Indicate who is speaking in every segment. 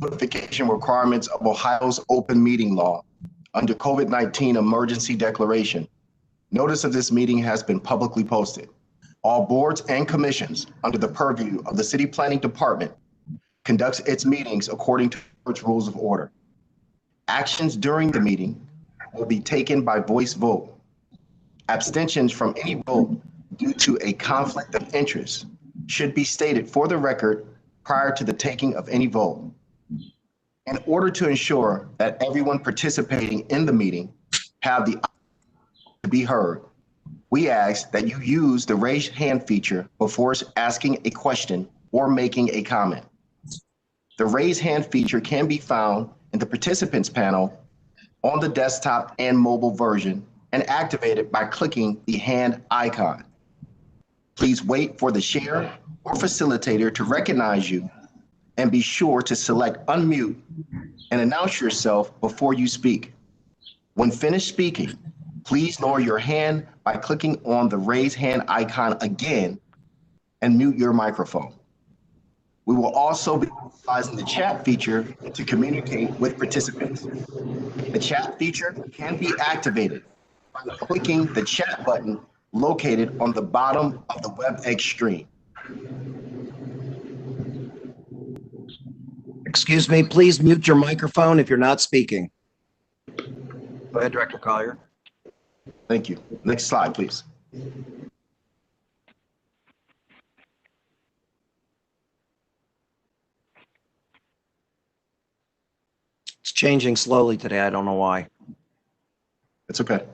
Speaker 1: notification requirements of Ohio's open meeting law under COVID-19 emergency declaration. Notice of this meeting has been publicly posted. All boards and commissions under the purview of the City Planning Department conducts its meetings according to its rules of order. Actions during the meeting will be taken by voice vote. Abstentions from any vote due to a conflict of interest should be stated for the record prior to the taking of any vote. In order to ensure that everyone participating in the meeting have the opportunity to be heard, we ask that you use the raise hand feature before asking a question or making a comment. The raise hand feature can be found in the participants panel on the desktop and mobile version and activated by clicking the hand icon. Please wait for the chair or facilitator to recognize you and be sure to select unmute and announce yourself before you speak. When finished speaking, please lower your hand by clicking on the raise hand icon again and mute your microphone. We will also be utilizing the chat feature to communicate with participants. The chat feature can be activated by clicking the chat button located on the bottom of the WebEx screen.
Speaker 2: Excuse me, please mute your microphone if you're not speaking. Go ahead, Director Collier.
Speaker 1: Thank you. Next slide, please.
Speaker 2: It's changing slowly today. I don't know why.
Speaker 1: It's okay.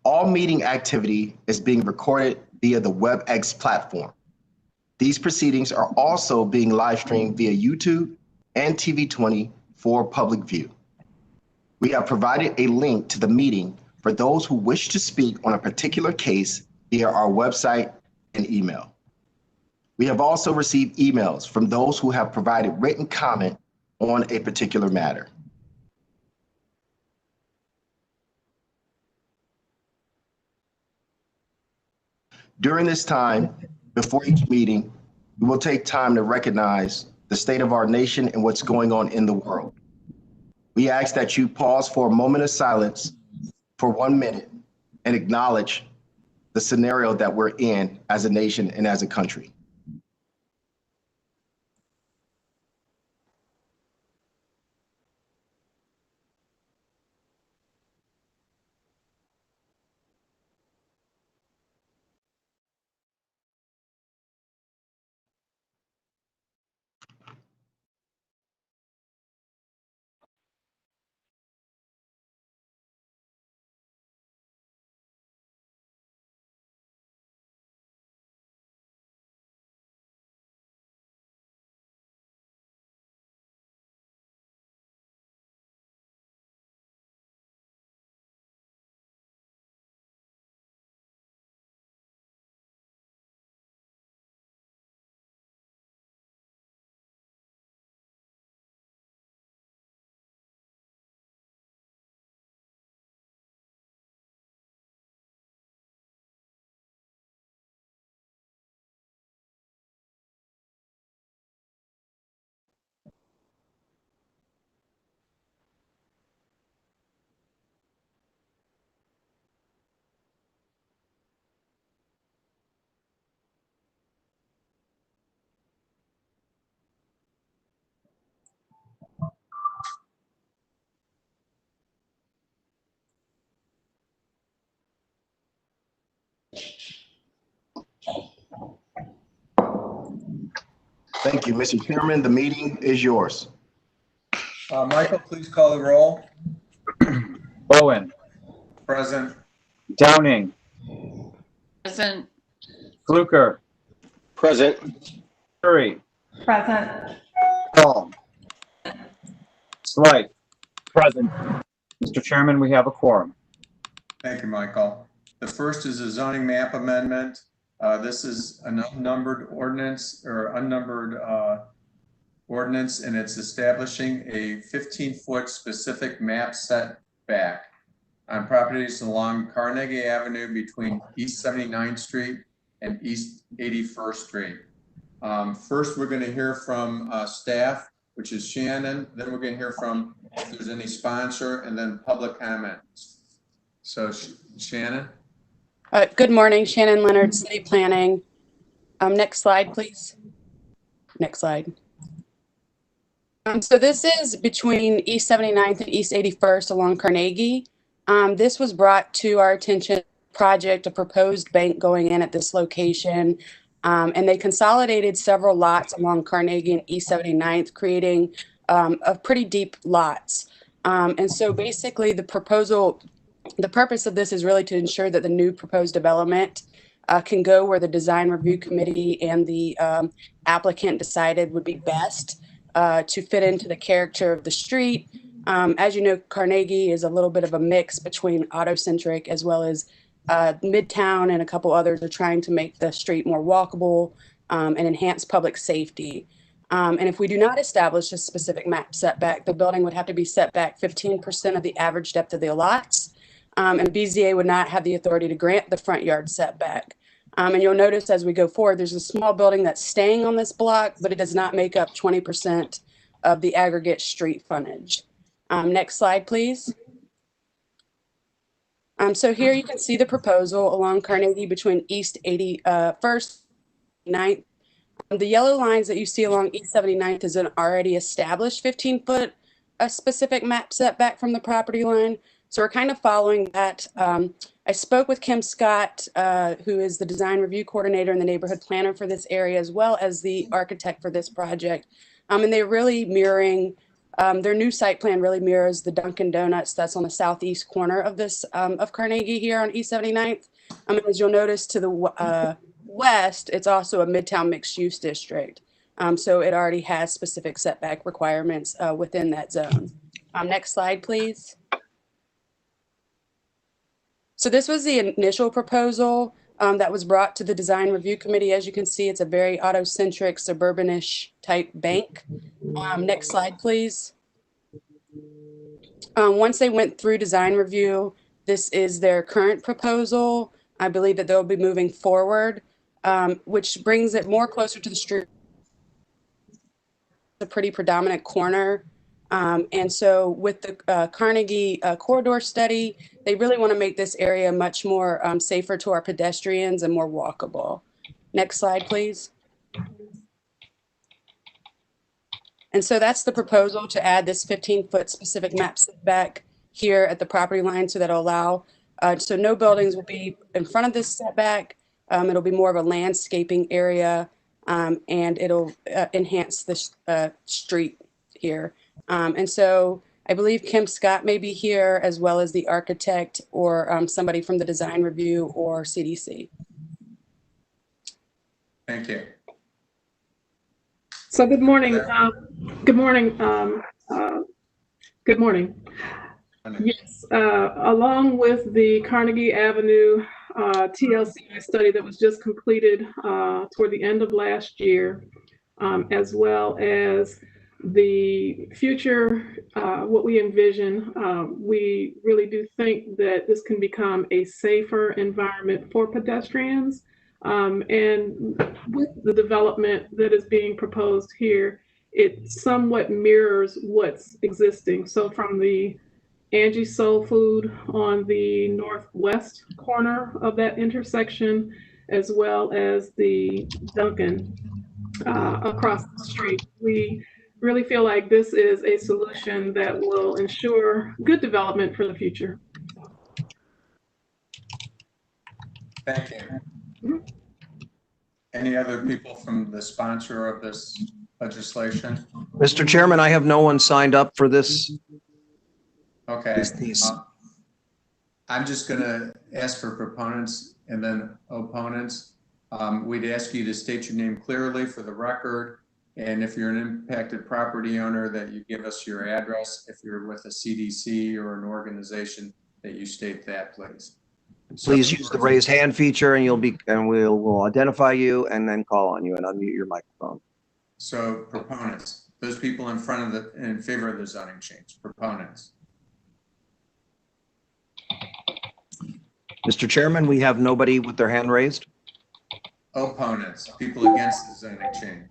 Speaker 1: All meeting activity is being recorded via the WebEx platform. These proceedings are also being live streamed via YouTube and TV20 for public view. We have provided a link to the meeting for those who wish to speak on a particular case via our website and email. We have also received emails from those who have provided written comment on a particular matter. During this time, before each meeting, we will take time to recognize the state of our nation and what's going on in the world. We ask that you pause for a moment of silence for 1 minute and acknowledge the scenario that we're in as a nation and as a country. Thank you, Mr. Chairman. The meeting is yours.
Speaker 3: Michael, please call the roll.
Speaker 4: Bowen.
Speaker 3: Present.
Speaker 4: Downing.
Speaker 5: Present.
Speaker 4: Fluker.
Speaker 6: Present.
Speaker 4: Curry.
Speaker 5: Present.
Speaker 4: Hall. Slight. Present. Mr. Chairman, we have a quorum.
Speaker 3: Thank you, Michael. The first is a zoning map amendment. This is an unnumbered ordinance or unnumbered ordinance, and it's establishing a 15-foot specific map setback on properties along Carnegie Avenue between East 79th Street and East 81st Street. First, we're going to hear from staff, which is Shannon. Then we're going to hear from if there's any sponsor, and then public comments. So Shannon?
Speaker 6: Good morning, Shannon Leonard, City Planning. Next slide, please. Next slide. So this is between East 79th and East 81st along Carnegie. This was brought to our attention, project, a proposed bank going in at this location. And they consolidated several lots along Carnegie and East 79th, creating a pretty deep lots. And so basically the purpose of this is really to ensure that the new proposed development can go where the design review committee and the applicant decided would be best to fit into the character of the street. As you know, Carnegie is a little bit of a mix between auto-centric as well as Midtown, and a couple others are trying to make the street more walkable and enhance public safety. And if we do not establish a specific map setback, the building would have to be set back 15% of the average depth of the lots. And BZA would not have the authority to grant the front yard setback. And you'll notice as we go forward, there's a small building that's staying on this block, but it does not make up 20% of the aggregate street frontage. Next slide, please. So here you can see the proposal along Carnegie between East 81st and 9th. The yellow lines that you see along East 79th is an already established 15-foot specific map setback from the property line. So we're kind of following that. I spoke with Kim Scott, who is the design review coordinator and the neighborhood planner for this area, as well as the architect for this project. And they're really mirroring, their new site plan really mirrors the Dunkin' Donuts that's on the southeast corner of this, of Carnegie here on East 79th. As you'll notice to the west, it's also a Midtown mixed use district. So it already has specific setback requirements within that zone. Next slide, please. So this was the initial proposal that was brought to the design review committee. As you can see, it's a very auto-centric, suburbanish type bank. Next slide, please. Once they went through design review, this is their current proposal. I believe that they'll be moving forward, which brings it more closer to the street. A pretty predominant corner. And so with the Carnegie corridor study, they really want to make this area much more safer to our pedestrians and more walkable. Next slide, please. And so that's the proposal, to add this 15-foot specific map setback here at the property line, so that'll allow, so no buildings will be in front of this setback. It'll be more of a landscaping area, and it'll enhance this street here. And so I believe Kim Scott may be here, as well as the architect or somebody from the design review or CDC.
Speaker 3: Thank you.
Speaker 7: So good morning. Good morning. Good morning. Yes, along with the Carnegie Avenue TLCI study that was just completed toward the end of last year, as well as the future, what we envision, we really do think that this can become a safer environment for pedestrians. And with the development that is being proposed here, it somewhat mirrors what's existing. So from the Angie Soul Food on the northwest corner of that intersection, as well as the Dunkin' across the street, we really feel like this is a solution that will ensure good development for the future.
Speaker 3: Thank you. Any other people from the sponsor of this legislation?
Speaker 2: Mr. Chairman, I have no one signed up for this.
Speaker 3: Okay.
Speaker 2: These.
Speaker 3: I'm just going to ask for proponents and then opponents. We'd ask you to state your name clearly for the record. And if you're an impacted property owner, that you give us your address. If you're with a CDC or an organization, that you state that, please.
Speaker 2: Please use the raise hand feature, and we'll identify you and then call on you and unmute your microphone.
Speaker 3: So proponents, those people in favor of the zoning change, proponents.
Speaker 2: Mr. Chairman, we have nobody with their hand raised.
Speaker 3: opponents, people against the zoning change?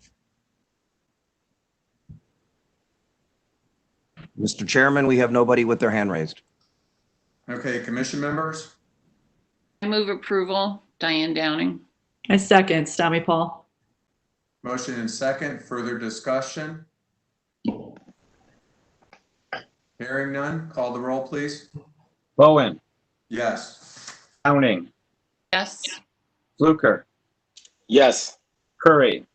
Speaker 2: Mr. Chairman, we have nobody with their hand raised.
Speaker 3: Okay, commission members?
Speaker 5: I move approval. Diane Downing.
Speaker 8: I second, Stami Paul.
Speaker 3: Motion and second, further discussion? Hearing none, call the roll, please.
Speaker 4: Bowen,
Speaker 3: Yes.
Speaker 4: Downing,
Speaker 5: Yes.
Speaker 4: Fluker,
Speaker 9: Yes.
Speaker 4: Curry,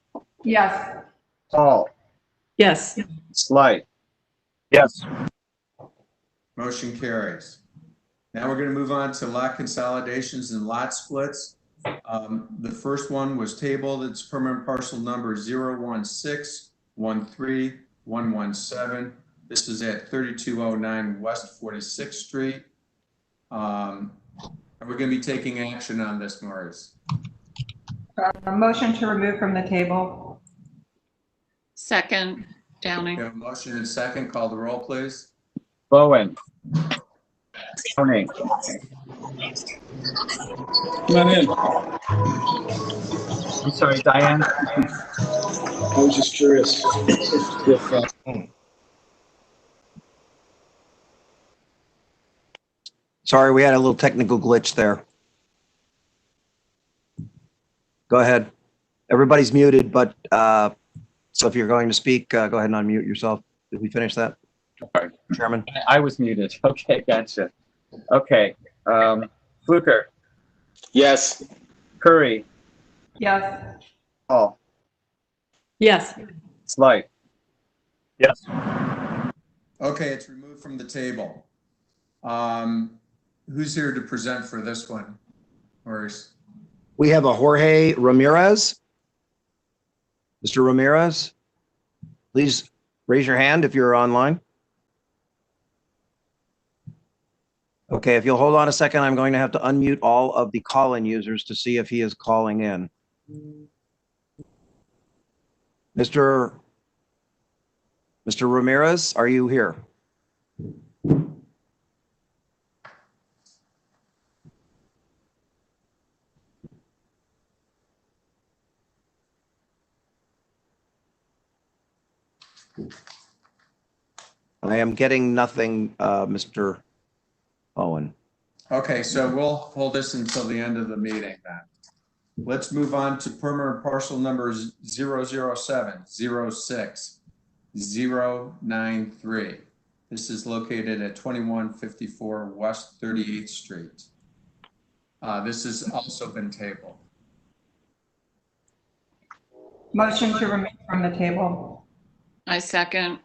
Speaker 5: Yes.
Speaker 4: Paul,
Speaker 8: Yes.
Speaker 4: Slight.
Speaker 9: Yes.
Speaker 3: Motion carries. Now we're going to move on to lot consolidations and lot splits. The first one was tabled. It's permanent parcel number 016131117. This is at 3209 West 46th Street. And we're going to be taking action on this, Maurice.
Speaker 10: A motion to remove from the table.
Speaker 5: Second,
Speaker 3: We
Speaker 5: Downing.
Speaker 3: have a motion and second. Call the roll, please.
Speaker 4: Bowen, Downing,
Speaker 9: Come on in.
Speaker 4: I'm sorry, Diane.
Speaker 9: I was just curious if
Speaker 2: Sorry, we had a little technical glitch there. Go ahead. Everybody's muted, but so if you're going to speak, go ahead and unmute yourself. Did we finish that?
Speaker 4: Sorry.
Speaker 2: Chairman?
Speaker 4: I was muted. Okay, gotcha. Okay, Fluker,
Speaker 9: yes.
Speaker 4: Curry,
Speaker 10: Yes.
Speaker 4: Paul,
Speaker 8: Yes.
Speaker 4: Slight.
Speaker 9: Yes.
Speaker 3: Okay, it's removed from the table. Who's here to present for this one? Maurice?
Speaker 2: We have a Jorge Ramirez. Mr. Ramirez, please raise your hand if you're online. Okay, if you'll hold on a second, I'm going to have to unmute all of the call-in users to see if he is calling in. Mr. Ramirez, are you here? I am getting nothing, Mr. Owen.
Speaker 3: Okay, so we'll hold this until the end of the meeting then. Let's move on to permanent parcel numbers 007-06-093. This is located at 2154 West 38th Street. This has also been tabled.
Speaker 10: Motion to remove from the table.
Speaker 5: I second.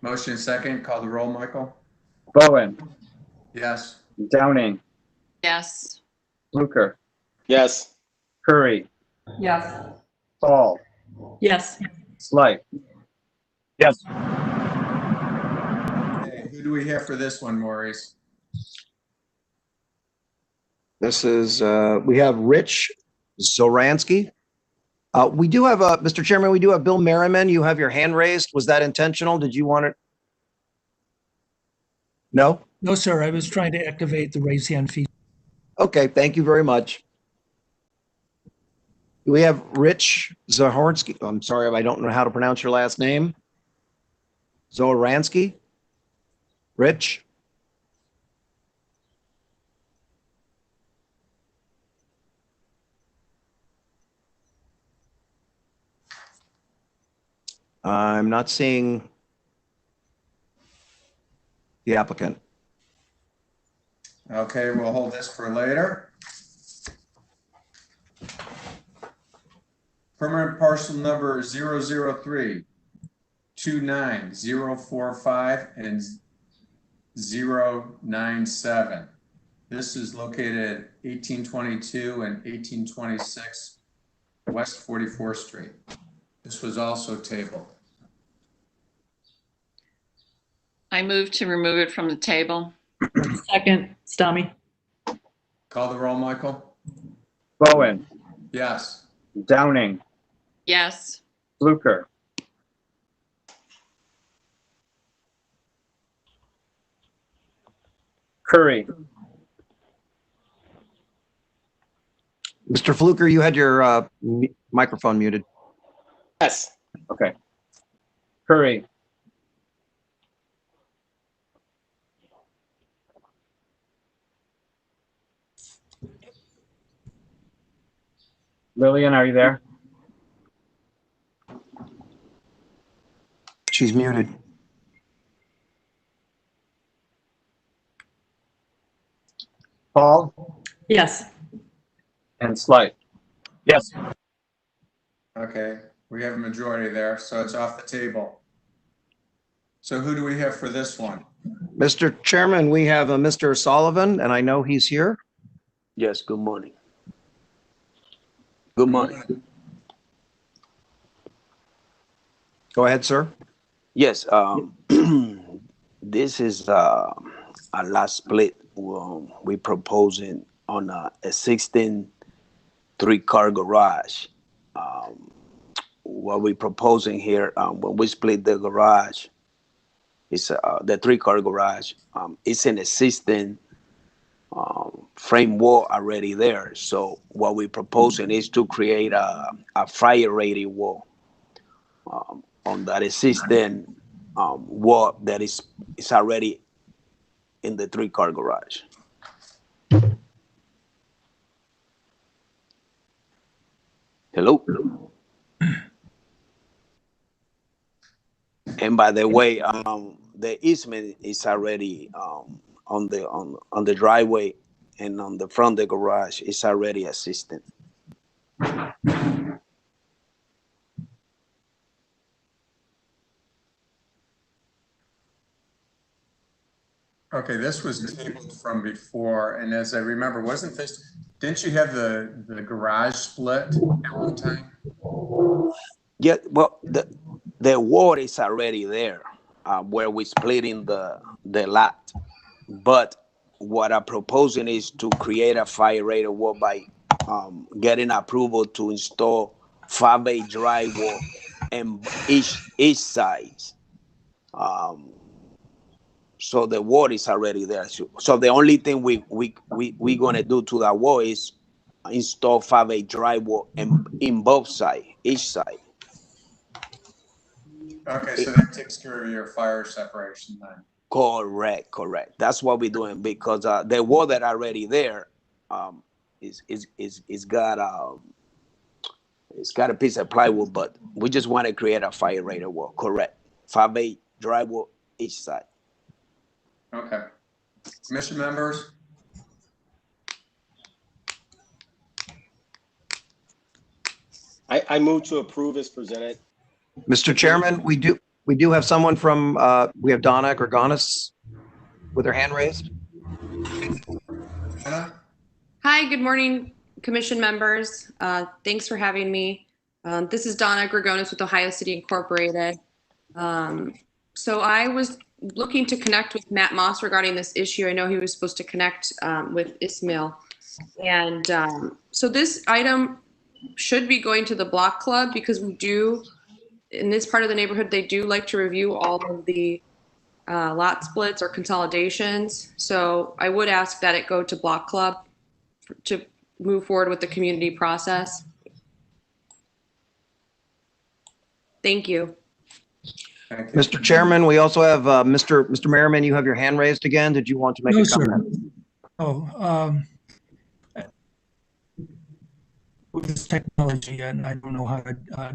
Speaker 3: Motion second, call the roll, Michael?
Speaker 4: Bowen,
Speaker 3: Yes.
Speaker 4: Downing,
Speaker 5: Yes.
Speaker 4: Fluker,
Speaker 9: Yes.
Speaker 4: Curry,
Speaker 10: Yes.
Speaker 4: Paul,
Speaker 8: Yes.
Speaker 4: Slight.
Speaker 9: Yes.
Speaker 3: Okay, who do we have for this one, Maurice?
Speaker 2: This is, we have Rich Zoransky. We do have, Mr. Chairman, we do have Bill Merriman. You have your hand raised. Was that intentional? Did you want it? No?
Speaker 11: No, sir. I was trying to activate the raise hand feature.
Speaker 2: Okay, thank you very much. We have Rich Zoransky. I'm sorry if I don't know how to pronounce your last name. Zoransky? Rich? I'm not seeing the applicant.
Speaker 3: Okay, we'll hold this for later. Permanent parcel number 003-29045 and 097. This is located at 1822 and 1826 West 44th Street. This was also tabled.
Speaker 5: I move to remove it from the table.
Speaker 8: Second, Stami.
Speaker 3: Call the roll, Michael?
Speaker 4: Bowen,
Speaker 3: Yes.
Speaker 4: Downing,
Speaker 5: Yes.
Speaker 4: Fluker, Curry,
Speaker 2: Mr. Fluker, you had your microphone muted.
Speaker 9: Yes.
Speaker 4: Okay. Curry. Lillian, are you there?
Speaker 2: She's muted.
Speaker 4: Paul
Speaker 8: Yes.
Speaker 4: and Slight.
Speaker 9: Yes.
Speaker 3: Okay, we have a majority there, so it's off the table. So who do we have for this one?
Speaker 2: Mr. Chairman, we have Mr. Sullivan, and I know he's here.
Speaker 12: Yes, good morning. Good morning.
Speaker 2: Go ahead, sir.
Speaker 12: Yes, this is a last split we proposing on a 16 three-car garage. What we proposing here, when we split the garage, it's the three-car garage. It's an existing frame wall already there. So what we're proposing is to create a fire-rated wall on that existing wall that is already in the three-car garage. Hello. And by the way, the easement is already on the driveway, and on the front of the garage is already existing.
Speaker 3: Okay, this was tabled from before, and as I remember, didn't you have the garage split at one time?
Speaker 12: Yeah, well, the wall is already there where we're splitting the lot. But what I'm proposing is to create a fire-rated wall by getting approval to install 5/8 drywall and each side. So the wall is already there. So the only thing we gonna do to that wall is install 5/8 drywall in both sides, each side.
Speaker 3: Okay, so that takes care of your fire separation then.
Speaker 12: Correct. That's what we're doing, because the wall that already there is got it's got a piece of plywood, but we just want to create a fire-rated wall. Correct. 5/8 drywall each side.
Speaker 3: Okay. Commission members?
Speaker 9: I move to approve as presented.
Speaker 2: Mr. Chairman, we do have someone from, we have Donna Gregonis with her hand raised.
Speaker 3: Anna?
Speaker 13: Hi, good morning, commission members. Thanks for having me. This is Donna Gregonis with Ohio City Incorporated. So I was looking to connect with Matt Moss regarding this issue. I know he was supposed to connect with Ismail. And so this item should be going to the block club, because we do, in this part of the neighborhood, they do like to review all of the lot splits or consolidations. So I would ask that it go to block club to move forward with the community process. Thank you.
Speaker 3: Thank you.
Speaker 2: Mr. Chairman, we also have Mr. Merriman, you have your hand raised again. Did you want to make
Speaker 11: No,
Speaker 2: a
Speaker 11: sir.
Speaker 2: comment?
Speaker 11: Oh, with this technology, and I don't know how to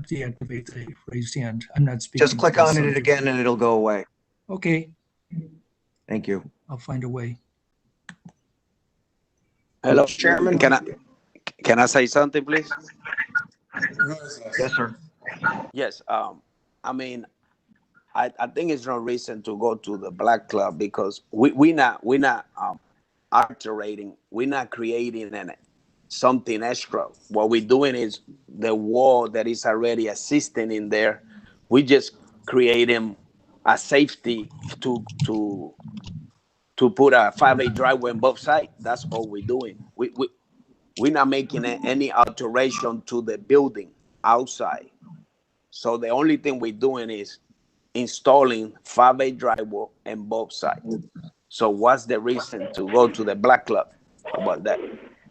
Speaker 11: deactivate the raised hand. I'm not speaking.
Speaker 2: Just click on it again and it'll go away.
Speaker 11: Okay,
Speaker 2: Thank you.
Speaker 11: I'll find a way.
Speaker 12: Hello,
Speaker 2: Chairman.
Speaker 12: Can I say something, please?
Speaker 3: Who is this?
Speaker 2: Yes, sir.
Speaker 12: Yes. I mean, I think it's no reason to go to the black club, because we're not altering, we're not creating something extra. What we're doing is the wall that is already existing in there, we just creating a safety to put a 5/8 driveway on both sides. That's all we're doing. We're not making any alteration to the building outside. So the only thing we're doing is installing 5/8 drywall on both sides. So what's the reason to go to the black club about that?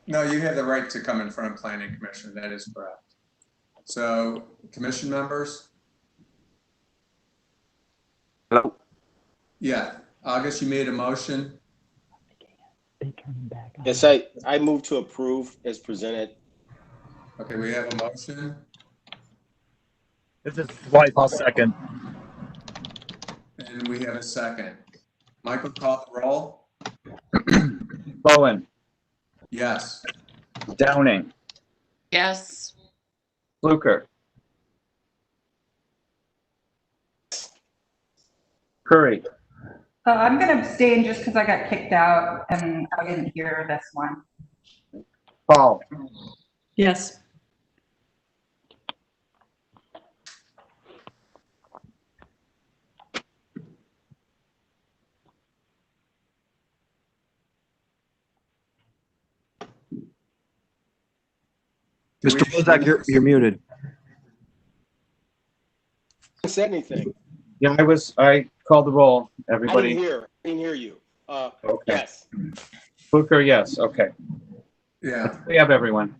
Speaker 3: No, you have the right to come in front of Planning Commission. That is correct. So, commission members?
Speaker 12: Hello?
Speaker 3: Yeah, August, you made a motion.
Speaker 9: Yes, I move to approve as presented.
Speaker 3: Okay, we have a motion.
Speaker 14: This is Dwight, I'll second.
Speaker 3: And we have a second. Michael, call the roll.
Speaker 4: Bowen,
Speaker 3: Yes.
Speaker 4: Downing,
Speaker 5: Yes.
Speaker 4: Fluker, Curry,
Speaker 10: I'm going to abstain just because I got kicked out and I didn't hear this one.
Speaker 4: Paul,
Speaker 8: Yes.
Speaker 2: Mr. Bozak, you're muted.
Speaker 9: I said anything.
Speaker 4: yeah, I called the roll.
Speaker 9: I
Speaker 4: Everybody,
Speaker 9: didn't hear you.
Speaker 4: Okay.
Speaker 9: Yes.
Speaker 4: Fluker, yes, okay.
Speaker 3: Yeah.
Speaker 4: We have everyone.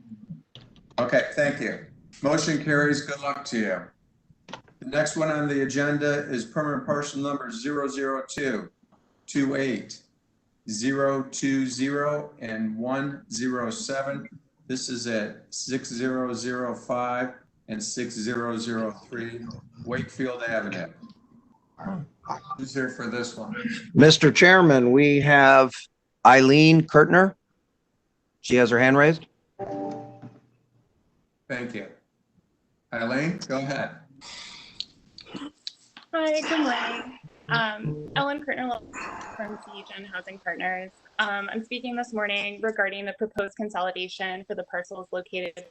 Speaker 3: Okay, thank you. Motion carries. Good luck to you. The next one on the agenda is permanent parcel number 00228 020 and 107. This is at 6005 and 6003 Wakefield Avenue. Who's here for this one?
Speaker 2: Mr. Chairman, we have Eileen Kurtner. She has her hand raised.
Speaker 3: Thank you. Eileen, go ahead.
Speaker 15: Hi, good morning. Ellen Kurtner from CHN Housing Partners. I'm speaking this morning regarding the proposed consolidation for the parcels located.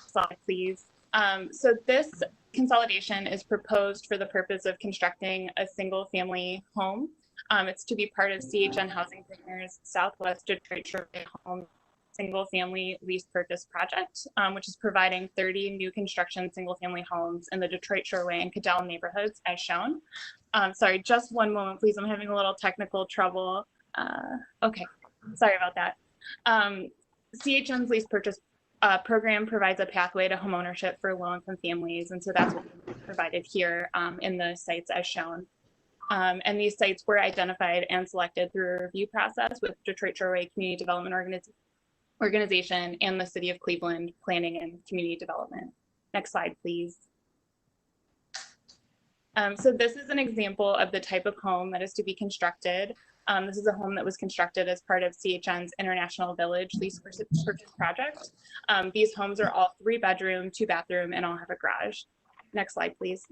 Speaker 15: Slide, please. So this consolidation is proposed for the purpose of constructing a single family home. It's to be part of CHN Housing Partners Southwest Detroit Shoreway Home single family lease purchase project, which is providing 30 new construction single family homes in the Detroit Shoreway and Cadell neighborhoods as shown. Sorry, just one moment, please. I'm having a little technical trouble. Okay, sorry about that. CHN's lease purchase program provides a pathway to homeownership for low-income families, and so that's what we provided here in the sites as shown. And these sites were identified and selected through a review process with Detroit Shoreway Community Development Organization and the City of Cleveland Planning and Community Development. Next slide, please. So this is an example of the type of home that is to be constructed. This is a home that was constructed as part of CHN's International Village lease purchase project. These homes are all 3-bedroom, 2-bathroom, and all have a garage. Next slide, please.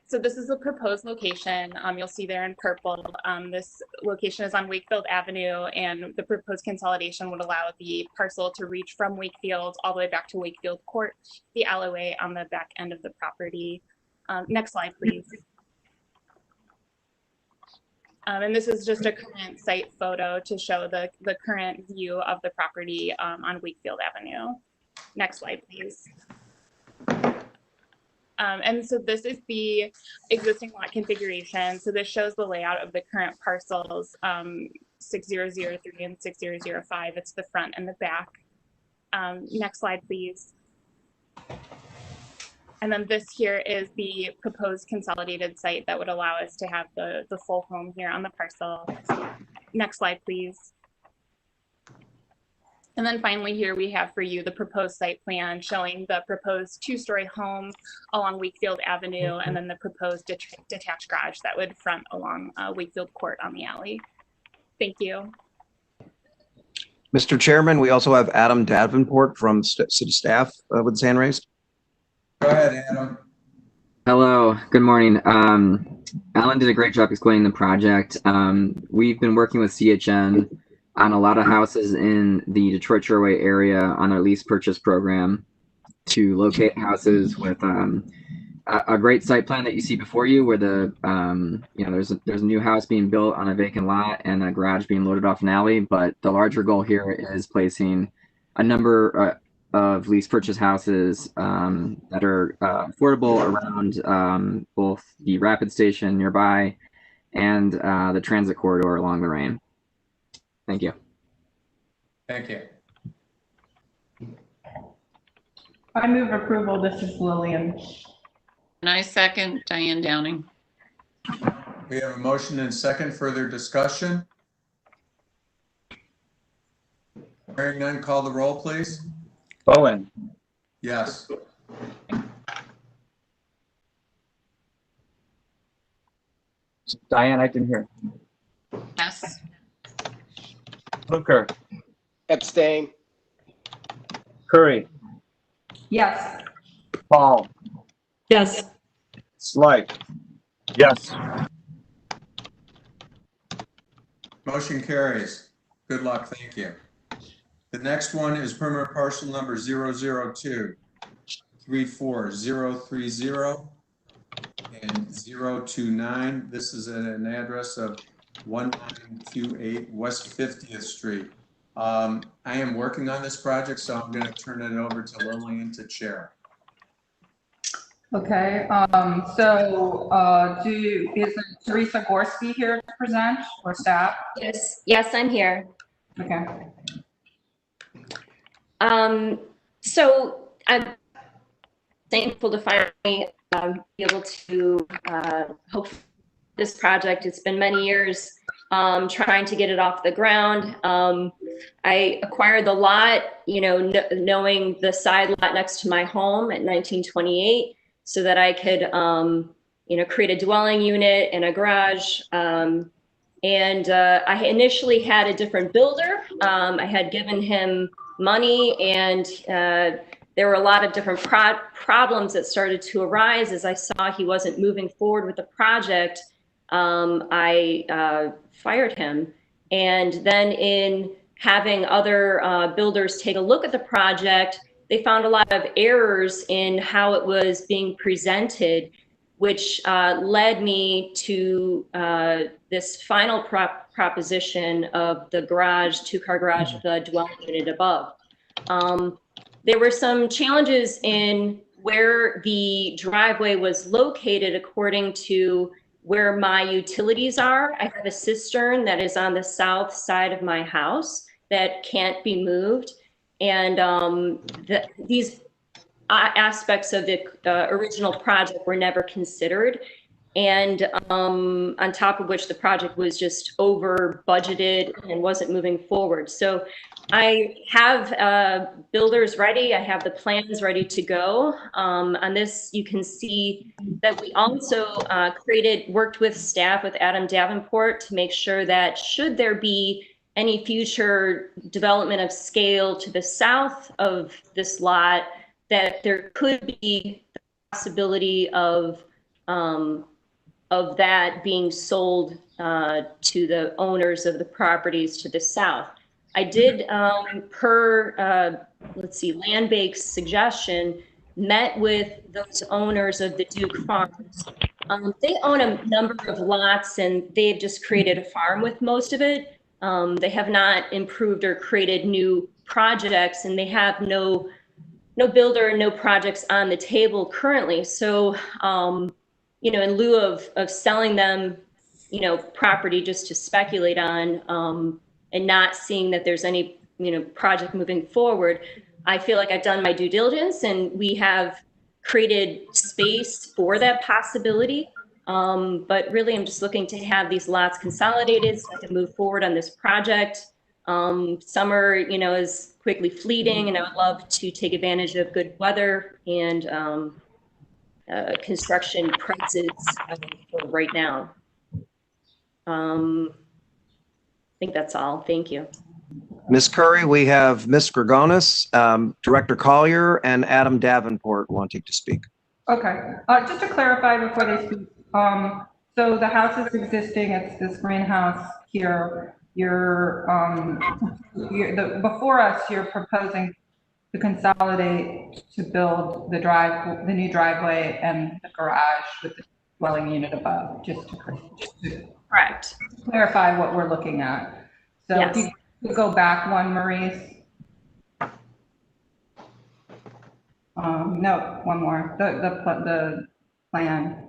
Speaker 15: So this is the proposed location. You'll see there in purple. This location is on Wakefield Avenue, and the proposed consolidation would allow the parcel to reach from Wakefield all the way back to Wakefield Court, the alleyway on the back end of the property. Next slide, please. And this is just a current site photo to show the current view of the property on Wakefield Avenue. Next slide, please. And so this is the existing lot configuration. So this shows the layout of the current parcels, 6003 and 6005. It's the front and the back. Next slide, please. And then this here is the proposed consolidated site that would allow us to have the full home here on the parcel. Next slide, please. And then finally here we have for you the proposed site plan showing the proposed 2-story home along Wakefield Avenue and then the proposed detached garage that would front along Wakefield Court on the alley. Thank you.
Speaker 2: Mr. Chairman, we also have Adam Davenport from city staff with his hand raised.
Speaker 3: Go ahead, Adam.
Speaker 16: Hello, good morning. Alan did a great job explaining the project. We've been working with CHN on a lot of houses in the Detroit Shoreway area on our lease purchase program to locate houses with a great site plan that you see before you, where the there's a new house being built on a vacant lot and a garage being loaded off an alley. But the larger goal here is placing a number of lease purchase houses that are affordable around both the rapid station nearby and the transit corridor along Lorraine. Thank you.
Speaker 3: Thank you.
Speaker 10: I move approval. This is Lillian.
Speaker 5: And I second Diane Downing.
Speaker 3: We have a motion and second. Further discussion? Hearing none, call the roll, please.
Speaker 4: Bowen,
Speaker 3: Yes.
Speaker 4: Diane, I can hear.
Speaker 5: Yes.
Speaker 4: Fluker,
Speaker 9: Abstain.
Speaker 4: Curry,
Speaker 10: Yes.
Speaker 4: Paul,
Speaker 8: Yes.
Speaker 4: Slight,
Speaker 14: Yes.
Speaker 3: Motion carries. Good luck. Thank you. The next one is permanent parcel number 002-34030 and 029. This is at an address of 1928 West 50th Street. I am working on this project, so I'm going to turn it over to Lillian to chair.
Speaker 10: Okay, is Teresa Gorski here to present or staff?
Speaker 17: Yes, I'm here.
Speaker 10: Okay.
Speaker 17: So I'm thankful to finally be able to hope this project. It's been many years trying to get it off the ground. I acquired the lot, knowing the side lot next to my home at 1928, so that I could, create a dwelling unit and a garage. I initially had a different builder. I had given him money, and there were a lot of different problems that started to arise as I saw he wasn't moving forward with the project. I fired him. And then in having other builders take a look at the project, they found a lot of errors in how it was being presented, which led me to this final proposition of the garage, two-car garage with a dwelling unit above. There were some challenges in where the driveway was located according to where my utilities are. I have a cistern that is on the south side of my house that can't be moved. And these aspects of the original project were never considered. And on top of which the project was just over budgeted and wasn't moving forward. So I have builders ready. I have the plans ready to go. On this, you can see that we also worked with staff with Adam Davenport to make sure that should there be any future development of scale to the south of this lot, that there could be the possibility of that being sold to the owners of the properties to the south. I did, Land Bank's suggestion, met with those owners of the Duke Farms. They own a number of lots, and they've just created a farm with most of it. They have not improved or created new projects, and they have no builder and no projects on the table currently. So, in lieu of selling them, property just to speculate on, and not seeing that there's any, project moving forward, I feel like I've done my due diligence, and we have created space for that possibility. But really, I'm just looking to have these lots consolidated so I can move forward on this project. Summer, is quickly fleeting, and I would love to take advantage of good weather and construction prices for right now. I think that's all. Thank you.
Speaker 2: Ms. Curry, we have Ms. Gregonis, Director Collier, and Adam Davenport wanting to speak.
Speaker 10: Okay, just to clarify before they speak, so the house is existing, it's this greenhouse here. Before us, you're proposing to consolidate to build the new driveway and the garage with the dwelling unit above, just to
Speaker 17: correct.
Speaker 10: Clarify what we're looking at. So
Speaker 17: yes.
Speaker 10: If you could go back one, Maurice. No, one more. The plan.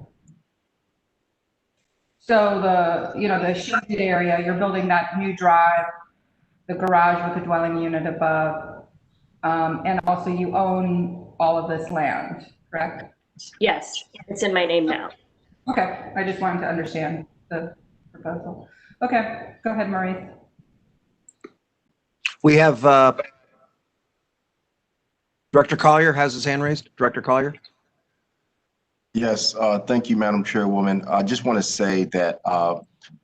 Speaker 10: So the shaded area, you're building that new drive, the garage with the dwelling unit above, and also you own all of this land, correct?
Speaker 17: Yes, it's in my name now.
Speaker 10: Okay, I just wanted to understand the proposal. Okay, go ahead, Maurice.
Speaker 2: We have Director Collier has his hand raised. Director Collier.
Speaker 1: Yes, thank you, Madam Chairwoman. I just want to say that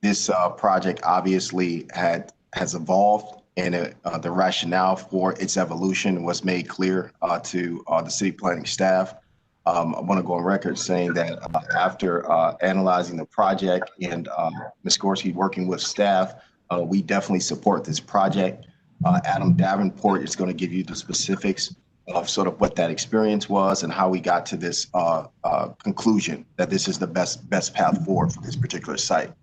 Speaker 1: this project obviously has evolved, and the rationale for its evolution was made clear to the city planning staff. I want to go on record saying that after analyzing the project and Ms. Gorski working with staff, we definitely support this project. Adam Davenport is going to give you the specifics of sort of what that experience was and how we got to this conclusion that this is the best path forward for this particular site.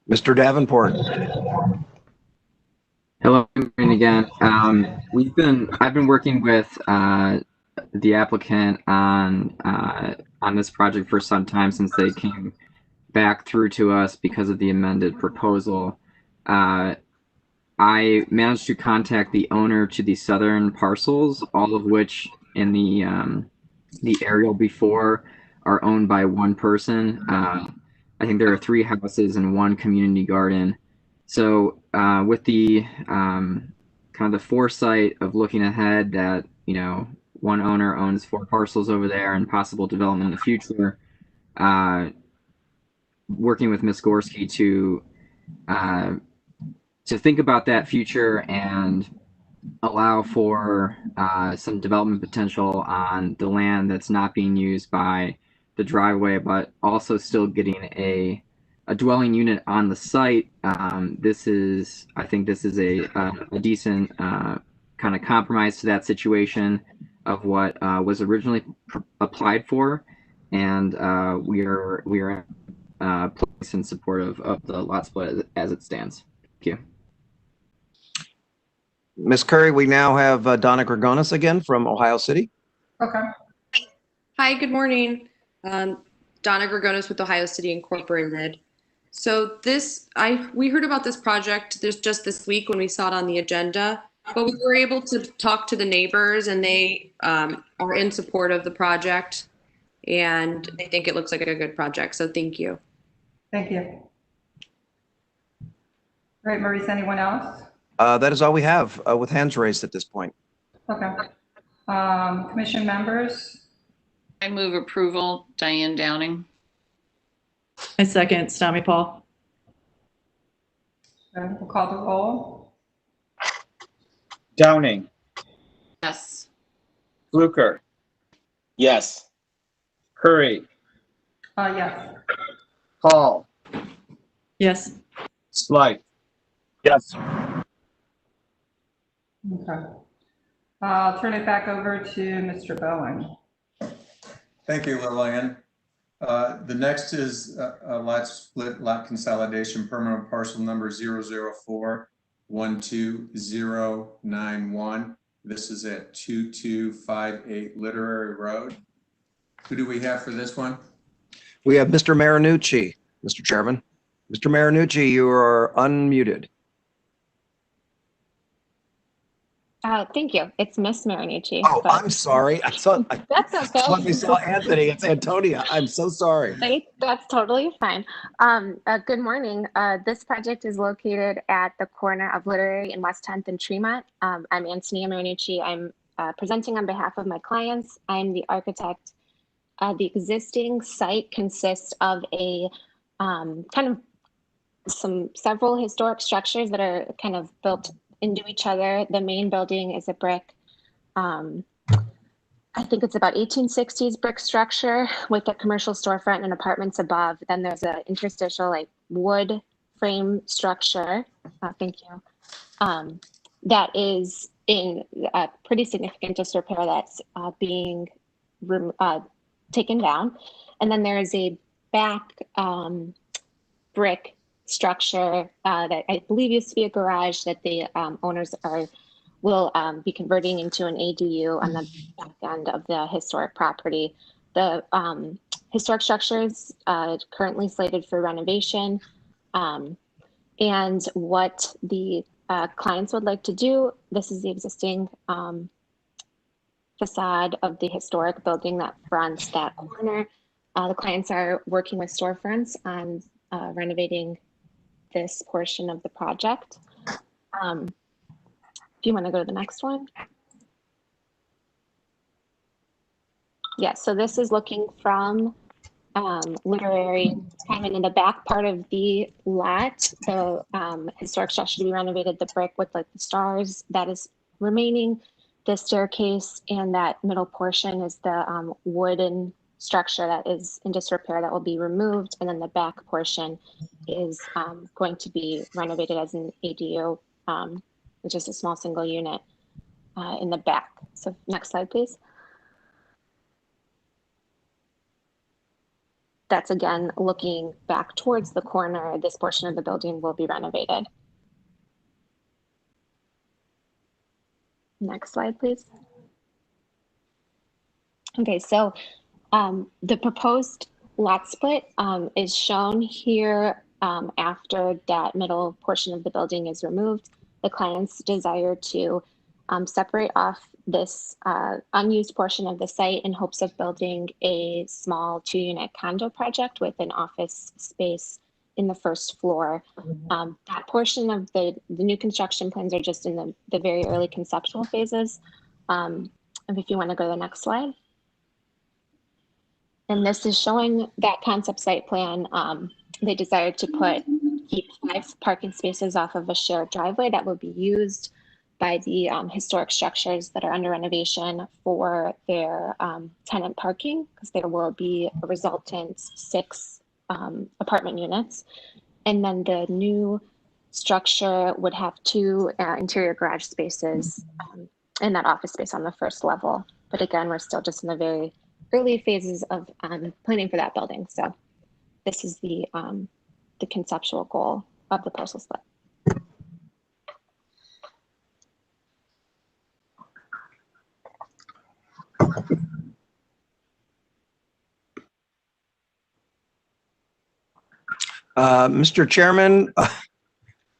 Speaker 2: Mr. Davenport.
Speaker 16: Hello again. I've been working with the applicant on this project for some time, since they came back through to us because of the amended proposal. I managed to contact the owner to the southern parcels, all of which in the aerial before are owned by one person. I think there are 3 houses and 1 community garden. So with the kind of the foresight of looking ahead that, one owner owns 4 parcels over there and possible development in the future, working with Ms. Gorski to think about that future and allow for some development potential on the land that's not being used by the driveway, but also still getting a dwelling unit on the site. I think this is a decent kind of compromise to that situation of what was originally applied for, and we are placed in support of the lot split as it stands. Thank you.
Speaker 2: Ms. Curry, we now have Donna Gregonis again from Ohio City.
Speaker 10: Okay.
Speaker 13: Hi, good morning. Donna Gregonis with Ohio City Incorporated. So we heard about this project just this week when we saw it on the agenda, but we were able to talk to the neighbors, and they are in support of the project, and they think it looks like a good project. So thank you.
Speaker 10: Thank you. All right, Maurice, anyone else?
Speaker 2: That is all we have with hands raised at this point.
Speaker 10: Okay. Commission members?
Speaker 5: I move approval, Diane Downing.
Speaker 8: I second, Stami Paul.
Speaker 10: Okay, we'll call the roll.
Speaker 4: Downing.
Speaker 5: Yes.
Speaker 4: Fluker.
Speaker 9: Yes.
Speaker 4: Curry.
Speaker 10: Yes.
Speaker 4: Paul.
Speaker 8: Yes.
Speaker 4: Slight.
Speaker 14: Yes.
Speaker 10: Okay. I'll turn it back over to Mr. Bowen.
Speaker 3: Thank you, Lillian. The next is a lot split lot consolidation permanent parcel number 004-12091. This is at 2258 Literary Road. Who do we have for this one?
Speaker 2: We have Mr. Marinucci, Mr. Chairman. Mr. Marinucci, you are unmuted.
Speaker 18: Thank you. It's Miss Marinucci.
Speaker 2: Oh, I'm sorry.
Speaker 18: That's okay.
Speaker 2: When we saw Anthony, it's Antonia. I'm so sorry.
Speaker 18: That's totally fine. Good morning. This project is located at the corner of Literary and West 10th and Tremont. I'm Antonia Marinucci. I'm presenting on behalf of my clients. I'm the architect. The existing site consists of a kind of several historic structures that are kind of built into each other. The main building is a brick, I think it's about 1860s brick structure with a commercial storefront and apartments above. Then there's an interstitial wood frame structure, thank you, that is in pretty significant disrepair that's being taken down. And then there is a back brick structure that I believe used to be a garage that the owners will be converting into an ADU on the back end of the historic property. The historic structures currently slated for renovation. And what the clients would like to do, this is the existing facade of the historic building that fronts that corner. The clients are working with storefronts on renovating this portion of the project. If you want to go to the next one. Yeah, so this is looking from Literary, kind of in the back part of the lot. The historic structure to be renovated, the brick with like the stars that is remaining. The staircase and that middle portion is the wooden structure that is in disrepair that will be removed. And then the back portion is going to be renovated as an ADU, which is a small single unit in the back. So next slide, please. That's again, looking back towards the corner. This portion of the building will be renovated. Next slide, please. Okay, so the proposed lot split is shown here after that middle portion of the building is removed. The client's desire to separate off this unused portion of the site in hopes of building a small 2-unit condo project with an office space in the first floor. That portion of the new construction plans are just in the very early conceptual phases. And if you want to go to the next slide. And this is showing that concept site plan. They desired to keep 5 parking spaces off of a shared driveway that will be used by the historic structures that are under renovation for their tenant parking, because there will be a resultant 6 apartment units. And then the new structure would have 2 interior garage spaces and that office space on the first level. But again, we're still just in the very early phases of planning for that building. So this is the conceptual goal of the parcel split.
Speaker 2: Mr. Chairman,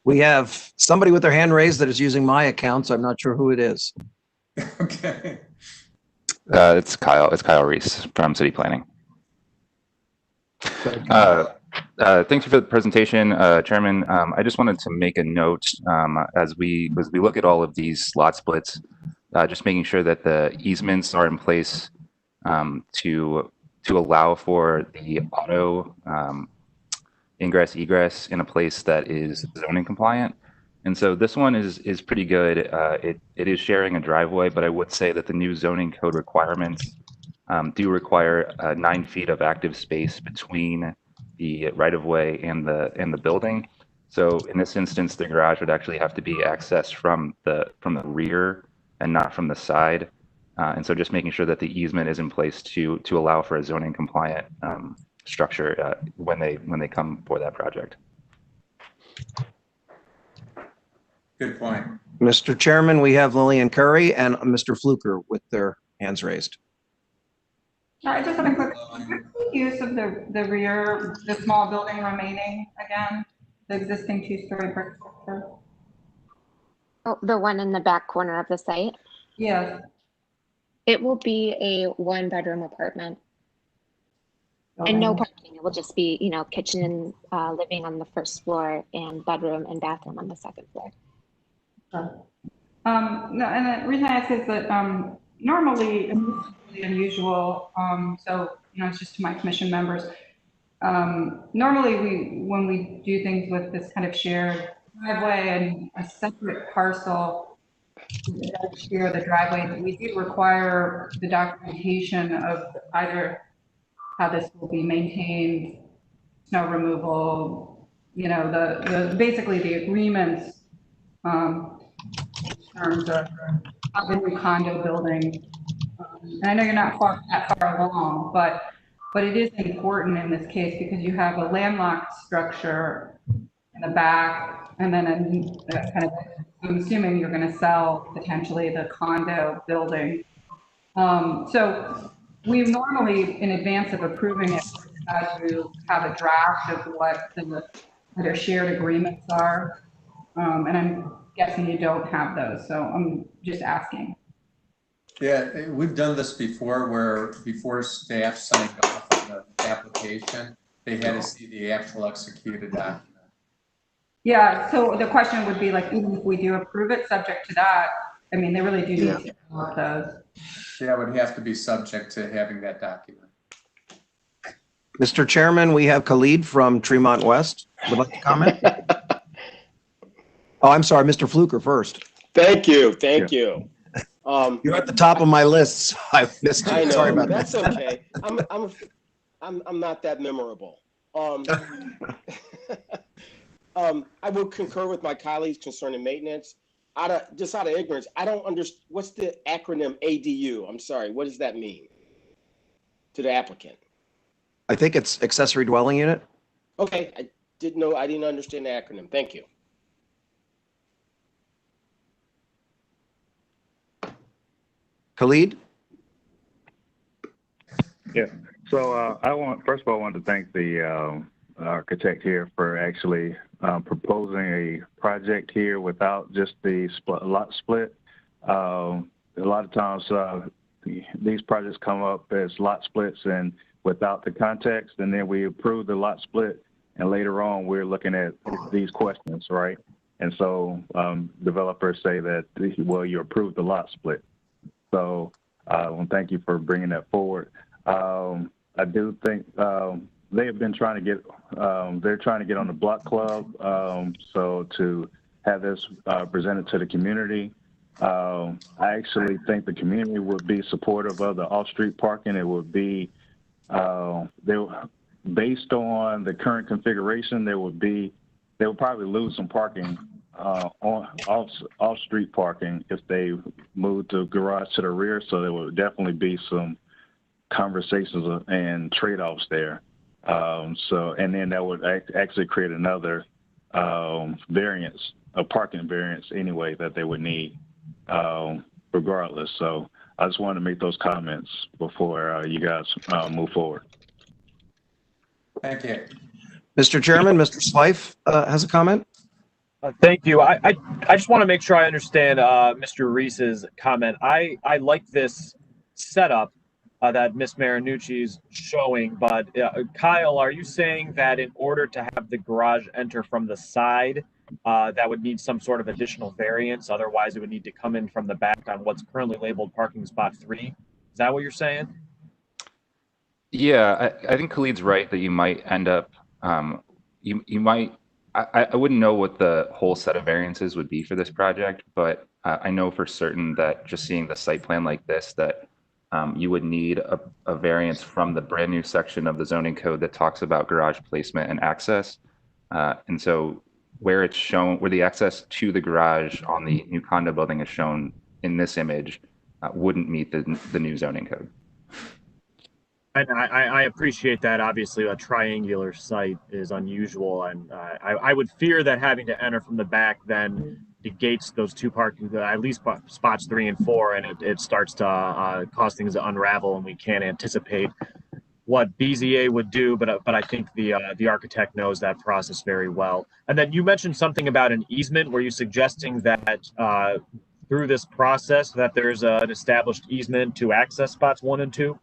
Speaker 2: we have somebody with their hand raised that is using my account, so I'm not sure who it is.
Speaker 3: Okay.
Speaker 19: It's Kyle. It's Kyle Reese from City Planning. Thank you for the presentation, Chairman. I just wanted to make a note as we look at all of these lot splits, just making sure that the easements are in place to allow for the auto ingress egress in a place that is zoning compliant. And so this one is pretty good. It is sharing a driveway, but I would say that the new zoning code requirements do require 9 feet of active space between the right of way and the building. So in this instance, the garage would actually have to be accessed from the rear and not from the side. And so just making sure that the easement is in place to allow for a zoning compliant structure when they come for that project.
Speaker 3: Good point.
Speaker 2: Mr. Chairman, we have Lillian Curry and Mr. Fluker with their hands raised.
Speaker 10: I just have a quick use of the rear, the small building remaining again, the existing 2-story brick structure.
Speaker 18: Oh, the one in the back corner of the site?
Speaker 10: Yes.
Speaker 18: It will be a 1-bedroom apartment. And no parking. It will just be, kitchen and living on the first floor and bedroom and bathroom on the second floor.
Speaker 10: No, and the reason I ask is that normally it's really unusual. So, it's just to my commission members. Normally when we do things with this kind of shared driveway and a separate parcel that share the driveway, we do require the documentation of either how this will be maintained, snow removal, basically the agreements in terms of the new condo building. And I know you're not that far along, but it is important in this case because you have a landlocked structure in the back, and then I'm assuming you're going to sell potentially the condo building. So we normally, in advance of approving it, to have a draft of what their shared agreements are. And I'm guessing you don't have those, so I'm just asking.
Speaker 3: Yeah, we've done this before where before staff signed off on the application, they had to see the actual executed document.
Speaker 10: Yeah, so the question would be like, even if we do approve it, subject to that, I mean, they really do need to develop those.
Speaker 3: Yeah, it would have to be subject to having that document.
Speaker 2: Mr. Chairman, we have Khalid from Tremont West. Would like to comment? Oh, I'm sorry, Mr. Fluker first.
Speaker 9: Thank you. Thank you.
Speaker 2: You're at the top of my list. So I missed you.
Speaker 9: I know.
Speaker 2: Sorry about
Speaker 9: That's
Speaker 2: that.
Speaker 9: okay. I'm not that memorable. I will concur with my colleagues concerning maintenance. Out of ignorance, I don't understand what's the acronym ADU. I'm sorry. What does that mean to the applicant?
Speaker 2: I think it's accessory dwelling unit.
Speaker 9: Okay, I didn't understand the acronym. Thank you.
Speaker 2: Khalid?
Speaker 20: Yeah. So first of all, I want to thank the architect here for actually proposing a project here without just the lot split. A lot of times these projects come up as lot splits and without the context, and then we approve the lot split, and later on we're looking at these questions, right? And so developers say that, well, you approved the lot split. So well, thank you for bringing that forward. I do think they have been trying to get, they're trying to get on the block club. So to have this presented to the community, I actually think the community would be supportive of the off-street parking. It would be, based on the current configuration, they would probably lose some parking on off-street parking if they moved the garage to the rear. So there would definitely be some conversations and trade-offs there. And then that would actually create another variance, a parking variance anyway that they would need regardless. So I just wanted to make those comments before you guys move forward.
Speaker 3: Thank you.
Speaker 2: Mr. Chairman, Mr. Slife has a comment.
Speaker 14: Thank you. I just want to make sure I understand Mr. Reese's comment. I like this setup that Ms. Marinucci is showing, but Kyle, are you saying that in order to have the garage enter from the side, that would need some sort of additional variance? Otherwise, it would need to come in from the back on what's currently labeled parking spot 3. Is that what you're saying?
Speaker 19: Yeah, I think Khalid's right that you might end up, you might, I wouldn't know what the whole set of variances would be for this project, but I know for certain that just seeing the site plan like this, that you would need a variance from the brand new section of the zoning code that talks about garage placement and access. And so where it's shown, where the access to the garage on the new condo building is shown in this image, wouldn't meet the new zoning code.
Speaker 14: And I appreciate that. Obviously, a triangular site is unusual, and I would fear that having to enter from the back then negates those two parking, at least spots 3 and 4, and it starts to cause things to unravel, and we can't anticipate what BZA would do. But I think the architect knows that process very well. And then you mentioned something about an easement. Were you suggesting that through this process that there's an established easement to access spots 1 and 2?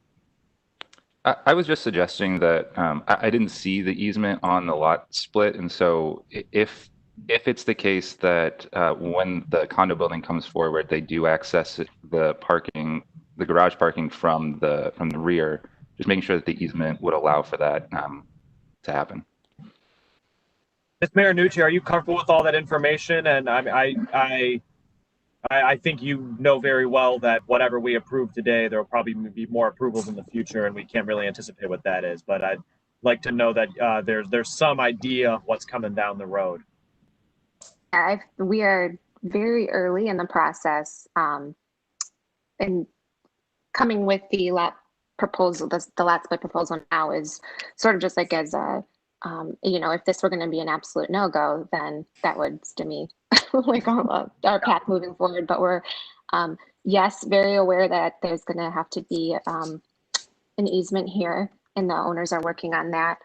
Speaker 19: I was just suggesting that I didn't see the easement on the lot split, and so if it's the case that when the condo building comes forward, they do access the garage parking from the rear, just making sure that the easement would allow for that to happen.
Speaker 14: Ms. Marinucci, are you comfortable with all that information? And I think you know very well that whatever we approve today, there will probably be more approvals in the future, and we can't really anticipate what that is. But I'd like to know that there's some idea of what's coming down the road.
Speaker 18: We are very early in the process, and coming with the lot proposal, the lot split proposal now is sort of just like as a, if this were going to be an absolute no-go, then that would stymie like our path moving forward. But we're, yes, very aware that there's going to have to be an easement here, and the owners are working on that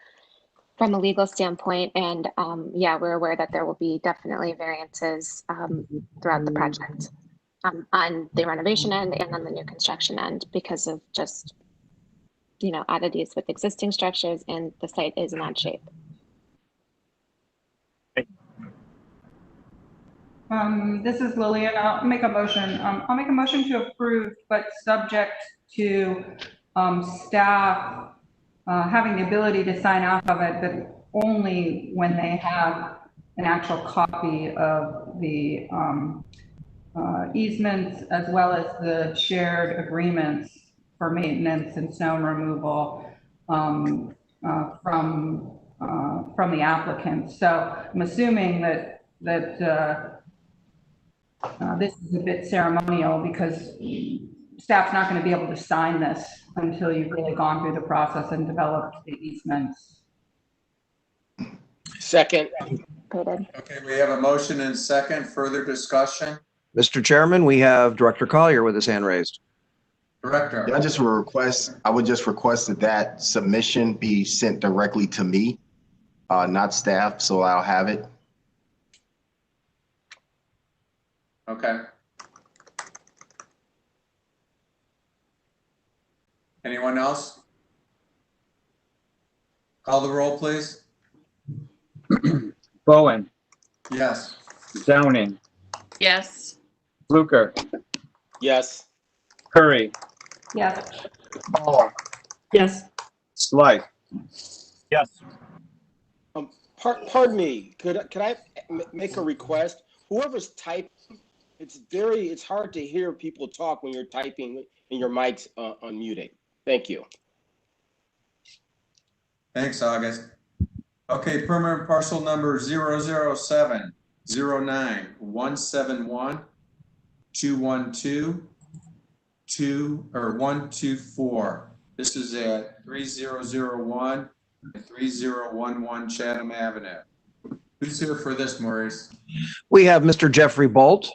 Speaker 18: from a legal standpoint. And yeah, we're aware that there will be definitely variances throughout the project on the renovation end and on the new construction end because of just, you know, oddities with existing structures, and the site is in odd shape.
Speaker 10: This is Lillian. I'll make a motion. I'll make a motion to approve, but subject to staff having the ability to sign off of it, but only when they have an actual copy of the easements as well as the shared agreements for maintenance and snow removal from the applicant. So I'm assuming that this is a bit ceremonial because staff's not going to be able to sign this until you've really gone through the process and developed the easements.
Speaker 9: Second.
Speaker 3: Okay, we have a motion and second. Further discussion?
Speaker 2: Mr. Chairman, we have Director Collier with his hand raised.
Speaker 3: Director.
Speaker 1: I would just request that submission be sent directly to me, not staff, so I'll have it.
Speaker 3: Okay. Anyone else? Call the roll, please.
Speaker 4: Bowen,
Speaker 3: Yes.
Speaker 4: Downing,
Speaker 5: Yes.
Speaker 4: Fluker,
Speaker 9: Yes.
Speaker 4: Curry,
Speaker 10: Yes.
Speaker 4: Paul,
Speaker 8: Yes.
Speaker 4: Slight.
Speaker 14: Yes.
Speaker 9: Pardon me, could I make a request? Whoever's typing, it's hard to hear people talk when you're typing and your mic's unmuted. Thank you.
Speaker 3: Thanks, August. Okay, permanent parcel number 007-09-171-212-124. This is at 3001 and 3011 Chatham Avenue. Who's here for this, Maurice?
Speaker 2: We have Mr. Jeffrey Bolt.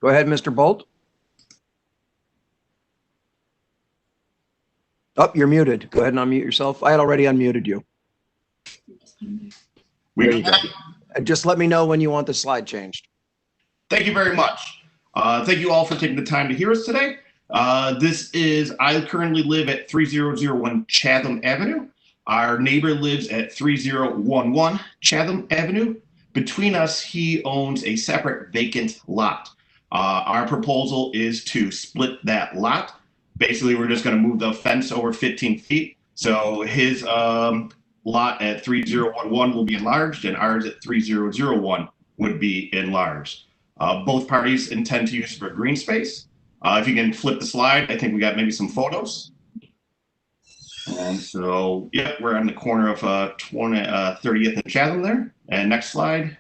Speaker 2: Go ahead, Mr. Bolt. Oh, you're muted. Go ahead and unmute yourself. I had already unmuted you. There you go. And just let me know when you want the slide changed.
Speaker 21: Thank you very much. Thank you all for taking the time to hear us today. I currently live at 3001 Chatham Avenue. Our neighbor lives at 3011 Chatham Avenue. Between us, he owns a separate vacant lot. Our proposal is to split that lot. Basically, we're just going to move the fence over 15 feet. So his lot at 3011 will be enlarged and ours at 3001 would be enlarged. Both parties intend to use it for green space. If you can flip the slide, I think we got maybe some photos. And so, yeah, we're on the corner of 30th and Chatham there. And next slide.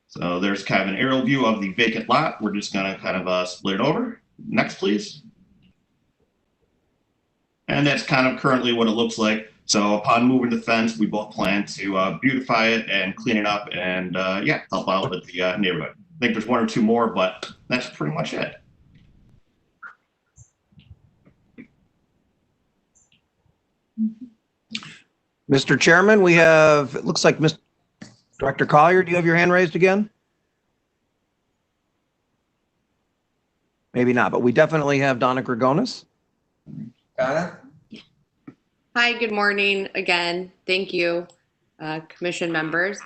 Speaker 21: So there's kind of an aerial view of the vacant lot. We're just going to kind of split it over. Next, please. And that's kind of currently what it looks like. So upon moving the fence, we both plan to beautify it and clean it up and, yeah, help out with the neighborhood. I think there's one or two more, but that's pretty much it.
Speaker 2: Mr. Chairman, we have, it looks like Mr. Director Collier, do you have your hand raised again? Maybe not, but we definitely have Donna Grigonis.
Speaker 3: Donna?
Speaker 13: Hi, good morning again. Thank you, commission members.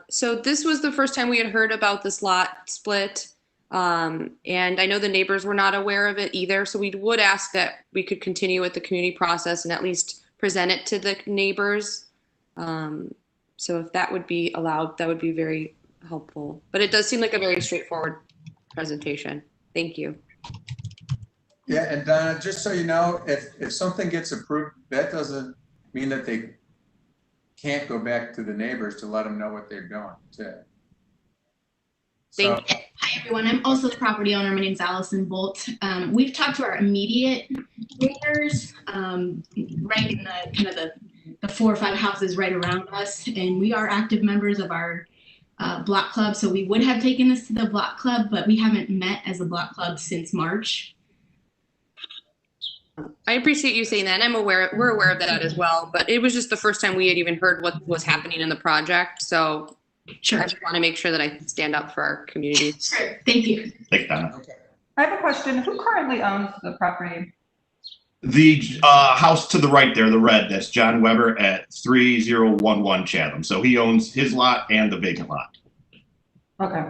Speaker 13: So this was the first time we had heard about this lot split. And I know the neighbors were not aware of it either. So we would ask that we could continue with the community process and at least present it to the neighbors. So if that would be allowed, that would be very helpful. But it does seem like a very straightforward presentation. Thank you.
Speaker 3: Yeah, and Donna, just so you know, if something gets approved, that doesn't mean that they can't go back to the neighbors to let them know what they're doing too.
Speaker 22: Thank you. Hi, everyone. I'm also the property owner. My name's Allison Bolt. We've talked to our immediate neighbors, right in the kind of the 4 or 5 houses right around us, and we are active members of our block club. So we would have taken this to the block club, but we haven't met as a block club since March.
Speaker 13: I appreciate you saying that. And we're aware of that as well, but it was just the first time we had even heard what was happening in the project. So
Speaker 22: Sure.
Speaker 13: I just want to make sure that I stand up for our community.
Speaker 22: Sure. Thank you.
Speaker 21: Thanks, Donna.
Speaker 10: I have a question. Who currently owns the property?
Speaker 21: The house to the right there, the red, that's John Weber at 3011 Chatham. So he owns his lot and the vacant lot.
Speaker 10: Okay.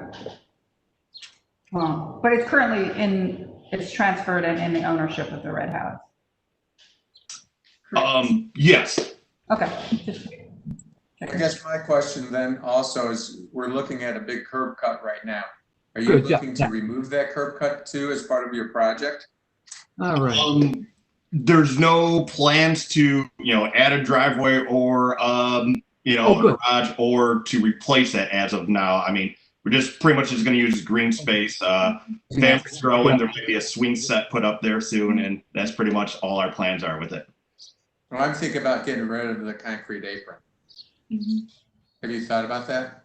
Speaker 10: Well, but it's currently it's transferred and in the ownership of the red house.
Speaker 21: Yes.
Speaker 10: Okay.
Speaker 3: I guess my question then also is, we're looking at a big curb cut right now. Are you
Speaker 11: Good, yeah,
Speaker 3: looking to remove that curb cut too as part of your project?
Speaker 11: All right.
Speaker 21: There's no plans to, add a driveway or, a garage or to replace that as of now. I mean, we're just pretty much just going to use green space. Families growing, there might be a swing set put up there soon, and that's pretty much all our plans are with it.
Speaker 3: Well, I'm thinking about getting rid of the concrete apron. Have you thought about that?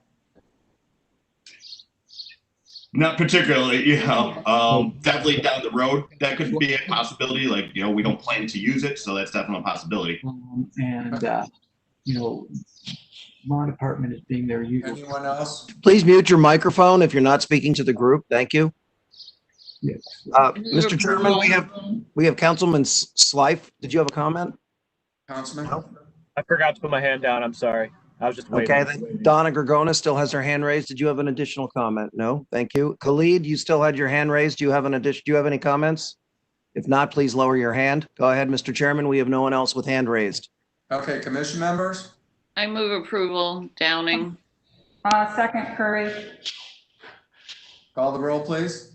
Speaker 21: Not particularly, definitely down the road, that could be a possibility. Like, we don't plan to use it, so that's definitely a possibility.
Speaker 11: My department is being their usual.
Speaker 3: Anyone else?
Speaker 2: Please mute your microphone if you're not speaking to the group. Thank you.
Speaker 11: Yes.
Speaker 2: Mr. Chairman, we have Councilman Slife. Did you have a comment?
Speaker 3: Councilman?
Speaker 14: I forgot to put my hand down. I'm sorry. I was just waiting.
Speaker 2: Okay, then Donna Gregonis still has her hand raised. Did you have an additional comment? No, thank you. Khalid, you still had your hand raised. Do you have do you have any comments? If not, please lower your hand. Go ahead, Mr. Chairman. We have no one else with hand raised.
Speaker 3: Okay, commission members?
Speaker 5: I move approval, Downing.
Speaker 10: Second, Curry.
Speaker 3: Call the roll, please.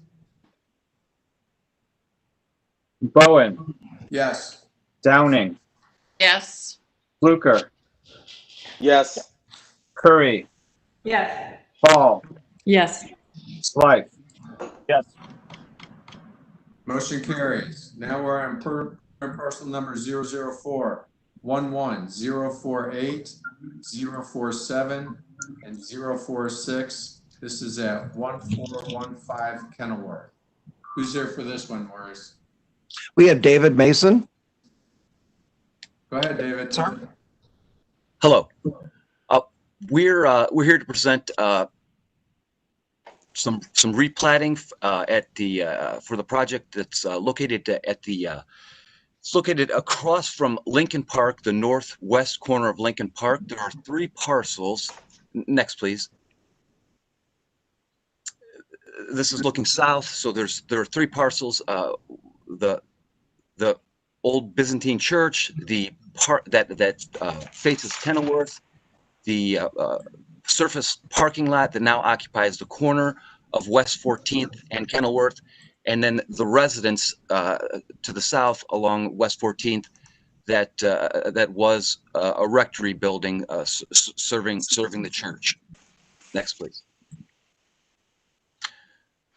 Speaker 4: Bowen,
Speaker 3: Yes.
Speaker 4: Downing,
Speaker 5: Yes.
Speaker 4: Fluker,
Speaker 9: Yes.
Speaker 4: Curry,
Speaker 10: Yes.
Speaker 4: Paul,
Speaker 8: Yes.
Speaker 4: Slife.
Speaker 14: Yes.
Speaker 3: Motion carries. Now we're on parcel number 004 11 048 047 and 046. This is at 1415 Kenilworth. Who's there for this one, Maurice?
Speaker 2: We have David Mason.
Speaker 3: Go ahead, David.
Speaker 2: Sir.
Speaker 6: Hello. We're here to present some replatting at the for the project that's located at the it's located across from Lincoln Park, the northwest corner of Lincoln Park. There are 3 parcels. Next, please. This is looking south, so there are 3 parcels. The old Byzantine church, the part that faces Kenilworth, the surface parking lot that now occupies the corner of West 14th and Kenilworth, and then the residence to the south along West 14th that was a rectory building serving the church. Next, please.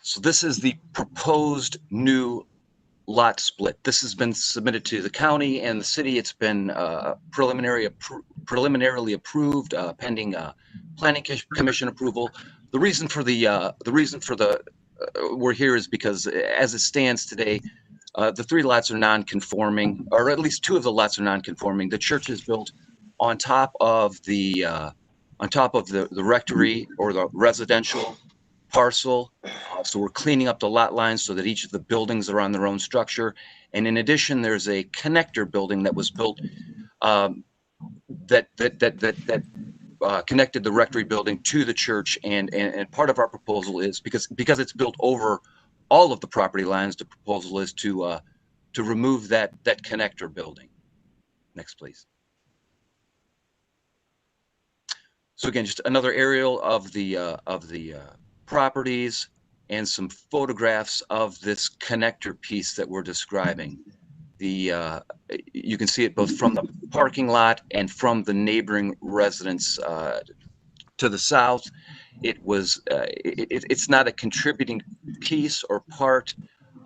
Speaker 6: So this is the proposed new lot split. This has been submitted to the county and the city. It's been preliminarily approved pending planning commission approval. The reason for we're here is because as it stands today, the 3 lots are non-conforming, or at least 2 of the lots are non-conforming. The church is built on top of the rectory or the residential parcel. So we're cleaning up the lot lines so that each of the buildings are on their own structure. And in addition, there's a connector building that was built that connected the rectory building to the church. And part of our proposal is because it's built over all of the property lines, the proposal is to remove that connector building. Next, please. So again, just another aerial of the properties and some photographs of this connector piece that we're describing. You can see it both from the parking lot and from the neighboring residence to the south. It's not a contributing piece or part,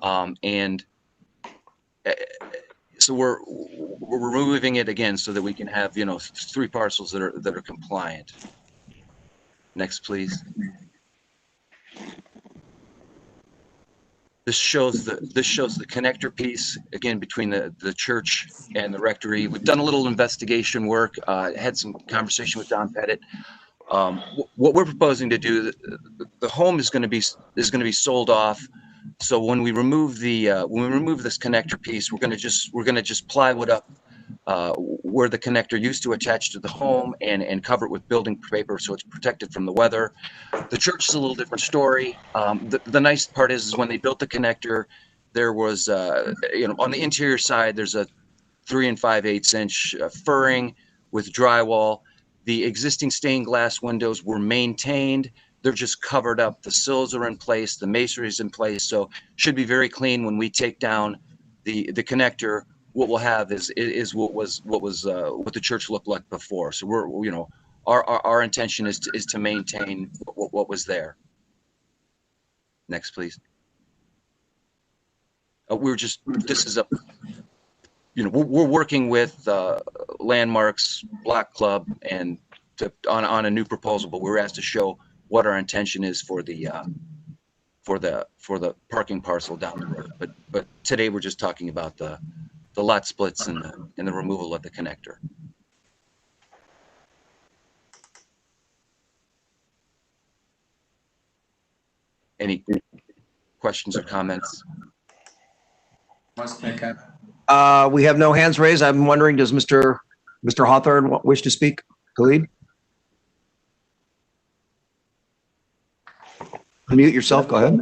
Speaker 6: and so we're removing it again so that we can have 3 parcels that are compliant. Next, please. This shows the connector piece again between the church and the rectory. We've done a little investigation work, had some conversation with Don Pettit. What we're proposing to do, the home is going to be sold off. So when we remove this connector piece, we're going to just plywood up where the connector used to attach to the home and cover it with building paper so it's protected from the weather. The church is a little different story. The nice part is when they built the connector, there was on the interior side there's a 3 5/8 inch furring with drywall. The existing stained glass windows were maintained. They're just covered up. The sills are in place. The masonry is in place. So should be very clean when we take down the connector. What we'll have is what the church looked like before. So we're our intention is to maintain what was there. Next, please. We're working with Landmarks, Block Club, and on a new proposal, but we were asked to show what our intention is for the parking parcel down the road. But today we're just talking about the lot splits and the removal of the connector. Any questions or comments?
Speaker 2: We have no hands raised. I'm wondering, does Mr. Hawthorne wish to speak? Khalid? Unmute yourself. Go ahead.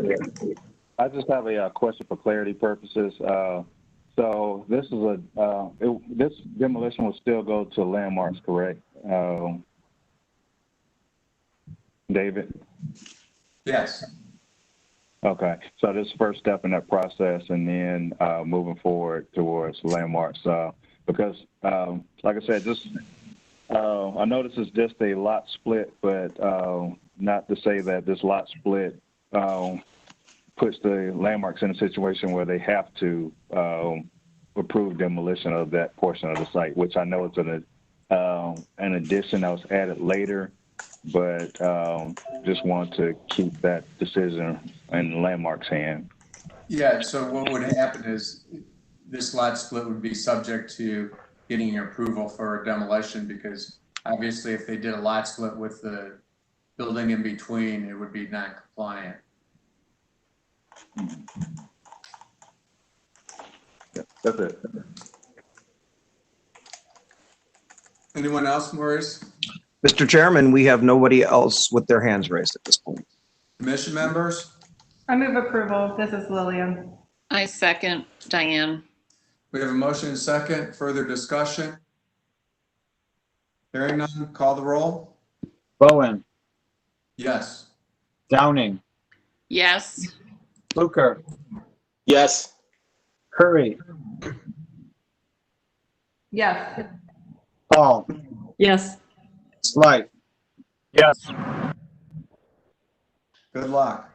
Speaker 20: I just have a question for clarity purposes. So this is this demolition will still go to Landmarks, correct? David?
Speaker 3: Yes.
Speaker 20: Okay, so this is the first step in that process, and then moving forward towards Landmarks. Because, like I said, I know this is just a lot split, but not to say that this lot split puts the Landmarks in a situation where they have to approve demolition of that portion of the site, which I know is an addition that was added later. But just want to keep that decision in Landmark's hand.
Speaker 3: Yeah, so what would happen is this lot split would be subject to getting your approval for demolition, because obviously if they did a lot split with the building in between, it would be non-compliant.
Speaker 20: Yeah, that's it.
Speaker 3: Anyone else, Maurice?
Speaker 2: Mr. Chairman, we have nobody else with their hands raised at this point.
Speaker 3: Commission members?
Speaker 10: I move approval. This is Lillian.
Speaker 5: I second, Diane.
Speaker 3: We have a motion and second. Further discussion? Hearing none, call the roll.
Speaker 4: Bowen,
Speaker 3: Yes.
Speaker 4: Downing,
Speaker 5: Yes.
Speaker 4: Fluker,
Speaker 9: Yes.
Speaker 4: Curry,
Speaker 10: Yes.
Speaker 4: Paul,
Speaker 8: Yes.
Speaker 4: Slight.
Speaker 14: Yes.
Speaker 3: Good luck.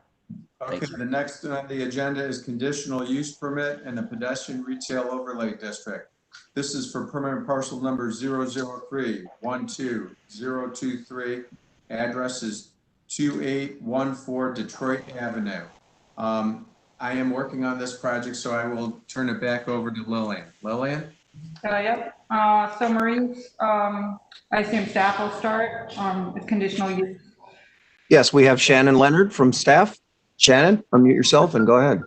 Speaker 3: Okay, the next on the agenda is conditional use permit in the pedestrian retail overlay district. This is for permanent parcel number 003-12023. Address is 2814 Detroit Avenue. I am working on this project, so I will turn it back over to Lillian. Lillian?
Speaker 10: Yep. So Maurice, I assume staff will start with conditional use.
Speaker 2: Yes, we have Shannon Leonard from staff. Shannon, unmute yourself and go ahead.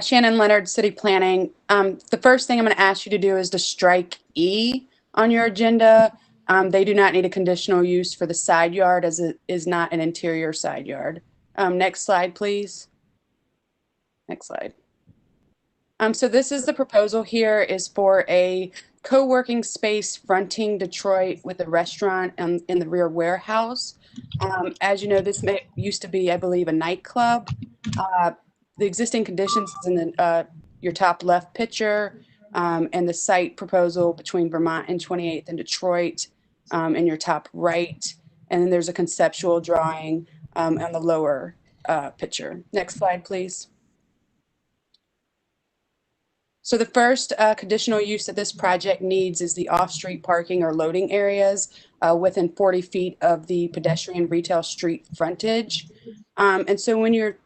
Speaker 7: Shannon Leonard, City Planning. The first thing I'm going to ask you to do is to strike E on your agenda. They do not need a conditional use for the side yard, as it is not an interior side yard. Next slide, please. Next slide. So this is the proposal here is for a co-working space fronting Detroit with a restaurant in the rear warehouse. As you know, this used to be, I believe, a nightclub. The existing conditions is in your top left picture, and the site proposal between Vermont and 28th and Detroit in your top right. And then there's a conceptual drawing on the lower picture. Next slide, please. So the first conditional use that this project needs is the off-street parking or loading areas within 40 feet of the pedestrian retail street frontage. And so when you're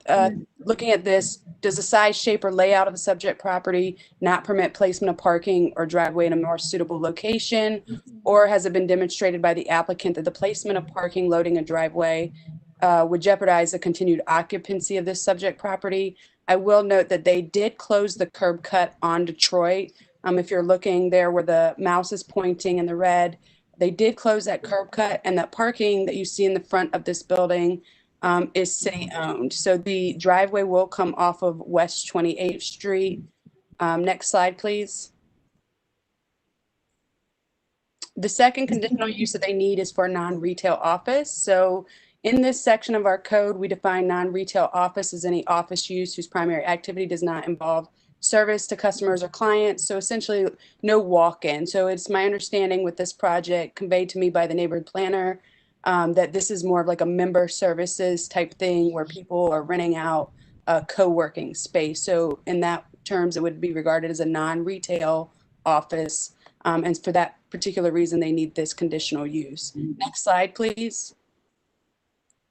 Speaker 7: looking at this, does the size, shape, or layout of the subject property not permit placement of parking or driveway in a more suitable location? Or has it been demonstrated by the applicant that the placement of parking, loading, and driveway would jeopardize the continued occupancy of this subject property? I will note that they did close the curb cut on Detroit. If you're looking there where the mouse is pointing in the red, they did close that curb cut, and that parking that you see in the front of this building is city owned. So the driveway will come off of West 28th Street. Next slide, please. The second conditional use that they need is for a non-retail office. So in this section of our code, we define non-retail office as any office use whose primary activity does not involve service to customers or clients. So essentially no walk-in. So it's my understanding with this project conveyed to me by the neighborhood planner that this is more of like a member services type thing where people are renting out a co-working space. So in that terms, it would be regarded as a non-retail office. And for that particular reason, they need this conditional use. Next slide, please.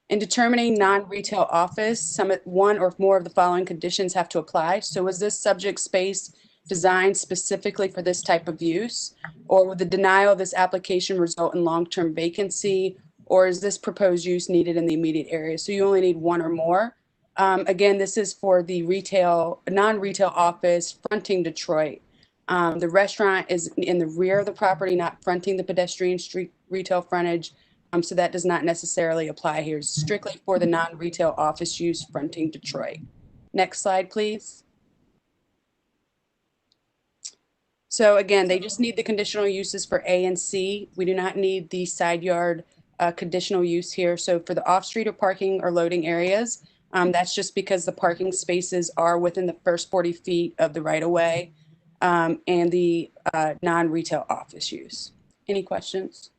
Speaker 7: In determining non-retail office, one or more of the following conditions have to apply. So was this subject space designed specifically for this type of use? Or would the denial of this application result in long-term vacancy? Or is this proposed use needed in the immediate area? So you only need one or more. Again, this is for the non-retail office fronting Detroit. The restaurant is in the rear of the property, not fronting the pedestrian street retail frontage. So that does not necessarily apply here. It's strictly for the non-retail office use fronting Detroit. Next slide, please. So again, they just need the conditional uses for A and C. We do not need the side yard conditional use here. So for the off-street or parking or loading areas, that's just because the parking spaces are within the first 40 feet of the right-of-way and the non-retail office use. Any questions?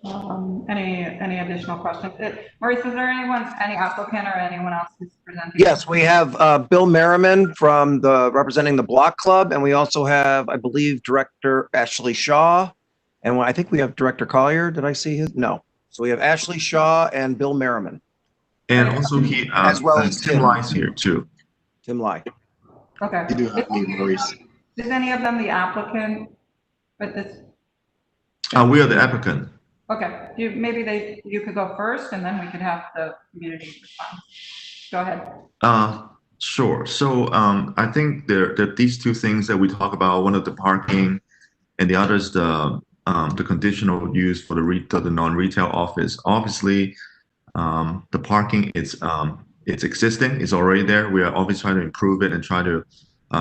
Speaker 10: Any additional questions? Maurice, is there any applicant or anyone else who's presenting?
Speaker 2: Yes, we have Bill Merriman from representing the Block Club, and we also have, I believe, Director Ashley Shaw, and I think we have Director Collier. Did I see his? No. So we have Ashley Shaw and Bill Merriman.
Speaker 12: And also he, as well as Tim Lye's here too.
Speaker 2: Tim Lye.
Speaker 10: Okay.
Speaker 1: You do have me, Maurice.
Speaker 10: Is any of them the applicant with this?
Speaker 12: We are the applicant.
Speaker 10: Okay, maybe you could go first and then we could have the community respond. Go ahead.
Speaker 12: Sure. So I think there are these two things that we talk about. One of the parking and the other is the conditional use for the non-retail office. Obviously, the parking it's existing, it's already there. We are obviously trying to improve it and try to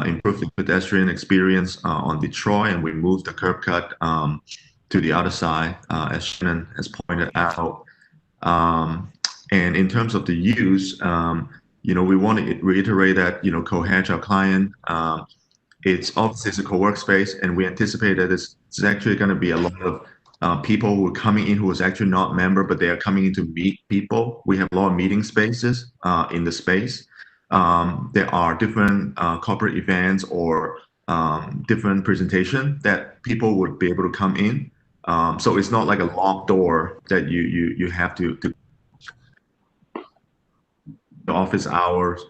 Speaker 12: improve the pedestrian experience on Detroit, and we moved the curb cut to the other side, as Shannon has pointed out. And in terms of the use, we want to reiterate that, Cohedge, our client, it's obviously a co-work space, and we anticipate that it's actually going to be a lot of people who are coming in who is actually not member, but they are coming in to meet people. We have a lot of meeting spaces in the space. There are different corporate events or different presentation that people would be able to come in. So it's not like a locked door that you have to the office hours.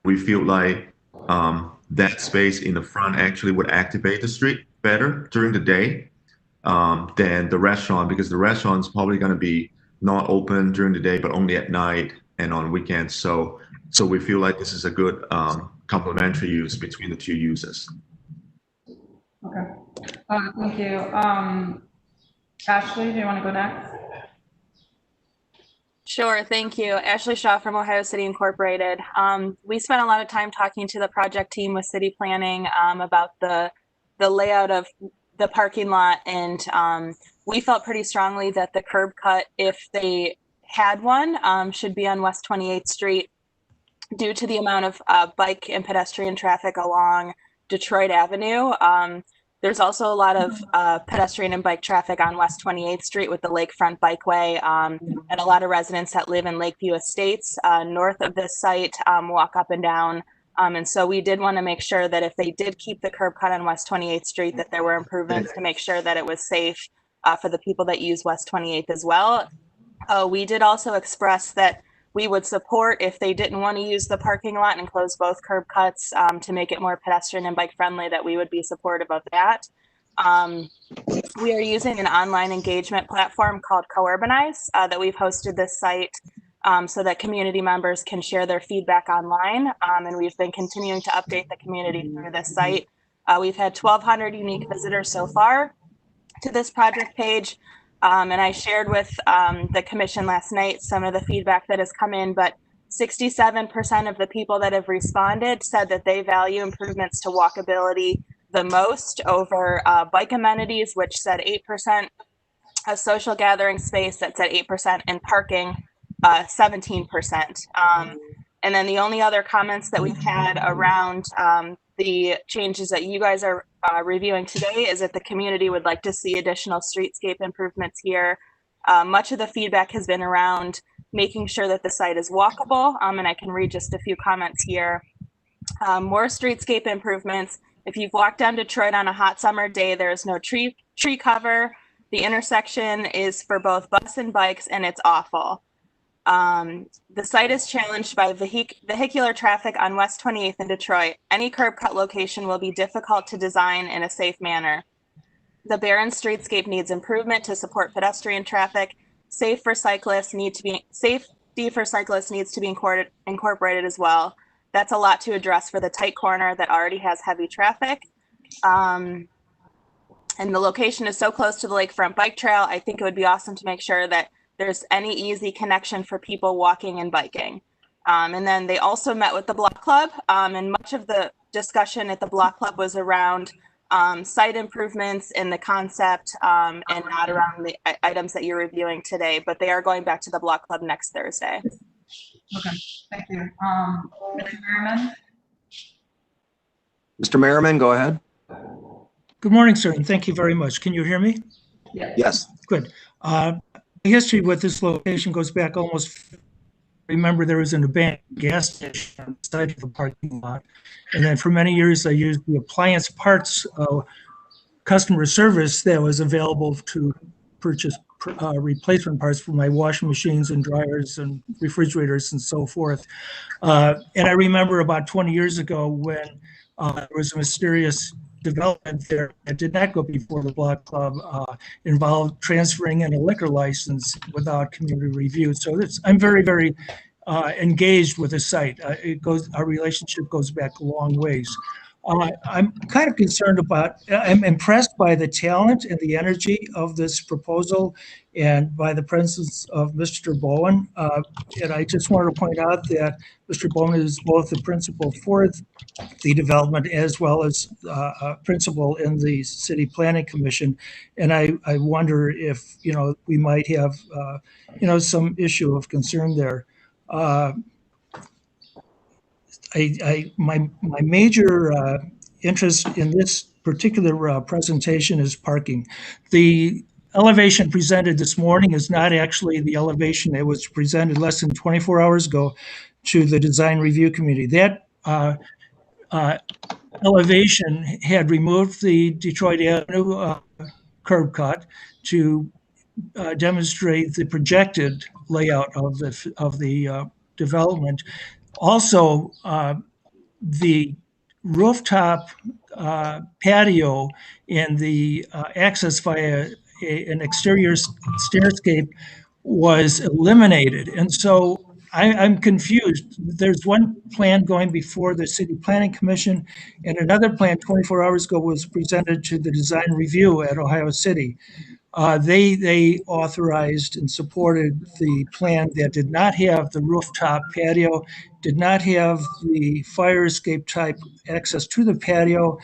Speaker 12: We feel like that space in the front actually would activate the street better during the day than the restaurant, because the restaurant's probably going to be not open during the day, but only at night and on weekends. So we feel like this is a good complementary use between the two uses.
Speaker 10: Okay. Thank you. Ashley, do you want to go next?
Speaker 15: Sure, thank you. Ashley Shaw from Ohio City Incorporated. We spent a lot of time talking to the project team with city planning about the layout of the parking lot, and we felt pretty strongly that the curb cut, if they had one, should be on West 28th Street due to the amount of bike and pedestrian traffic along Detroit Avenue. There's also a lot of pedestrian and bike traffic on West 28th Street with the Lakefront Bikeway, and a lot of residents that live in Lakeview Estates north of this site walk up and down And so we did want to make sure that if they did keep the curb cut on West 28th Street, that there were improvements to make sure that it was safe for the people that use West 28th as well. We did also express that we would support if they didn't want to use the parking lot and close both curb cuts to make it more pedestrian and bike friendly, that we would be supportive of that. We are using an online engagement platform called Courbanize that we've hosted this site so that community members can share their feedback online. And we've been continuing to update the community through this site. We've had 1,200 unique visitors so far to this project page. And I shared with the commission last night some of the feedback that has come in, but 67% of the people that have responded said that they value improvements to walkability the most over bike amenities, which said 8%, a social gathering space that said 8%, and parking 17%. And then the only other comments that we've had around the changes that you guys are reviewing today is that the community would like to see additional streetscape improvements here. Much of the feedback has been around making sure that the site is walkable, and I can read just a few comments here. More streetscape improvements. If you've walked down Detroit on a hot summer day, there is no tree cover. The intersection is for both bus and bikes, and it's awful. The site is challenged by vehicular traffic on West 28th in Detroit. Any curb cut location will be difficult to design in a safe manner. The barren streetscape needs improvement to support pedestrian traffic. Safety for cyclists needs to be incorporated as well. That's a lot to address for the tight corner that already has heavy traffic. And the location is so close to the lakefront bike trail. I think it would be awesome to make sure that there's any easy connection for people walking and biking. And then they also met with the Block Club, and much of the discussion at the Block Club was around site improvements in the concept and not around the items that you're reviewing today, but they are going back to the Block Club next Thursday.
Speaker 10: Okay, thank you. Mr. Merriman?
Speaker 2: Mr. Merriman, go ahead.
Speaker 11: Good morning, sir, and thank you very much. Can you hear me?
Speaker 2: Yes.
Speaker 11: Good. The history with this location goes back almost, remember there was an abandoned gas station on the side of the parking lot. And then for many years, I used the appliance parts customer service that was available to purchase replacement parts for my washing machines and dryers and refrigerators and so forth. And I remember about 20 years ago when there was a mysterious development there that did not go before the Block Club, involved transferring in a liquor license without community review. So I'm very, very engaged with the site. Our relationship goes back a long ways. I'm kind of concerned about, I'm impressed by the talent and the energy of this proposal and by the presence of Mr. Bowen. And I just wanted to point out that Mr. Bowen is both the principal for the development as well as a principal in the City Planning Commission. And I wonder if, we might have, some issue of concern there. My major interest in this particular presentation is parking. The elevation presented this morning is not actually the elevation that was presented less than 24 hours ago to the Design Review Committee. That elevation had removed the Detroit Avenue curb cut to demonstrate the projected layout of the development. Also, the rooftop patio and the access via an exterior stairscape was eliminated. And so I'm confused. There's one plan going before the City Planning Commission, and another plan 24 hours ago was presented to the Design Review at Ohio City. They authorized and supported the plan that did not have the rooftop patio, did not have the fire escape type access to the patio.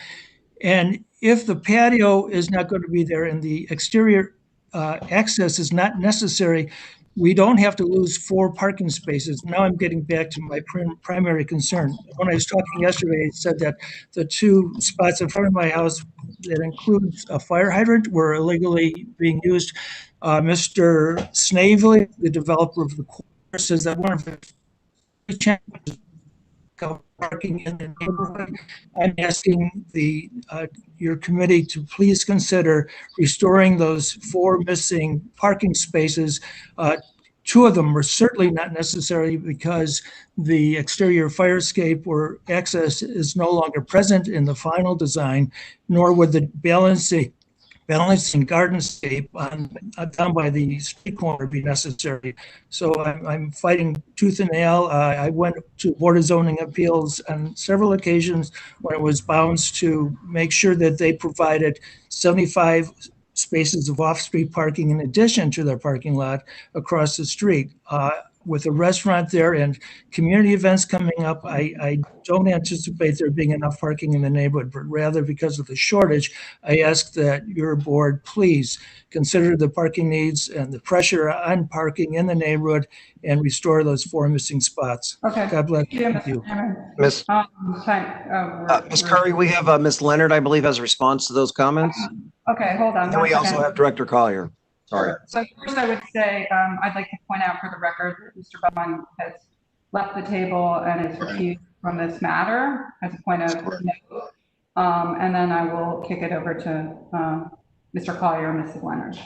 Speaker 11: And if the patio is not going to be there and the exterior access is not necessary, we don't have to lose 4 parking spaces. Now I'm getting back to my primary concern. When I was talking yesterday, I said that the 2 spots in front of my house that includes a fire hydrant were illegally being used. Mr. Snavely, the developer of the course, says that one of the challenges of parking in the neighborhood. I'm asking your committee to please consider restoring those 4 missing parking spaces. 2 of them were certainly not necessary because the exterior fire escape or access is no longer present in the final design, nor would the balancing gardenscape down by the street corner be necessary. So I'm fighting tooth and nail. I went to Board of Zoning Appeals on several occasions when it was bounced to make sure that they provided 75 spaces of off-street parking in addition to their parking lot across the street. With a restaurant there and community events coming up, I don't anticipate there being enough parking in the neighborhood, but rather because of the shortage, I ask that your board please consider the parking needs and the pressure on parking in the neighborhood and restore those 4 missing spots.
Speaker 10: Okay.
Speaker 11: God bless
Speaker 10: Yeah,
Speaker 11: you.
Speaker 2: Miss
Speaker 10: Miss
Speaker 2: Curry, we have Miss Leonard, I believe, has a response to those comments.
Speaker 10: Okay, hold on.
Speaker 2: And then we also have Director Collier. Sorry.
Speaker 10: So first I would say, I'd like to point out for the record that Mr. Bowman has left the table and is recused from this matter as a point of note. And then I will kick it over to Mr. Collier and Mrs. Leonard.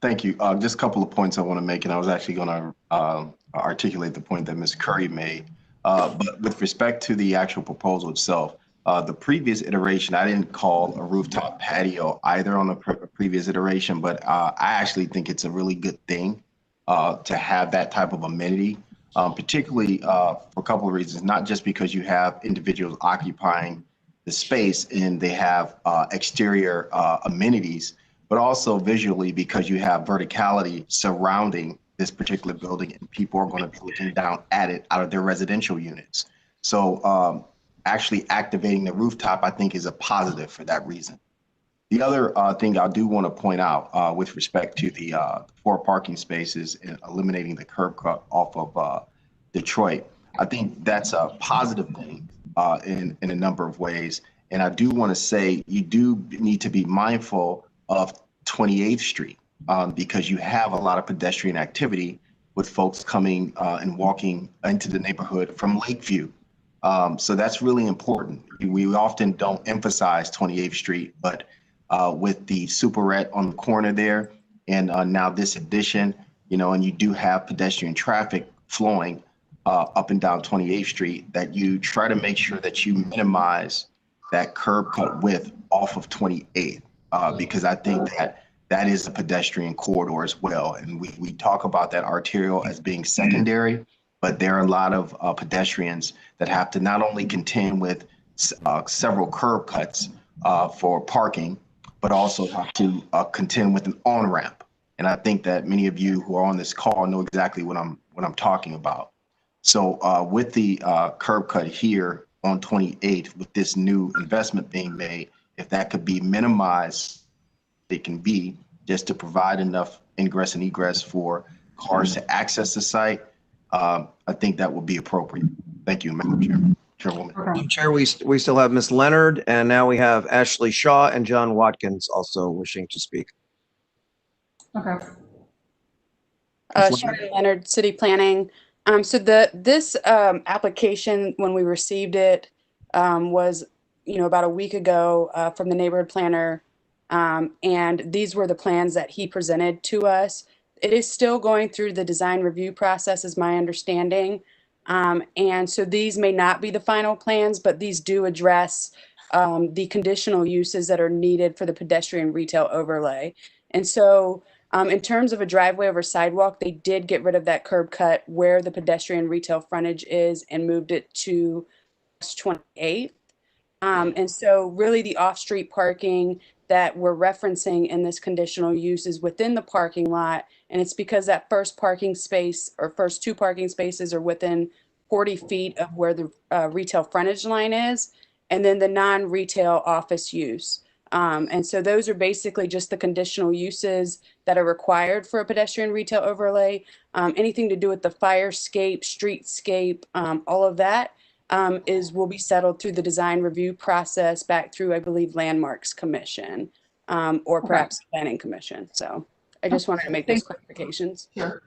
Speaker 1: Thank you. Just a couple of points I want to make, and I was actually going to articulate the point that Ms. Curry made. But with respect to the actual proposal itself, the previous iteration, I didn't call a rooftop patio either on the previous iteration, but I actually think it's a really good thing to have that type of amenity, particularly for a couple of reasons, not just because you have individuals occupying the space and they have exterior amenities, but also visually because you have verticality surrounding this particular building and people are going to be looking down at it out of their residential units. So actually activating the rooftop, I think, is a positive for that reason. The other thing I do want to point out with respect to the 4 parking spaces and eliminating the curb cut off of Detroit, I think that's a positive thing in a number of ways. And I do want to say you do need to be mindful of 28th Street because you have a lot of pedestrian activity with folks coming and walking into the neighborhood from Lakeview. So that's really important. We often don't emphasize 28th Street, but with the Superette on the corner there and now this addition, and you do have pedestrian traffic flowing up and down 28th Street, that you try to make sure that you minimize that curb cut width off of 28th because I think that is a pedestrian corridor as well. And we talk about that arterial as being secondary, but there are a lot of pedestrians that have to not only contend with several curb cuts for parking, but also have to contend with an on-ramp. And I think that many of you who are on this call know exactly what I'm talking about. So with the curb cut here on 28th, with this new investment being made, if that could be minimized, it can be just to provide enough ingress and egress for cars to access the site. I think that would be appropriate. Thank you, Madam Chairman. Chairwoman.
Speaker 2: Madam Chair, we still have Ms. Leonard, and now we have Ashley Shaw and John Watkins also wishing to speak.
Speaker 10: Okay.
Speaker 7: Shannon Leonard, City Planning. So this application, when we received it, was about a week ago from the neighborhood planner, and these were the plans that he presented to us. It is still going through the design review process, is my understanding. And so these may not be the final plans, but these do address the conditional uses that are needed for the pedestrian retail overlay. And so in terms of a driveway over sidewalk, they did get rid of that curb cut where the pedestrian retail frontage is and moved it to 28th. And so really the off-street parking that we're referencing in this conditional use is within the parking lot. And it's because that first parking space or first 2 parking spaces are within 40 feet of where the retail frontage line is, and then the non-retail office use. And so those are basically just the conditional uses that are required for a pedestrian retail overlay. Anything to do with the firescape, streetscape, all of that will be settled through the design review process back through, I believe, Landmarks Commission or perhaps Planning Commission. So I just wanted to make those clarifications.
Speaker 10: Sure.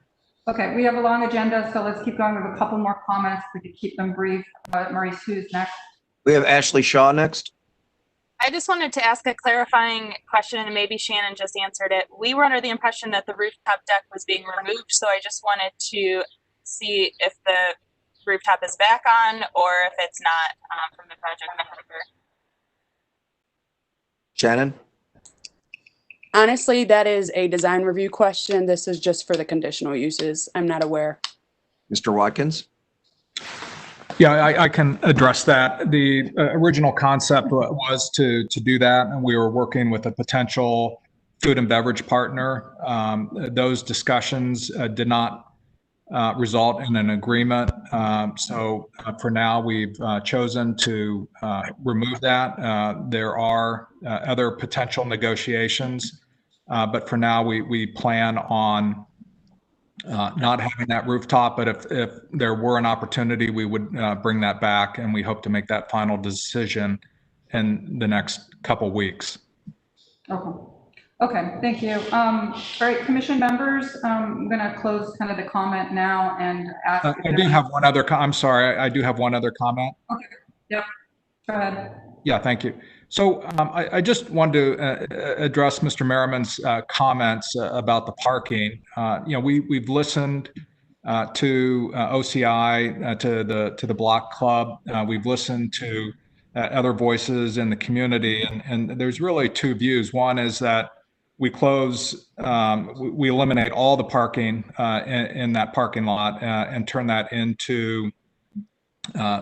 Speaker 10: Okay, we have a long agenda, so let's keep going with a couple more comments. We could keep them brief. Maurice, who's next?
Speaker 2: We have Ashley Shaw next.
Speaker 15: I just wanted to ask a clarifying question, and maybe Shannon just answered it. We were under the impression that the rooftop deck was being removed, so I just wanted to see if the rooftop is back on or if it's not from the project manager.
Speaker 2: Shannon?
Speaker 7: Honestly, that is a design review question. This is just for the conditional uses. I'm not aware.
Speaker 2: Mr. Watkins?
Speaker 16: Yeah, I can address that. The original concept was to do that, and we were working with a potential food and beverage partner. Those discussions did not result in an agreement. So for now, we've chosen to remove that. There are other potential negotiations, but for now, we plan on not having that rooftop, but if there were an opportunity, we would bring that back, and we hope to make that final decision in the next couple weeks.
Speaker 10: Okay, thank you. All right, commission members, I'm going to close kind of the comment now and ask.
Speaker 16: I do have one other, I'm sorry, I do have one other comment.
Speaker 10: Okay, yep, go ahead.
Speaker 16: Yeah, thank you. So I just wanted to address Mr. Merriman's comments about the parking. We've listened to OCI, to the Block Club. We've listened to other voices in the community, and there's really two views. One is that we eliminate all the parking in that parking lot and turn that into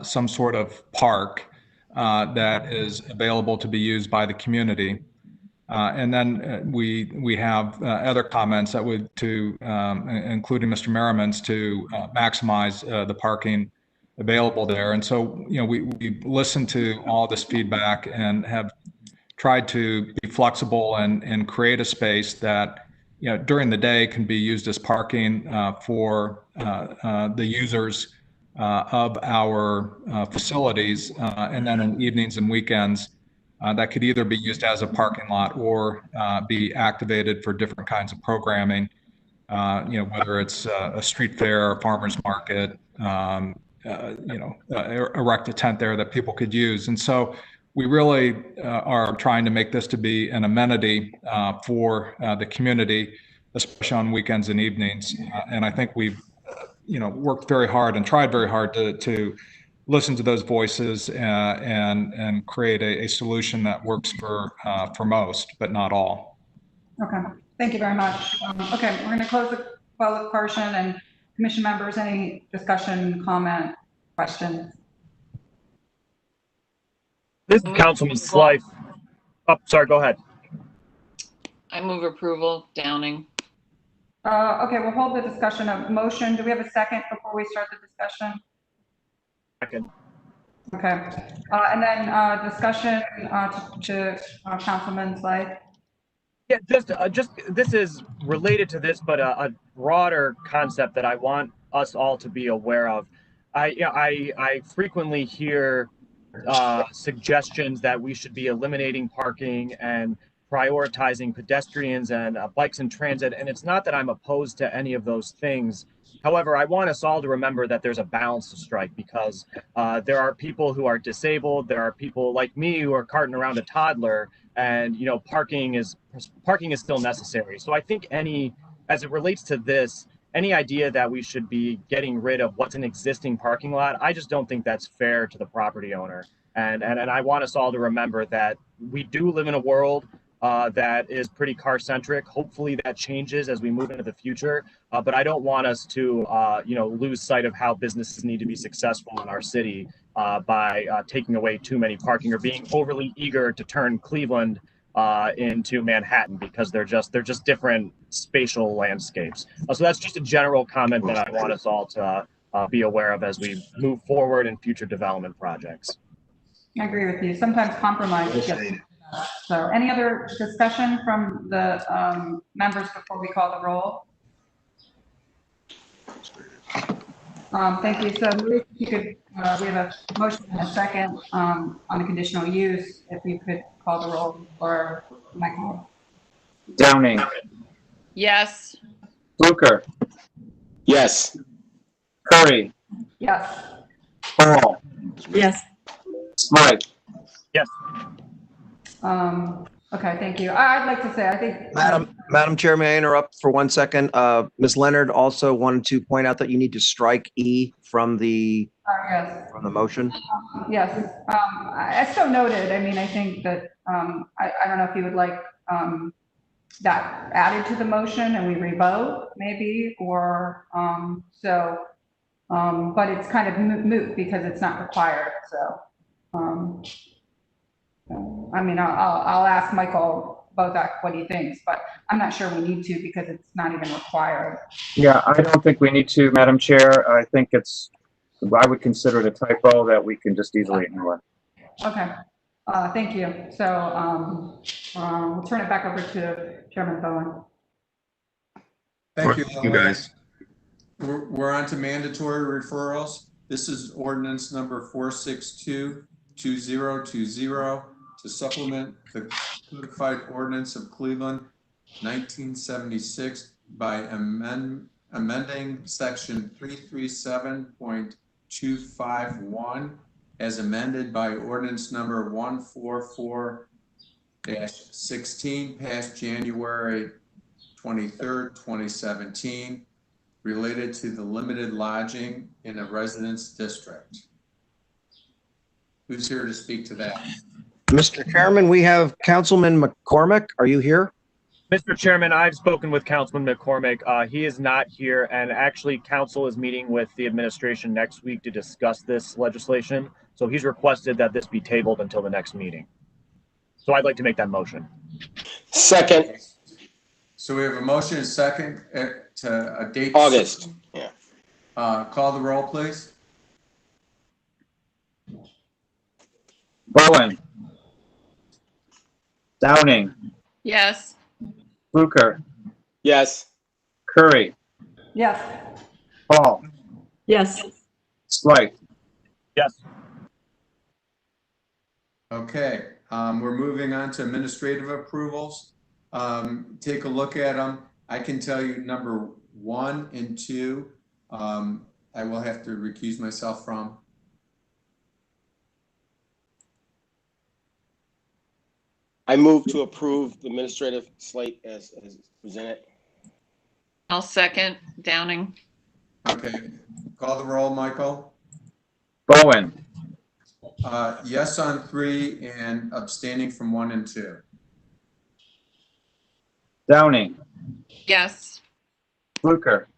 Speaker 16: some sort of park that is available to be used by the community. And then we have other comments that would including Mr. Merriman's, to maximize the parking available there. And so, we listened to all this feedback and have tried to be flexible and create a space that, during the day can be used as parking for the users of our facilities, and then in evenings and weekends, that could either be used as a parking lot or be activated for different kinds of programming, whether it's a street fair, a farmer's market, erect a tent there that people could use. And so we really are trying to make this to be an amenity for the community, especially on weekends and evenings. And I think we've worked very hard and tried very hard to listen to those voices and create a solution that works for most, but not all.
Speaker 10: Okay, thank you very much. Okay, we're going to close the public portion, and commission members, any discussion, comment, questions?
Speaker 14: This is Councilman Slife. Oh, sorry, go ahead.
Speaker 5: I move approval, Downing.
Speaker 10: Okay, we'll hold the discussion of motion. Do we have a second before we start the discussion?
Speaker 14: Second.
Speaker 10: Okay, and then discussion to Councilman Slade.
Speaker 14: Yeah, just this is related to this, but a broader concept that I want us all to be aware of. I frequently hear suggestions that we should be eliminating parking and prioritizing pedestrians and bikes in transit. And it's not that I'm opposed to any of those things. However, I want us all to remember that there's a balance to strike, because there are people who are disabled. There are people like me who are carting around a toddler, and parking is still necessary. So I think as it relates to this, any idea that we should be getting rid of what's an existing parking lot, I just don't think that's fair to the property owner. And I want us all to remember that we do live in a world that is pretty car centric. Hopefully that changes as we move into the future. But I don't want us to, lose sight of how businesses need to be successful in our city by taking away too many parking or being overly eager to turn Cleveland into Manhattan, because they're just different spatial landscapes. So that's just a general comment that I want us all to be aware of as we move forward in future development projects.
Speaker 10: I agree with you. Sometimes compromise. So any other discussion from the members before we call the roll? Thank you. So if you could, we have a motion and a second on the conditional use. If you could call the roll for Michael.
Speaker 4: Downing.
Speaker 5: Yes.
Speaker 4: Fluker.
Speaker 9: Yes.
Speaker 4: Curry,
Speaker 10: Yes.
Speaker 4: Paul,
Speaker 8: Yes.
Speaker 4: Smythe.
Speaker 14: Yes.
Speaker 10: Okay, thank you. I'd like to say, I think.
Speaker 2: Madam Chair, may I interrupt for 1 second? Ms. Leonard also wanted to point out that you need to strike E from the
Speaker 10: Yes.
Speaker 2: motion.
Speaker 10: Yes, I so noted. I mean, I think that, I don't know if you would like, that added to the motion and we revote maybe, or, but it's kind of moot because it's not required, so. I mean, I'll ask Michael about that, what he thinks, but I'm not sure we need to because it's not even required.
Speaker 4: Yeah, I don't think we need to, Madam Chair. I think I would consider it a typo that we can just easily ignore.
Speaker 10: Okay, thank you. So we'll turn it back over to Chairman Bowen.
Speaker 3: Thank you.
Speaker 12: You guys.
Speaker 3: We're on to mandatory referrals. This is ordinance number 462-2020 to supplement the codified ordinance of Cleveland 1976 by amending section 337.251 as amended by ordinance number 144-16 passed January 23rd, 2017, related to the limited lodging in a residence district. Who's here to speak to that?
Speaker 2: Mr. Chairman, we have Councilman McCormick. Are you here?
Speaker 14: Mr. Chairman, I've spoken with Councilman McCormick. He is not here, and actually council is meeting with the administration next week to discuss this legislation. So he's requested that this be tabled until the next meeting. So I'd like to make that motion.
Speaker 9: Second.
Speaker 3: So we have a motion and second to a date.
Speaker 9: August. Yeah.
Speaker 3: Call the roll, please.
Speaker 4: Bowen. Downing.
Speaker 5: Yes.
Speaker 4: Fluker.
Speaker 9: Yes.
Speaker 4: Curry.
Speaker 10: Yes.
Speaker 4: Paul.
Speaker 8: Yes.
Speaker 4: Smythe.
Speaker 14: Yes.
Speaker 3: Okay, we're moving on to administrative approvals. Take a look at them. I can tell you number 1 and 2, I will have to recuse myself from.
Speaker 9: I move to approve the administrative slate as presented.
Speaker 5: I'll second. Downing.
Speaker 3: Okay, call the roll, Michael.
Speaker 4: Bowen.
Speaker 3: Yes on 3 and abstaining from 1 and 2.
Speaker 4: Downing.
Speaker 5: Yes.
Speaker 4: Fluker.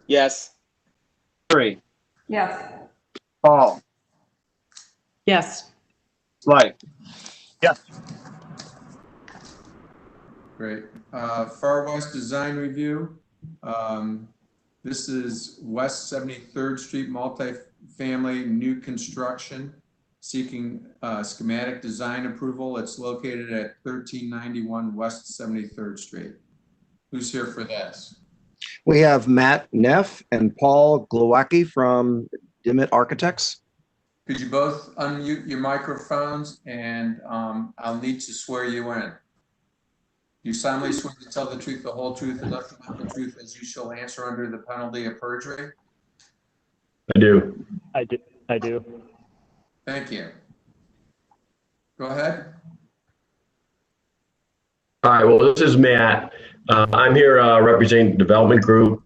Speaker 9: Yes.
Speaker 4: Curry.
Speaker 10: Yes.
Speaker 4: Paul.
Speaker 8: Yes.
Speaker 4: Smythe.
Speaker 14: Yes.
Speaker 3: Great. Far West Design Review. This is West 73rd Street multifamily new construction, seeking schematic design approval. It's located at 1391 West 73rd Street. Who's here for this?
Speaker 2: We have Matt Neff and Paul Glowacki from Dimmitt Architects.
Speaker 3: Could you both unmute your microphones, and I'll need to swear you in. You solemnly swear to tell the truth, the whole truth, and nothing but the truth, as you shall answer under the penalty of perjury?
Speaker 17: I do.
Speaker 14: I do.
Speaker 3: Thank you. Go ahead.
Speaker 17: All right, well, this is Matt. I'm here representing the development group.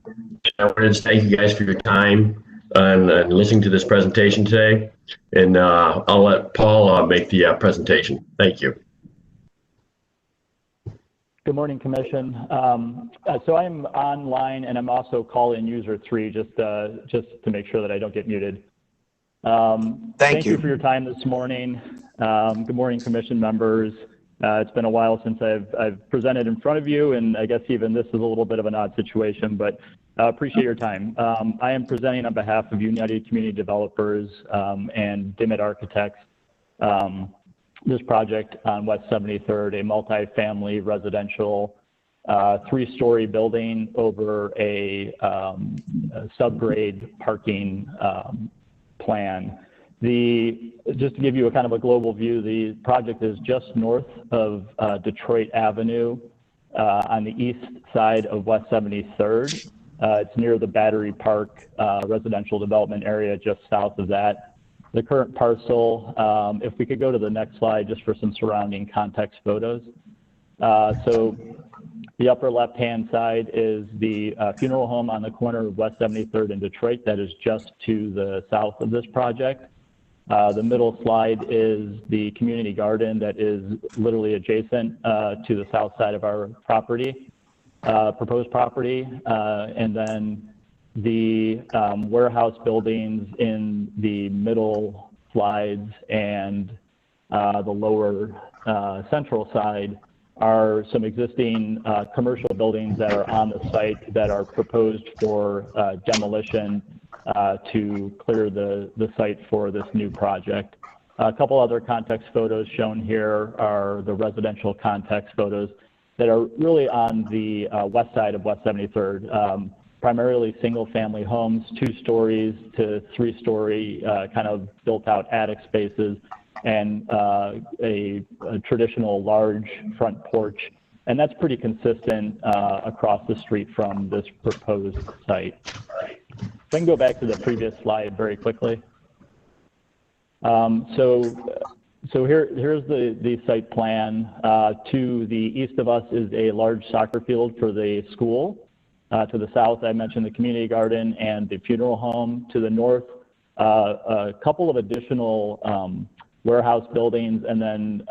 Speaker 17: I wanted to thank you guys for your time and listening to this presentation today. And I'll let Paul make the presentation. Thank you.
Speaker 19: Good morning, Commission. So I'm online and I'm also call-in user 3 just to make sure that I don't get muted. Thank you for your time this morning. Good morning, Commission members. It's been a while since I've presented in front of you, and I guess even this is a little bit of an odd situation, but appreciate your time. I am presenting on behalf of United Community Developers and Dimmitt Architects. This project on West 73rd, a multi-family residential 3-story building over a subgrade parking plan. Just to give you a kind of a global view, the project is just north of Detroit Avenue on the east side of West 73rd. It's near the Battery Park residential development area just south of that. The current parcel, if we could go to the next slide just for some surrounding context photos. So the upper left-hand side is the funeral home on the corner of West 73rd and Detroit that is just to the south of this project. The middle slide is the community garden that is literally adjacent to the south side of our property, proposed property. And then the warehouse buildings in the middle slides and the lower central side are some existing commercial buildings that are on the site that are proposed for demolition to clear the site for this new project. A couple other context photos shown here are the residential context photos that are really on the west side of West 73rd. Primarily single family homes, 2 stories to 3 story kind of built out attic spaces, and a traditional large front porch. And that's pretty consistent across the street from this proposed site. If I can go back to the previous slide very quickly. So here's the site plan. To the east of us is a large soccer field for the school. To the south, I mentioned the community garden and the funeral home. To the north, a couple of additional warehouse buildings, and then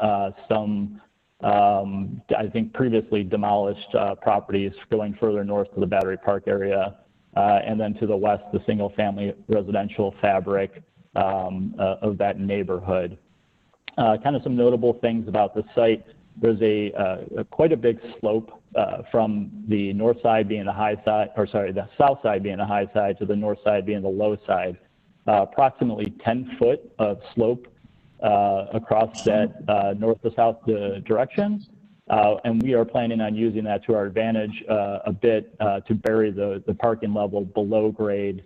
Speaker 19: some, I think, previously demolished properties going further north to the Battery Park area. And then to the west, the single family residential fabric of that neighborhood. Kind of some notable things about the site. There's quite a big slope from the north side being the high side, or sorry, the south side being the high side to the north side being the low side. Approximately 10 foot of slope across that north to south direction. And we are planning on using that to our advantage a bit to bury the parking level below grade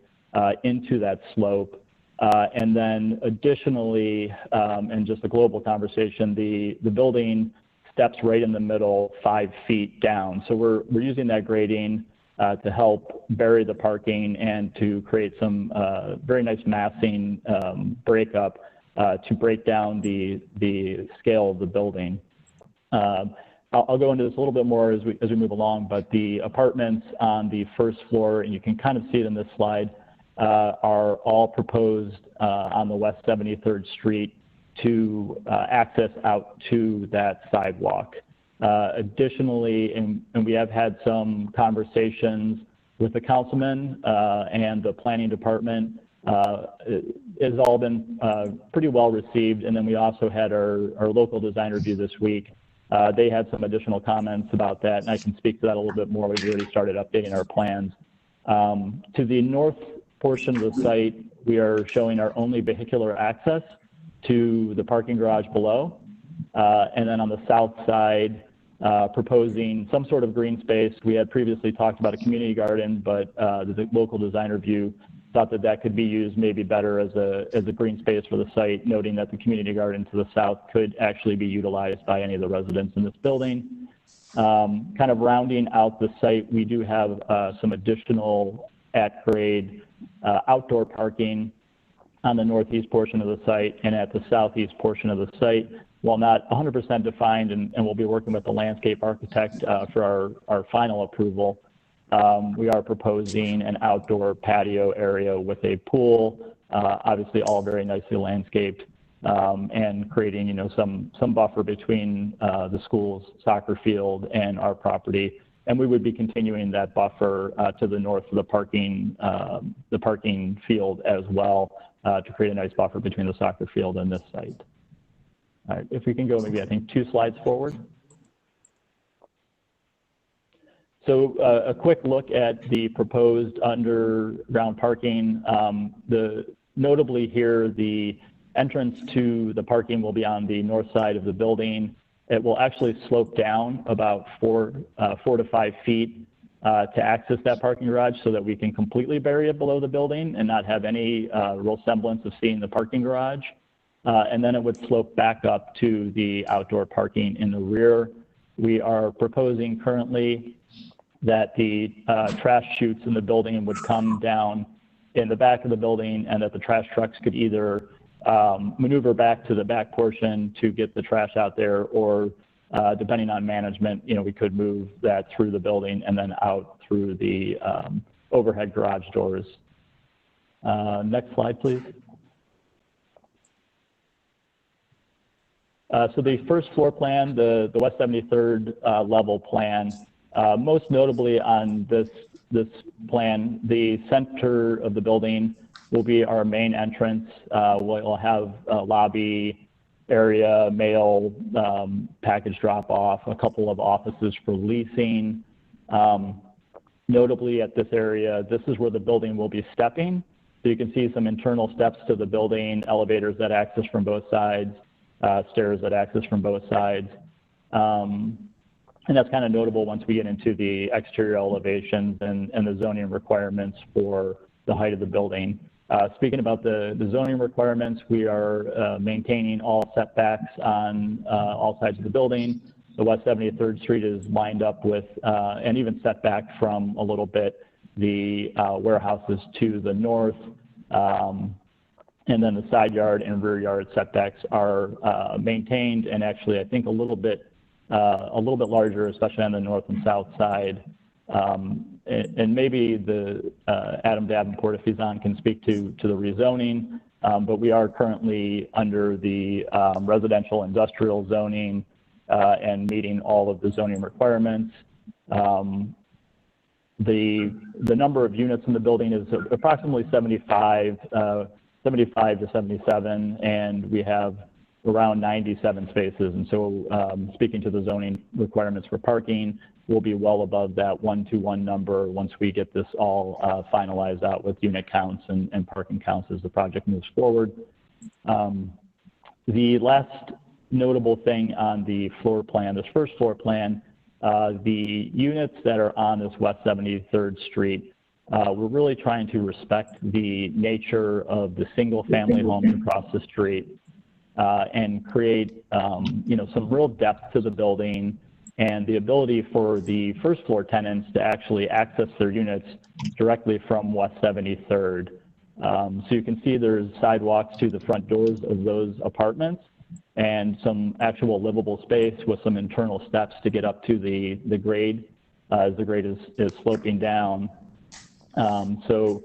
Speaker 19: into that slope. And then additionally, and just a global conversation, the building steps right in the middle 5 feet down. So we're using that grading to help bury the parking and to create some very nice massing breakup to break down the scale of the building. I'll go into this a little bit more as we move along, but the apartments on the first floor, and you can kind of see it in this slide, are all proposed on the West 73rd Street to access out to that sidewalk. Additionally, and we have had some conversations with the councilman and the planning department. It has all been pretty well received. And then we also had our local design review this week. They had some additional comments about that, and I can speak to that a little bit more. We've already started updating our plans. To the north portion of the site, we are showing our only vehicular access to the parking garage below. And then on the south side, proposing some sort of green space. We had previously talked about a community garden, but the local design review thought that could be used maybe better as a green space for the site, noting that the community garden to the south could actually be utilized by any of the residents in this building. Kind of rounding out the site, we do have some additional at-grade outdoor parking on the northeast portion of the site and at the southeast portion of the site. While not 100% defined, and we'll be working with the landscape architect for our final approval, we are proposing an outdoor patio area with a pool, obviously all very nicely landscaped, and creating some buffer between the school's soccer field and our property. And we would be continuing that buffer to the north of the parking field as well to create a nice buffer between the soccer field and this site. All right, if we can go maybe I think 2 slides forward. So a quick look at the proposed underground parking. Notably here, the entrance to the parking will be on the north side of the building. It will actually slope down about 4 to 5 feet to access that parking garage so that we can completely bury it below the building and not have any real semblance of seeing the parking garage. And then it would slope back up to the outdoor parking in the rear. We are proposing currently that the trash chutes in the building would come down in the back of the building, and that the trash trucks could either maneuver back to the back portion to get the trash out there, or depending on management, we could move that through the building and then out through the overhead garage doors. Next slide, please. So the first floor plan, the West 73rd level plan, most notably on this plan, the center of the building will be our main entrance. We'll have a lobby area, mail, package drop off, a couple of offices for leasing. Notably at this area, this is where the building will be stepping. So you can see some internal steps to the building, elevators that access from both sides, stairs that access from both sides. And that's kind of notable once we get into the exterior elevations and the zoning requirements for the height of the building. Speaking about the zoning requirements, we are maintaining all setbacks on all sides of the building. The West 73rd Street is lined up with, and even set back from a little bit, the warehouses to the north. And then the side yard and rear yard setbacks are maintained, and actually I think a little bit larger, especially on the north and south side. And maybe the Adam Davenport, if he's on, can speak to the rezoning. But we are currently under the residential industrial zoning and meeting all of the zoning requirements. The number of units in the building is approximately 75 to 77, and we have around 97 spaces. And so speaking to the zoning requirements for parking, we'll be well above that 1-to-1 number once we get this all finalized out with unit counts and parking counts as the project moves forward. The last notable thing on the floor plan, this first floor plan, the units that are on this West 73rd Street, we're really trying to respect the nature of the single family homes across the street and create some real depth to the building and the ability for the first floor tenants to actually access their units directly from West 73rd. So you can see there's sidewalks to the front doors of those apartments and some actual livable space with some internal steps to get up to the grade as the grade is sloping down. So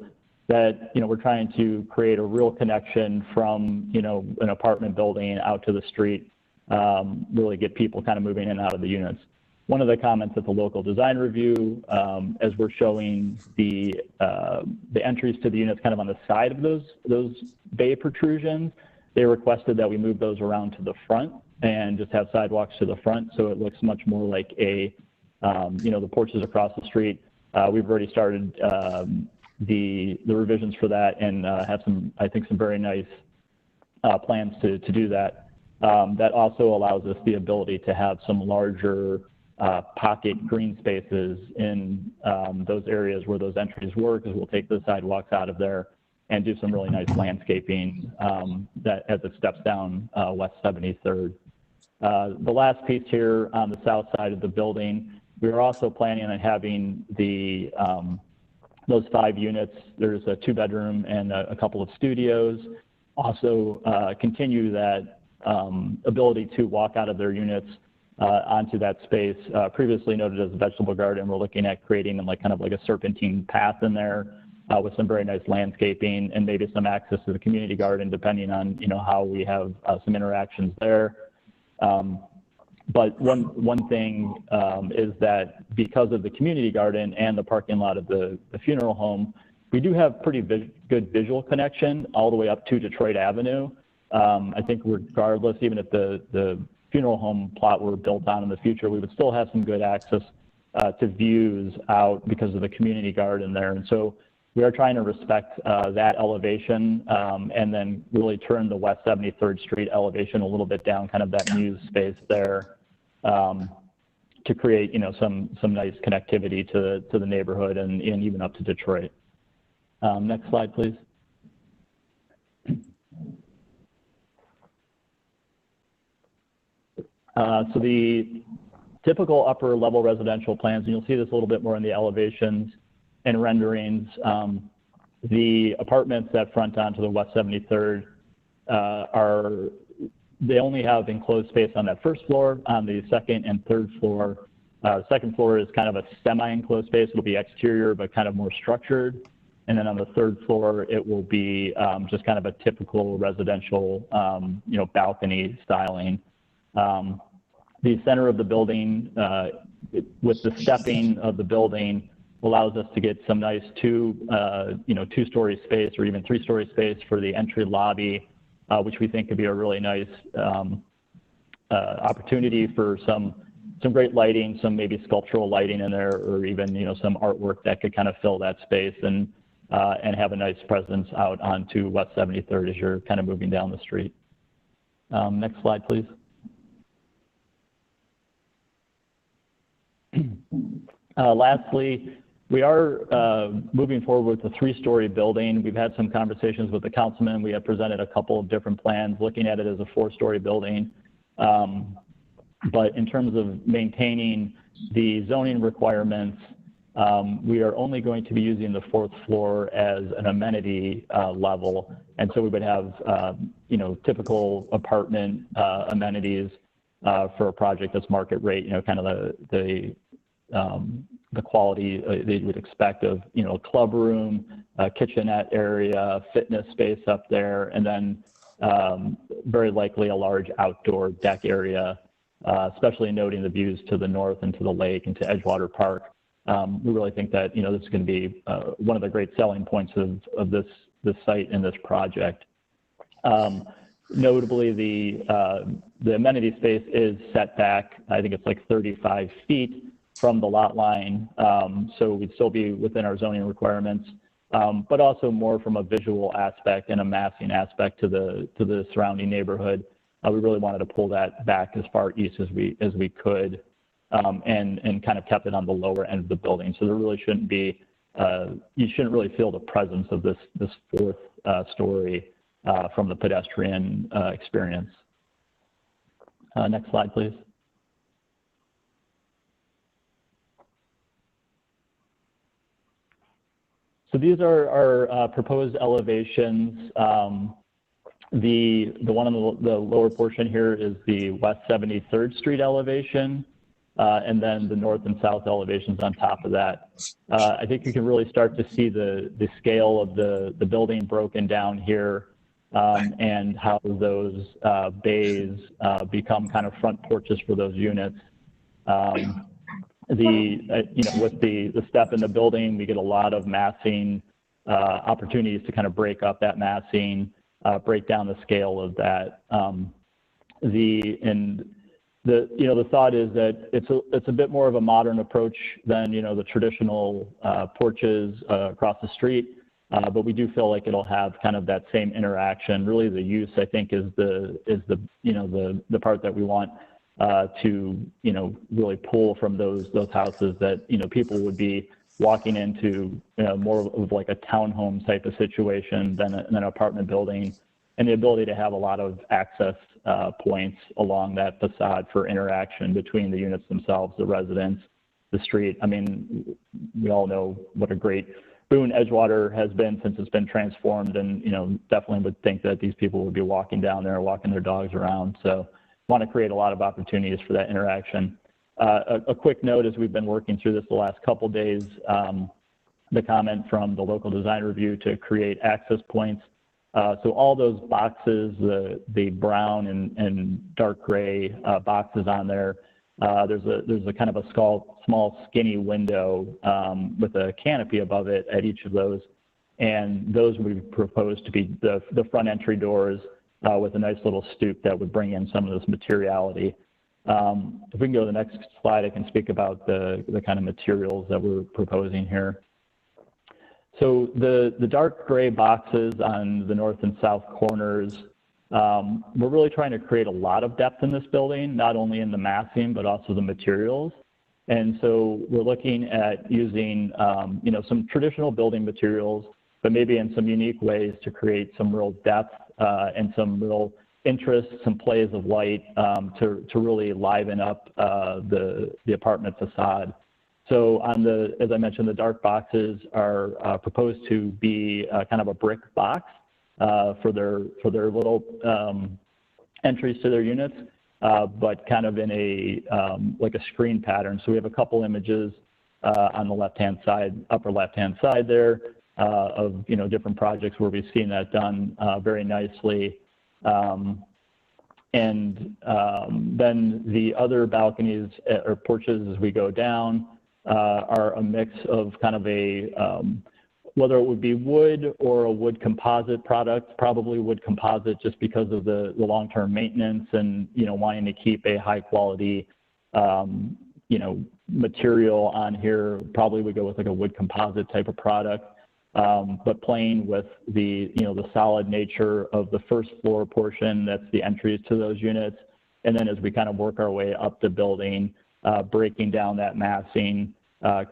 Speaker 19: that, we're trying to create a real connection from, an apartment building out to the street, really get people kind of moving in and out of the units. One of the comments at the local design review, as we're showing the entries to the units kind of on the side of those bay protrusions, they requested that we move those around to the front and just have sidewalks to the front, so it looks much more like the porches across the street. We've already started the revisions for that and have some very nice plans to do that. That also allows us the ability to have some larger pocket green spaces in those areas where those entries were, because we'll take the sidewalks out of there and do some really nice landscaping that as it steps down West 73rd. The last piece here on the south side of the building, we are also planning on having those 5 units. There's a 2-bedroom and a couple of studios. Also continue that ability to walk out of their units onto that space. Previously noted as a vegetable garden, we're looking at creating kind of like a serpentine path in there with some very nice landscaping and maybe some access to the community garden, depending on how we have some interactions there. But one thing is that because of the community garden and the parking lot of the funeral home, we do have pretty good visual connection all the way up to Detroit Avenue. I think regardless, even if the funeral home plot were built on in the future, we would still have some good access to views out because of the community garden there. And so we are trying to respect that elevation and then really turn the West 73rd Street elevation a little bit down, kind of that muse space there, to create some nice connectivity to the neighborhood and even up to Detroit. Next slide, please. So typical upper level residential plans, and you'll see this a little bit more in the elevations and renderings. The apartments that front onto the West 73rd they only have enclosed space on that first floor. On the second and third floor, second floor is kind of a semi-enclosed space. It'll be exterior, but kind of more structured. And then on the third floor, it will be just kind of a typical residential, balcony styling. The center of the building, with the stepping of the building, allows us to get some nice two-story space or even three-story space for the entry lobby, which we think could be a really nice opportunity for some great lighting, some maybe sculptural lighting in there, or even some artwork that could kind of fill that space and have a nice presence out onto West 73rd as you're kind of moving down the street. Next slide, please. Lastly, we are moving forward with a three-story building. We've had some conversations with the councilman. We have presented a couple of different plans looking at it as a four-story building. But in terms of maintaining the zoning requirements, we are only going to be using the fourth floor as an amenity level. And so we would have, typical apartment amenities for a project that's market rate, kind of the quality that you would expect of, a club room, a kitchenette area, fitness space up there, and then very likely a large outdoor deck area, especially noting the views to the north and to the lake and to Edgewater Park. We really think that, this is going to be one of the great selling points of this site and this project. Notably, the amenity space is set back, I think it's like 35 feet from the lot line, so we'd still be within our zoning requirements, but also more from a visual aspect and a massing aspect to the surrounding neighborhood. We really wanted to pull that back as far east as we could, and kind of kept it on the lower end of the building. So there really shouldn't be, you shouldn't really feel the presence of this fourth story from the pedestrian experience. Next slide, please. So these are our proposed elevations. The one on the lower portion here is the West 73rd Street elevation, and then the north and south elevations on top of that. I think you can really start to see the scale of the building broken down here, and how those bays become kind of front porches for those units. With the step in the building, we get a lot of massing opportunities to kind of break up that massing, break down the scale of that. The thought is that it's a bit more of a modern approach than the traditional porches across the street, but we do feel like it'll have kind of that same interaction. Really, the use, I think, is the part that we want to really pull from those houses, that people would be walking into more of like a townhome type of situation than an apartment building, and the ability to have a lot of access points along that facade for interaction between the units themselves, the residents, the street. I mean, we all know what a great boon Edgewater has been since it's been transformed, and definitely would think that these people would be walking down there, walking their dogs around. So want to create a lot of opportunities for that interaction. A quick note, as we've been working through this the last couple days, the comment from the local design review to create access points. So all those boxes, the brown and dark gray boxes on there, there's a kind of a small skinny window with a canopy above it at each of those, and those we propose to be the front entry doors, with a nice little stoop that would bring in some of this materiality. If we can go to the next slide, I can speak about the kind of materials that we're proposing here. So the dark gray boxes on the north and south corners, we're really trying to create a lot of depth in this building, not only in the massing, but also the materials. And so we're looking at using, some traditional building materials, but maybe in some unique ways to create some real depth and some real interests and plays of light to really liven up the apartment facade. So on the, as I mentioned, the dark boxes are proposed to be kind of a brick box for their little entries to their units, but kind of in a like a screen pattern. So we have a couple images on the left-hand side, upper left-hand side there of different projects where we've seen that done very nicely. And then the other balconies or porches as we go down are a mix of kind of a, whether it would be wood or a wood composite product, probably wood composite just because of the long-term maintenance and, wanting to keep a high quality, material on here. Probably would go with like a wood composite type of product. But playing with the, the solid nature of the first floor portion, that's the entries to those units. And then as we kind of work our way up the building, breaking down that massing,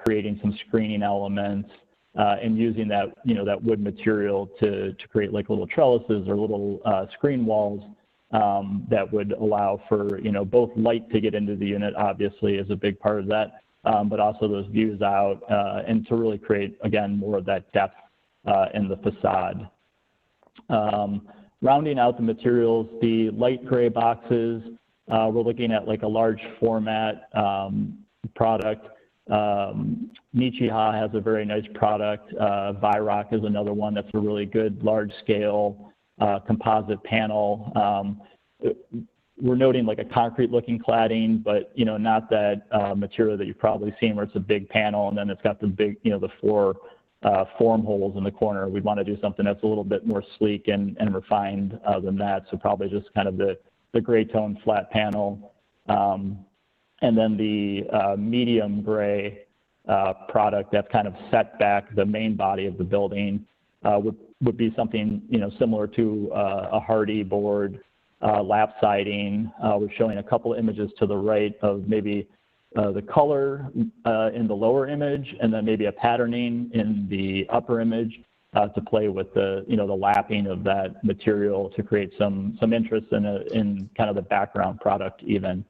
Speaker 19: creating some screening elements, and using that, that wood material to create like little trellises or little screen walls that would allow for, both light to get into the unit, obviously, is a big part of that. But also those views out and to really create, again, more of that depth in the facade. Rounding out the materials, the light gray boxes, we're looking at like a large format product. Nichiha has a very nice product. Virock is another one that's a really good large scale composite panel. We're noting like a concrete looking cladding, but not that material that you've probably seen where it's a big panel and then it's got the big, the four form holes in the corner. We'd want to do something that's a little bit more sleek and refined than that. So probably just kind of the gray tone flat panel. And then the medium gray product that's kind of set back the main body of the building would be something, similar to a hardy board. Lap siding. We're showing a couple of images to the right of maybe the color in the lower image and then maybe a patterning in the upper image to play with the, the lapping of that material to create some interest in kind of the background product even.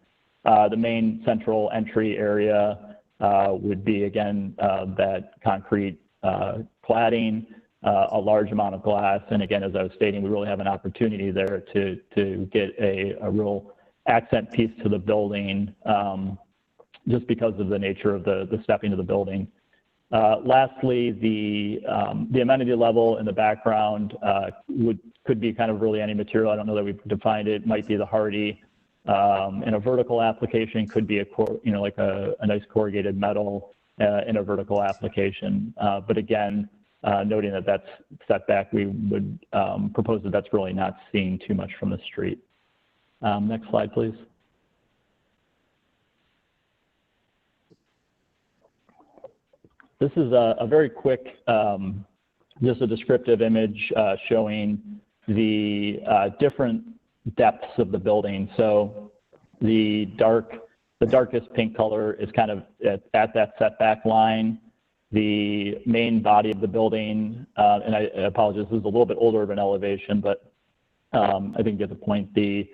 Speaker 19: The main central entry area would be, again, that concrete cladding, a large amount of glass. And again, as I was stating, we really have an opportunity there to get a real accent piece to the building just because of the nature of the stepping of the building. Lastly, the amenity level in the background could be kind of really any material. I don't know that we've defined it. It might be the hardy. In a vertical application, could be like a nice corrugated metal in a vertical application. But again, noting that that's set back, we would propose that that's really not seen too much from the street. Next slide, please. This is a very quick, just a descriptive image showing the different depths of the building. So the darkest pink color is kind of at that setback line. The main body of the building, and I apologize, this is a little bit older of an elevation, but I think get the point. The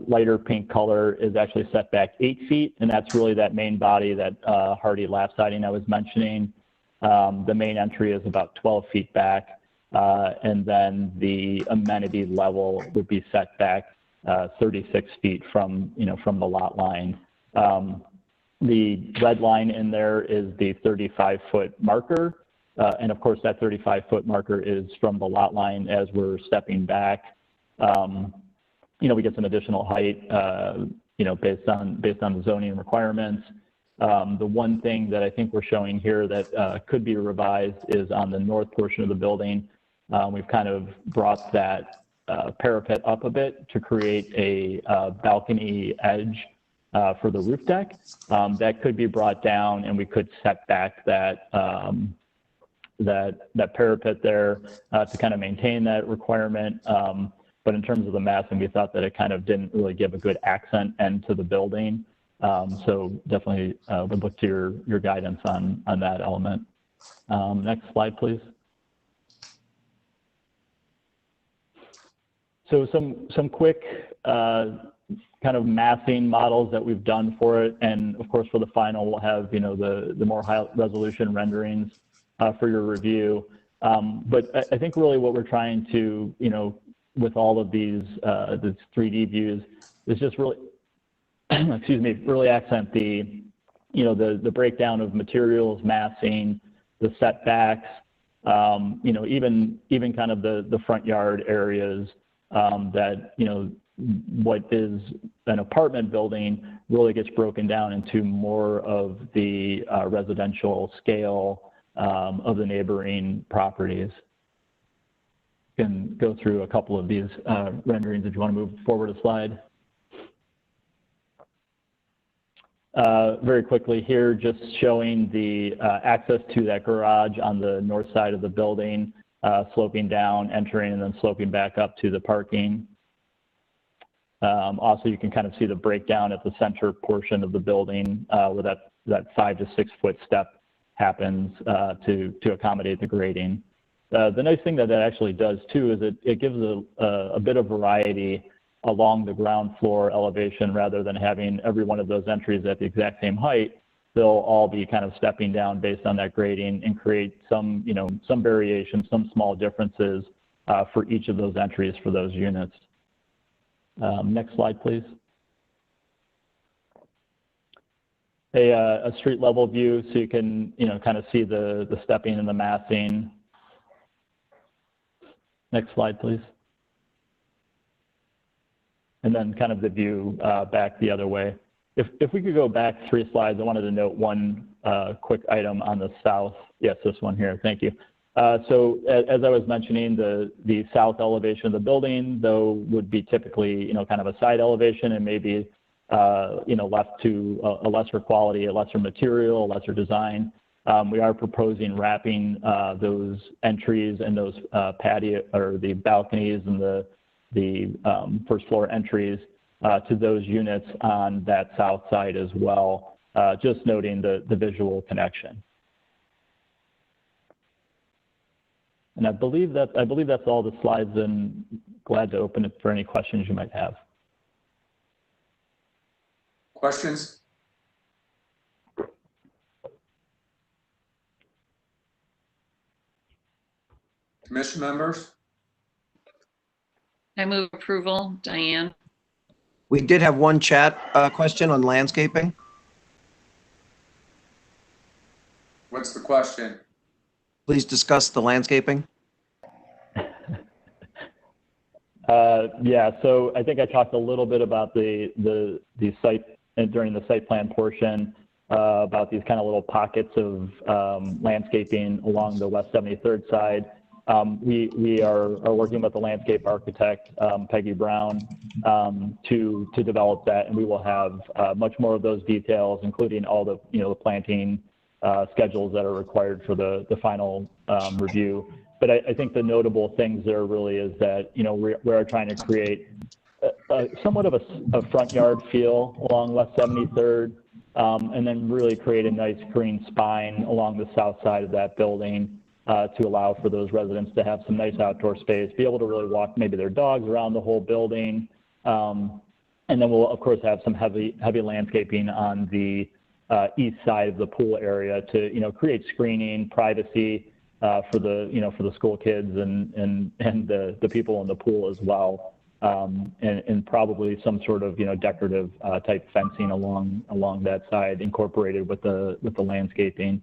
Speaker 19: lighter pink color is actually set back 8 feet, and that's really that main body, that hardy lap siding I was mentioning. The main entry is about 12 feet back, and then the amenity level would be set back 36 feet from, from the lot line. The red line in there is the 35-foot marker. And of course, that 35-foot marker is from the lot line as we're stepping back. We get some additional height, based on the zoning requirements. The one thing that I think we're showing here that could be revised is on the north portion of the building. We've kind of brought that parapet up a bit to create a balcony edge for the roof deck. That could be brought down, and we could set back that parapet there to kind of maintain that requirement. But in terms of the massing, we thought that it kind of didn't really give a good accent end to the building. So definitely would look to your guidance on that element. Next slide, please. So some quick kind of massing models that we've done for it, and of course for the final we'll have the more high resolution renderings for your review. But I think really what we're trying to with all of these 3D views is just really excuse me, really accent the the breakdown of materials, massing, the setbacks, even kind of the front yard areas that what is an apartment building really gets broken down into more of the residential scale of the neighboring properties. You can go through a couple of these renderings if you want to move forward a slide. Very quickly here, just showing the access to that garage on the north side of the building, sloping down, entering, and then sloping back up to the parking. Also, you can kind of see the breakdown at the center portion of the building where that 5 to 6 foot step happens to accommodate the grading. The nice thing that actually does too is it gives a bit of variety along the ground floor elevation rather than having every one of those entries at the exact same height. They'll all be kind of stepping down based on that grading and create some some variation, some small differences for each of those entries for those units. Next slide, please. A street level view so you can kind of see the stepping and the massing. Next slide, please. And then kind of the view back the other way. If we could go back 3 slides, I wanted to note one quick item on the south. Yes, this one here. Thank you. So as I was mentioning, the south elevation of the building, though, would be typically kind of a side elevation and maybe left to a lesser quality, a lesser material, a lesser design. We are proposing wrapping those entries and those patio or the balconies and the first floor entries to those units on that south side as well, just noting the visual connection. And I believe that's all the slides, and glad to open it for any questions you might have.
Speaker 3: Questions? Commission members?
Speaker 5: I move approval. Diane.
Speaker 2: We did have one chat question on landscaping.
Speaker 3: What's the question?
Speaker 2: Please discuss the landscaping.
Speaker 19: Yeah, so I think I talked a little bit about the site during the site plan portion about these kind of little pockets of landscaping along the West 73rd side. We are working with the landscape architect, Peggy Brown, to develop that, and we will have much more of those details, including all the the planting schedules that are required for the final review. But I think the notable things there really is that we are trying to create somewhat of a front yard feel along West 73rd, and then really create a nice green spine along the south side of that building. To allow for those residents to have some nice outdoor space, be able to really walk maybe their dogs around the whole building. And then we'll of course have some heavy landscaping on the east side of the pool area to create screening, privacy for the school kids and the people in the pool as well. And probably some sort of decorative type fencing along that side incorporated with the landscaping.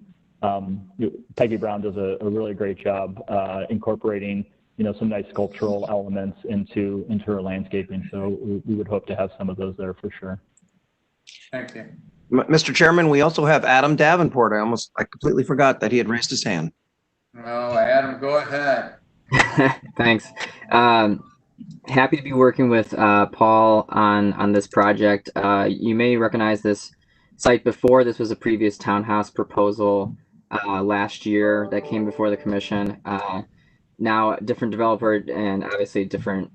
Speaker 19: Peggy Brown does a really great job incorporating some nice sculptural elements into her landscaping. So we would hope to have some of those there for sure.
Speaker 3: Thank you.
Speaker 2: Mr. Chairman, we also have Adam Davenport. I completely forgot that he had raised his hand.
Speaker 3: Oh, Adam, go ahead.
Speaker 13: Thanks. Happy to be working with Paul on this project. You may recognize this site before. This was a previous townhouse proposal last year that came before the commission. Now a different developer and obviously a different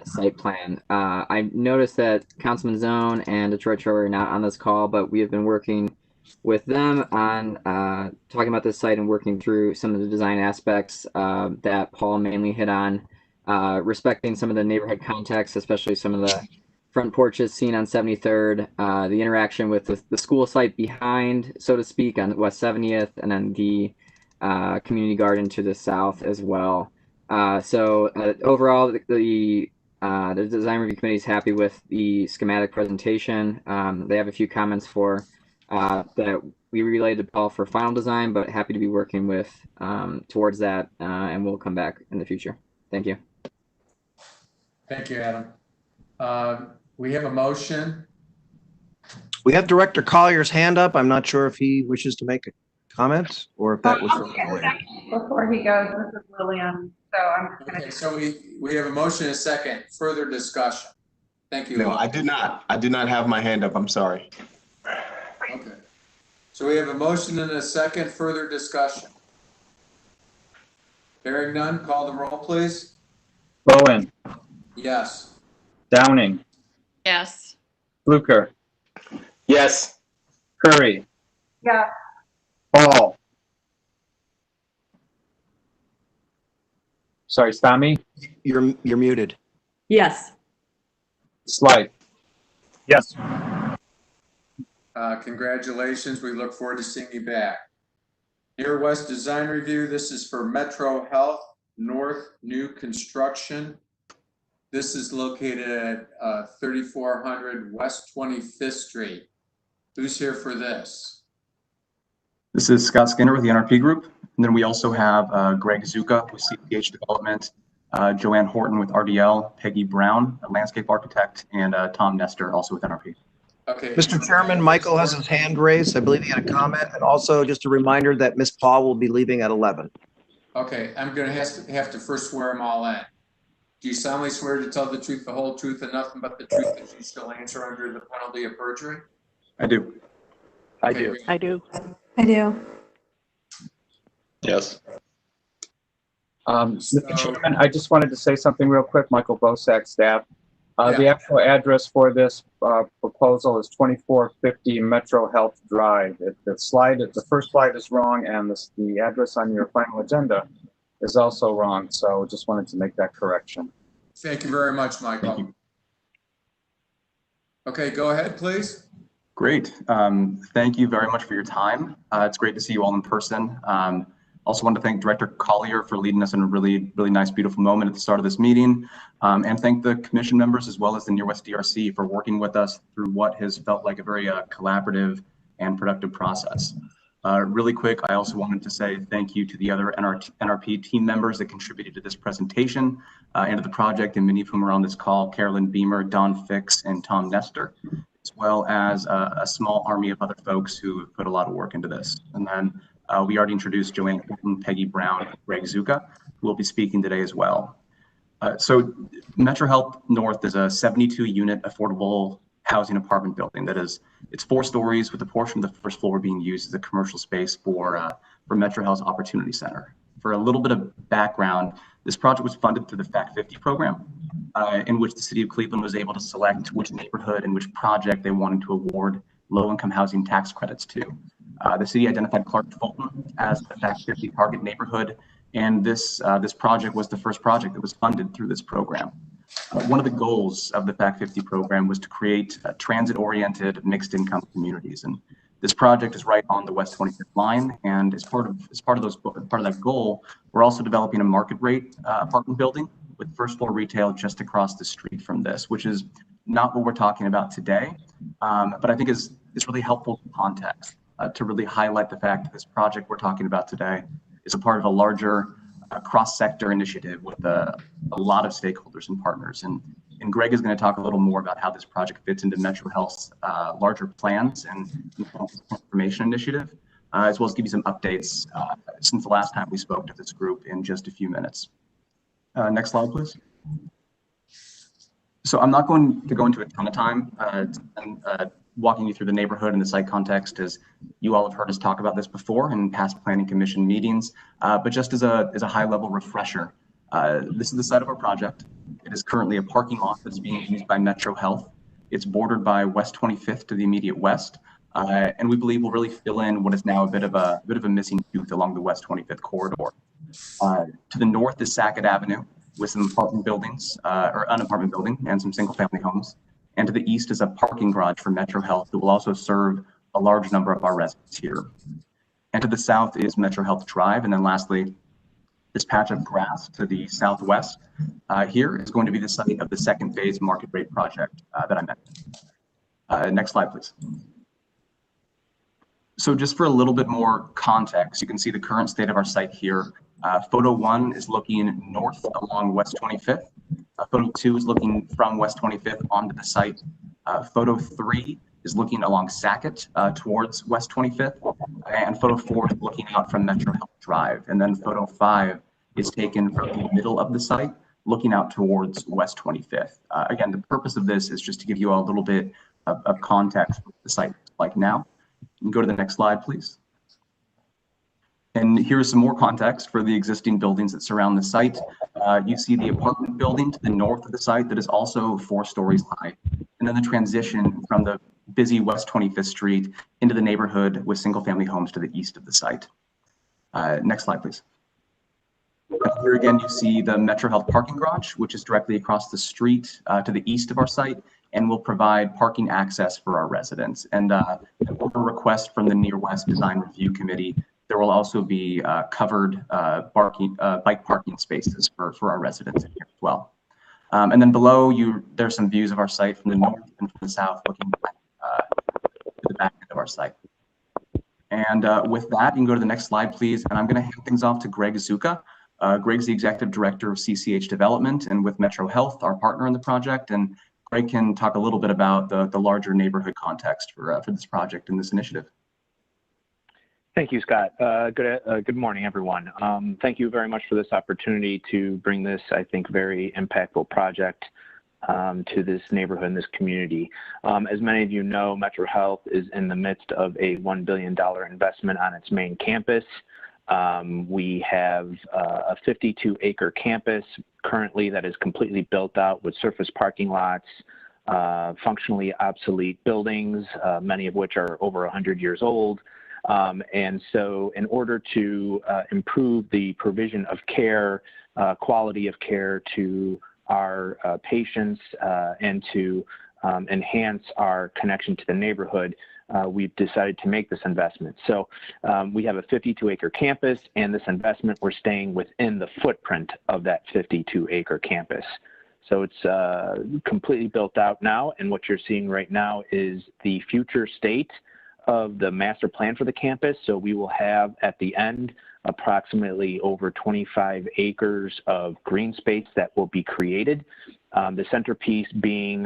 Speaker 13: site plan. I noticed that Councilman Zone and Detroit Troy are not on this call, but we have been working with them on talking about this site and working through some of the design aspects that Paul mainly hit on respecting some of the neighborhood context, especially some of the front porches seen on 73rd, the interaction with the school site behind, so to speak, on West 70th, and then the community garden to the south as well. Overall, the design review committee is happy with the schematic presentation. They have a few comments that we relayed to Paul for final design, but happy to be working with towards that, and we'll come back in the future. Thank you.
Speaker 3: Thank you, Adam. We have a motion.
Speaker 2: We have Director Collier's hand up. I'm not sure if he wishes to make a comment or if that was from Collier.
Speaker 10: Before he goes, this is Lillian. So I'm
Speaker 3: Okay, so we have a motion and a second. Further discussion. Thank you.
Speaker 1: No, I do not. I do not have my hand up. I'm sorry.
Speaker 3: Okay. So we have a motion and a second. Further discussion. Hearing none, call the roll, please.
Speaker 4: Bowen,
Speaker 3: Yes.
Speaker 4: Downing,
Speaker 5: Yes.
Speaker 4: Fluker,
Speaker 9: Yes.
Speaker 4: Curry,
Speaker 10: yeah.
Speaker 4: Paul. Sorry, Stami,
Speaker 2: You're muted.
Speaker 8: Yes.
Speaker 4: Slight.
Speaker 14: Yes.
Speaker 3: Congratulations. We look forward to seeing you back. Near West Design Review. This is for Metro Health North new construction. This is located at 3400 West 25th Street. Who's here for this?
Speaker 18: This is Scott Skinner with the NRP Group. And then we also have Greg Zuka with CPH Development, Joanne Horton with RDL, Peggy Brown, a landscape architect, and Tom Nestor, also with NRP.
Speaker 3: Okay.
Speaker 2: Mr. Chairman, Michael has his hand raised. I believe he had a comment. And also just a reminder that Ms. Paul will be leaving at 11.
Speaker 3: Okay, I'm going to have to first swear them all in. Do you solemnly swear to tell the truth, the whole truth, and nothing but the truth that you shall answer under the penalty of perjury?
Speaker 18: I do.
Speaker 3: I do.
Speaker 8: I do.
Speaker 22: I do.
Speaker 9: Yes.
Speaker 4: Mr. Chairman, I just wanted to say something real quick. Michael Bosack, staff. The actual address for this proposal is 2450 Metro Health Drive. The first slide is wrong, and the address on your final agenda is also wrong. So just wanted to make that correction.
Speaker 3: Thank you very much, Michael.
Speaker 18: Thank you.
Speaker 3: Okay, go ahead, please.
Speaker 18: Great. Thank you very much for your time. It's great to see you all in person. Also want to thank Director Collier for leading us in a really, really nice, beautiful moment at the start of this meeting. And thank the commission members as well as the Near West DRC for working with us through what has felt like a very collaborative and productive process. Really quick, I also wanted to say thank you to the other NRP team members that contributed to this presentation and to the project, and many of whom are on this call: Carolyn Beamer, Don Fix, and Tom Nestor, as well as a small army of other folks who have put a lot of work into this. And then we already introduced Joanne Horton, Peggy Brown, and Greg Zuka, who will be speaking today as well. So Metro Health North is a 72-unit affordable housing apartment building that it's 4 stories, with a portion of the first floor being used as a commercial space for Metro Health's Opportunity Center. For a little bit of background, this project was funded through the FACT 50 program, in which the city of Cleveland was able to select which neighborhood and which project they wanted to award low-income housing tax credits to. The city identified Clark Fulton as the FACT 50 target neighborhood, and this project was the first project that was funded through this program. One of the goals of the FACT 50 program was to create transit-oriented mixed-income communities, and this project is right on the West 25th line. And as part of that goal, we're also developing a market rate apartment building with first-floor retail just across the street from this, which is not what we're talking about today, but I think is really helpful context to really highlight the fact that this project we're talking about today is a part of a larger cross-sector initiative with a lot of stakeholders and partners. And Greg is going to talk a little more about how this project fits into Metro Health's larger plans and transformation initiative, as well as give you some updates since the last time we spoke to this group in just a few minutes. Next slide, please. So I'm not going to go into a ton of time walking you through the neighborhood and the site context, as you all have heard us talk about this before in past planning commission meetings, but just as a high level refresher, this is the site of our project. It is currently a parking lot that's being used by Metro Health. It's bordered by West 25th to the immediate west, and we believe will really fill in what is now a bit of a missing tooth along the West 25th corridor. To the north is Sackett Avenue, with some apartment buildings, or an apartment building and some single-family homes. And to the east is a parking garage for Metro Health that will also serve a large number of our residents here. And to the south is Metro Health Drive. And then lastly, this patch of grass to the southwest here is going to be the site of the second phase market rate project that I mentioned. Next slide, please. So just for a little bit more context, you can see the current state of our site here. Photo 1 is looking north along West 25th. Photo 2 is looking from West 25th onto the site. Photo 3 is looking along Sackett towards West 25th. And photo 4 is looking out from Metro Health Drive. And then photo 5 is taken from the middle of the site, looking out towards West 25th. Again, the purpose of this is just to give you a little bit of context for the site like now. You can go to the next slide, please. And here's some more context for the existing buildings that surround the site. You see the apartment building to the north of the site that is also 4 stories high. And then the transition from the busy West 25th Street into the neighborhood with single-family homes to the east of the site. Next slide, please. Here again, you see the Metro Health parking garage, which is directly across the street to the east of our site, and will provide parking access for our residents. And a request from the Near West Design Review Committee, there will also be covered bike parking spaces for our residents in here as well. And then below you, there's some views of our site from the north and from the south, looking to the back end of our site. And with that, you can go to the next slide, please. And I'm going to hand things off to Greg Zuka. Greg's the Executive Director of CCH Development and with Metro Health, our partner in the project. And Greg can talk a little bit about the larger neighborhood context for this project and this initiative.
Speaker 21: Thank you, Scott. Good morning, everyone. Thank you very much for this opportunity to bring this, I think, very impactful project to this neighborhood and this community. As many of you know, Metro Health is in the midst of a $1 billion investment on its main campus. We have a 52-acre campus currently that is completely built out with surface parking lots, functionally obsolete buildings, many of which are over 100 years old. And so in order to improve the provision of care, quality of care to our patients and to enhance our connection to the neighborhood, we've decided to make this investment. So we have a 52-acre campus, and this investment, we're staying within the footprint of that 52-acre campus. So it's completely built out now, and what you're seeing right now is the future state of the master plan for the campus. So we will have at the end approximately over 25 acres of green space that will be created. The centerpiece being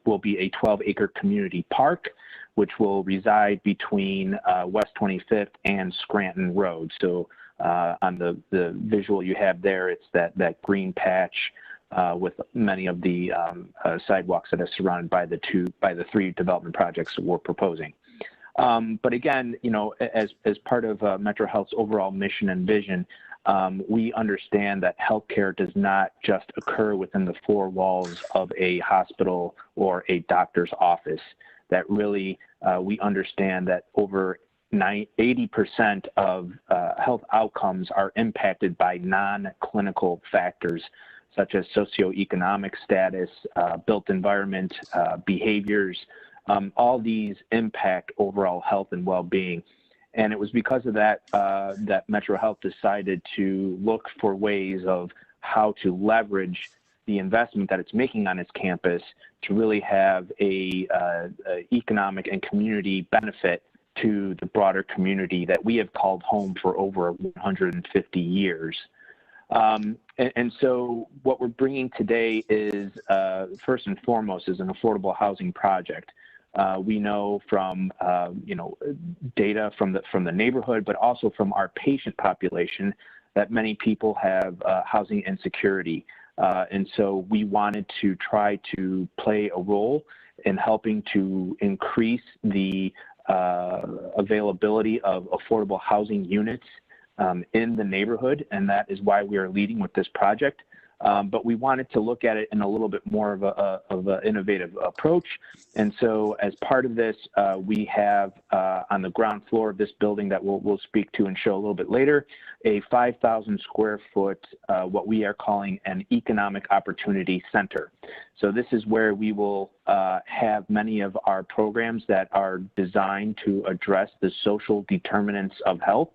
Speaker 21: will be a 12-acre community park, which will reside between West 25th and Scranton Road. So on the visual you have there, it's that green patch with many of the sidewalks that are surrounded by the 3 development projects that we're proposing. But again, you know, as part of Metro Health's overall mission and vision, we understand that healthcare does not just occur within the 4 walls of a hospital or a doctor's office. That really, we understand that over 80% of health outcomes are impacted by non-clinical factors, such as socioeconomic status, built environment, behaviors. All these impact overall health and well-being. And it was because of that that Metro Health decided to look for ways of how to leverage the investment that it's making on its campus to really have a economic and community benefit to the broader community that we have called home for over 150 years. And so what we're bringing today is, first and foremost, is an affordable housing project. We know from data from the neighborhood, but also from our patient population, that many people have housing insecurity. And so we wanted to try to play a role in helping to increase the availability of affordable housing units in the neighborhood, and that is why we are leading with this project. but we wanted to look at it in a little bit more of an innovative approach. And so as part of this, we have on the ground floor of this building that we'll speak to and show a little bit later, a 5,000 square foot, what we are calling an economic opportunity center. So this is where we will have many of our programs that are designed to address the social determinants of health.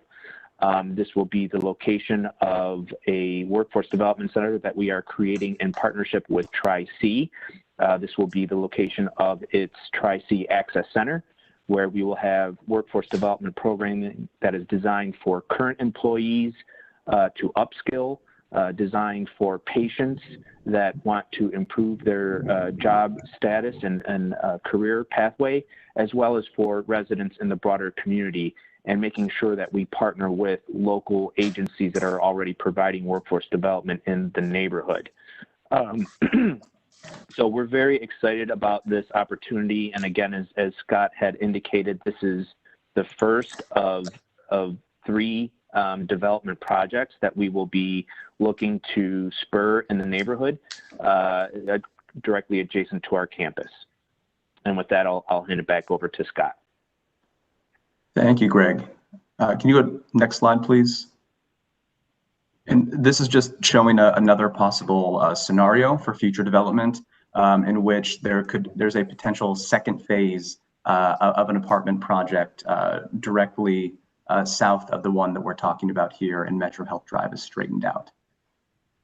Speaker 21: This will be the location of a workforce development center that we are creating in partnership with Tri-C. This will be the location of its Tri-C Access Center, where we will have workforce development programming that is designed for current employees to upskill, designed for patients that want to improve their job status and career pathway, as well as for residents in the broader community, and making sure that we partner with local agencies that are already providing workforce development in the neighborhood. So we're very excited about this opportunity. And again, as Scott had indicated, this is the first of 3 development projects that we will be looking to spur in the neighborhood directly adjacent to our campus. And with that, I'll hand it back over to Scott.
Speaker 18: Thank you, Greg. Can you go next slide, please? And this is just showing another possible scenario for future development in which there's a potential second phase of an apartment project directly south of the one that we're talking about here in Metro Health Drive is straightened out.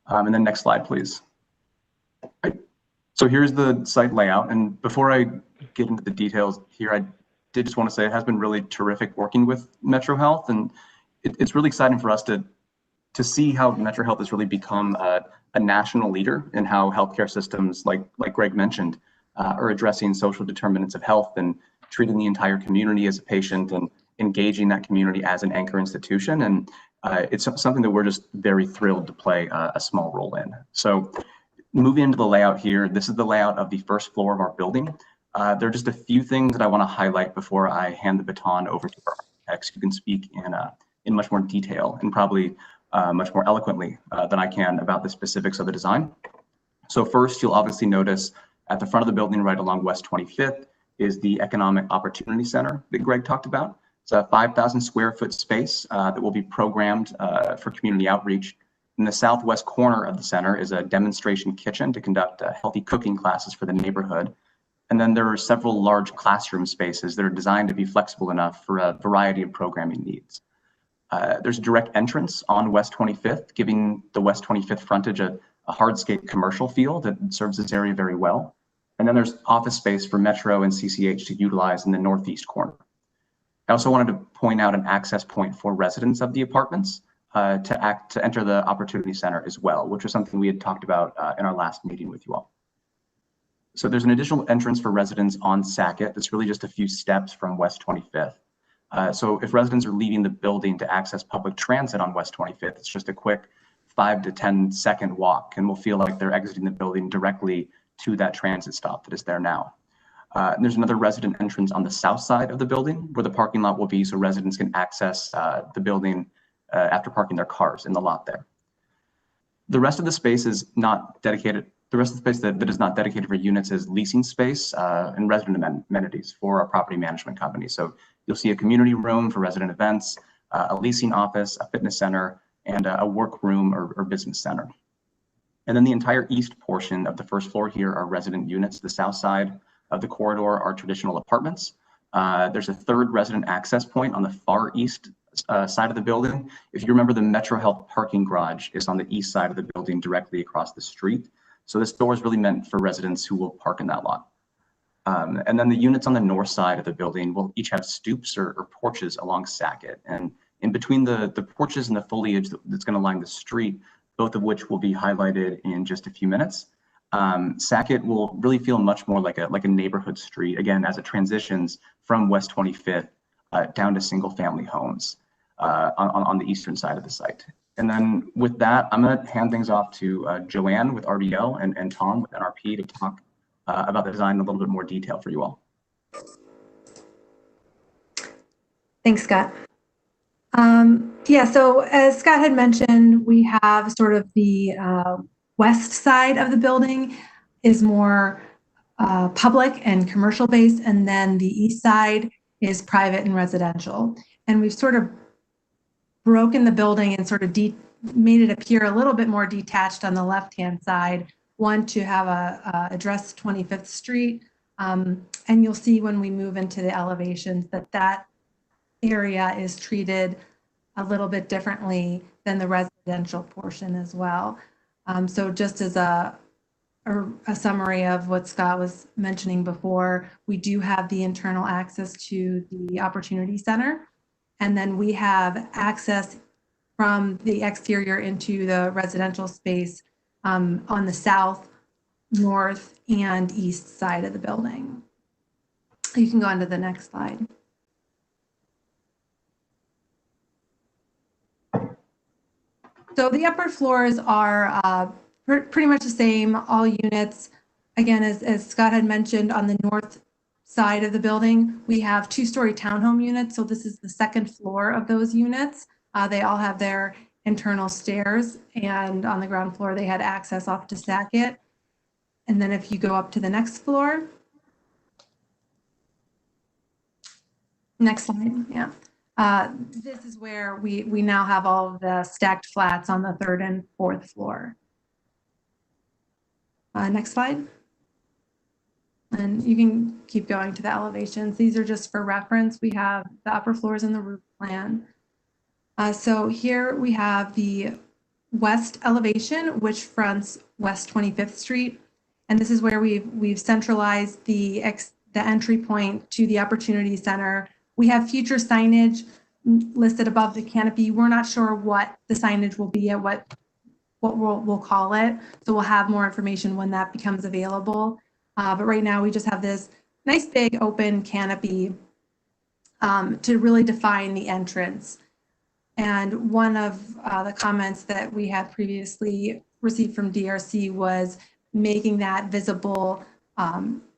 Speaker 18: And then next slide, please. Right. So here's the site layout. And before I get into the details here, I did just want to say it has been really terrific working with Metro Health. And it's really exciting for us to see how Metro Health has really become a national leader in how healthcare systems, like Greg mentioned, are addressing social determinants of health and treating the entire community as a patient and engaging that community as an anchor institution. And it's something that we're just very thrilled to play a small role in. So moving into the layout here, this is the layout of the first floor of our building. There are just a few things that I want to highlight before I hand the baton over to our architects who can speak in much more detail and probably much more eloquently than I can about the specifics of the design. So first, you'll obviously notice at the front of the building right along West 25th is the Economic Opportunity Center that Greg talked about. It's a 5,000 square foot space that will be programmed for community outreach. In the southwest corner of the center is a demonstration kitchen to conduct healthy cooking classes for the neighborhood. And then there are several large classroom spaces that are designed to be flexible enough for a variety of programming needs. There's a direct entrance on West 25th, giving the West 25th frontage a hardscape commercial feel that serves this area very well. And then there's office space for Metro and CCH to utilize in the northeast corner. I also wanted to point out an access point for residents of the apartments to enter the Opportunity Center as well, which was something we had talked about in our last meeting with you all. So there's an additional entrance for residents on Sackett that's really just a few steps from West 25th. So if residents are leaving the building to access public transit on West 25th, it's just a quick 5 to 10 second walk and will feel like they're exiting the building directly to that transit stop that is there now. And there's another resident entrance on the south side of the building where the parking lot will be so residents can access the building after parking their cars in the lot there. The rest of the space is not dedicated. The rest of the space that is not dedicated for units is leasing space and resident amenities for our property management company. So you'll see a community room for resident events, a leasing office, a fitness center, and a work room or business center. And then the entire east portion of the first floor here are resident units. The south side of the corridor are traditional apartments. There's a third resident access point on the far east side of the building. If you remember, the Metro Health parking garage is on the east side of the building directly across the street. So this door is really meant for residents who will park in that lot. And then the units on the north side of the building will each have stoops or porches along Sackett. And in between the porches and the foliage that's going to line the street, both of which will be highlighted in just a few minutes, Sackett will really feel much more like a neighborhood street, again, as it transitions from West 25th down to single family homes on the eastern side of the site. And then with that, I'm going to hand things off to Joanne with RDL and Tom with NRP to talk about the design in a little bit more detail for you all.
Speaker 6: Thanks, Scott. Yeah, so as Scott had mentioned, we have sort of the west side of the building is more public and commercial based, and then the east side is private and residential. And we've sort of broken the building and sort of made it appear a little bit more detached on the left-hand side. One, to have address 25th Street. And you'll see when we move into the elevations that area is treated a little bit differently than the residential portion as well. So just as a summary of what Scott was mentioning before, we do have the internal access to the Opportunity Center. And then we have access from the exterior into the residential space on the south, north, and east side of the building. You can go on to the next slide. So the upper floors are pretty much the same, all units. Again, as Scott had mentioned, on the north side of the building, we have 2-story townhome units. So this is the second floor of those units. They all have their internal stairs, and on the ground floor, they had access off to Sackett. And then if you go up to the next floor, next slide, yeah. This is where we now have all of the stacked flats on the 3rd and 4th floor. Next slide. And you can keep going to the elevations. These are just for reference. We have the upper floors in the roof plan. So here we have the west elevation, which fronts West 25th Street. And this is where we've centralized the entry point to the Opportunity Center. We have future signage listed above the canopy. We're not sure what the signage will be at what we'll call it. So we'll have more information when that becomes available. But right now we just have this nice big open canopy to really define the entrance. And one of the comments that we had previously received from DRC was making that visible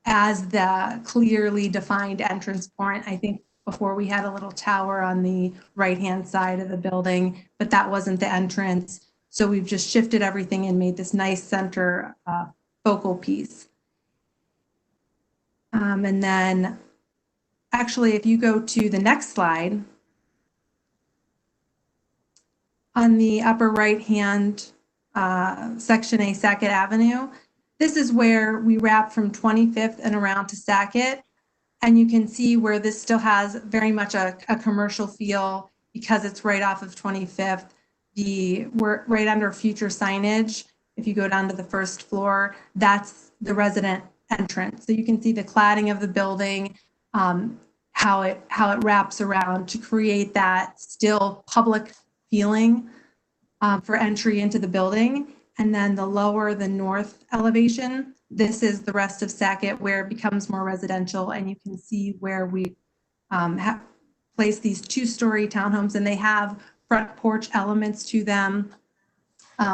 Speaker 6: as the clearly defined entrance point. I think before we had a little tower on the right-hand side of the building, but that wasn't the entrance. So we've just shifted everything and made this nice center focal piece. And then actually, if you go to the next slide, on the upper right-hand section A, Sackett Avenue, this is where we wrap from 25th and around to Sackett. And you can see where this still has very much a commercial feel because it's right off of 25th. We're right under future signage. If you go down to the 1st floor, that's the resident entrance. So you can see the cladding of the building, how it wraps around to create that still public feeling for entry into the building. And then the north elevation, this is the rest of Sackett where it becomes more residential, and you can see where we have placed these 2-story townhomes, and they have front porch elements to them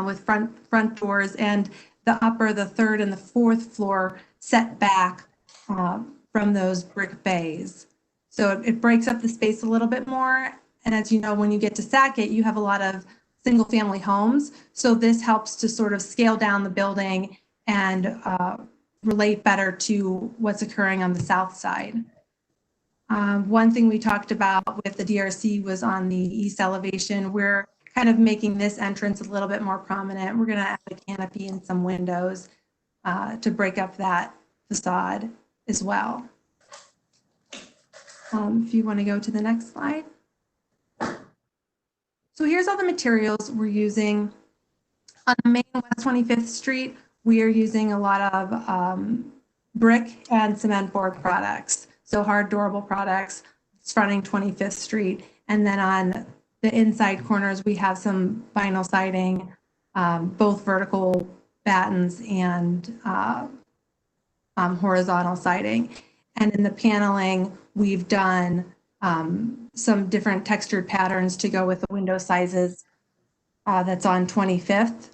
Speaker 6: with front doors, and the 3rd and the 4th floor set back from those brick bays. So it breaks up the space a little bit more. And as you know, when you get to Sackett, you have a lot of single family homes. So this helps to sort of scale down the building and relate better to what's occurring on the south side. One thing we talked about with the DRC was on the east elevation. We're kind of making this entrance a little bit more prominent. We're going to add a canopy and some windows to break up that facade as well. If you want to go to the next slide. So here's all the materials we're using. On the main West 25th Street, we are using a lot of brick and cement board products. So hard, durable products, fronting 25th Street. And then on the inside corners, we have some vinyl siding, both vertical battens and horizontal siding. And in the paneling, we've done some different textured patterns to go with the window sizes that's on 25th.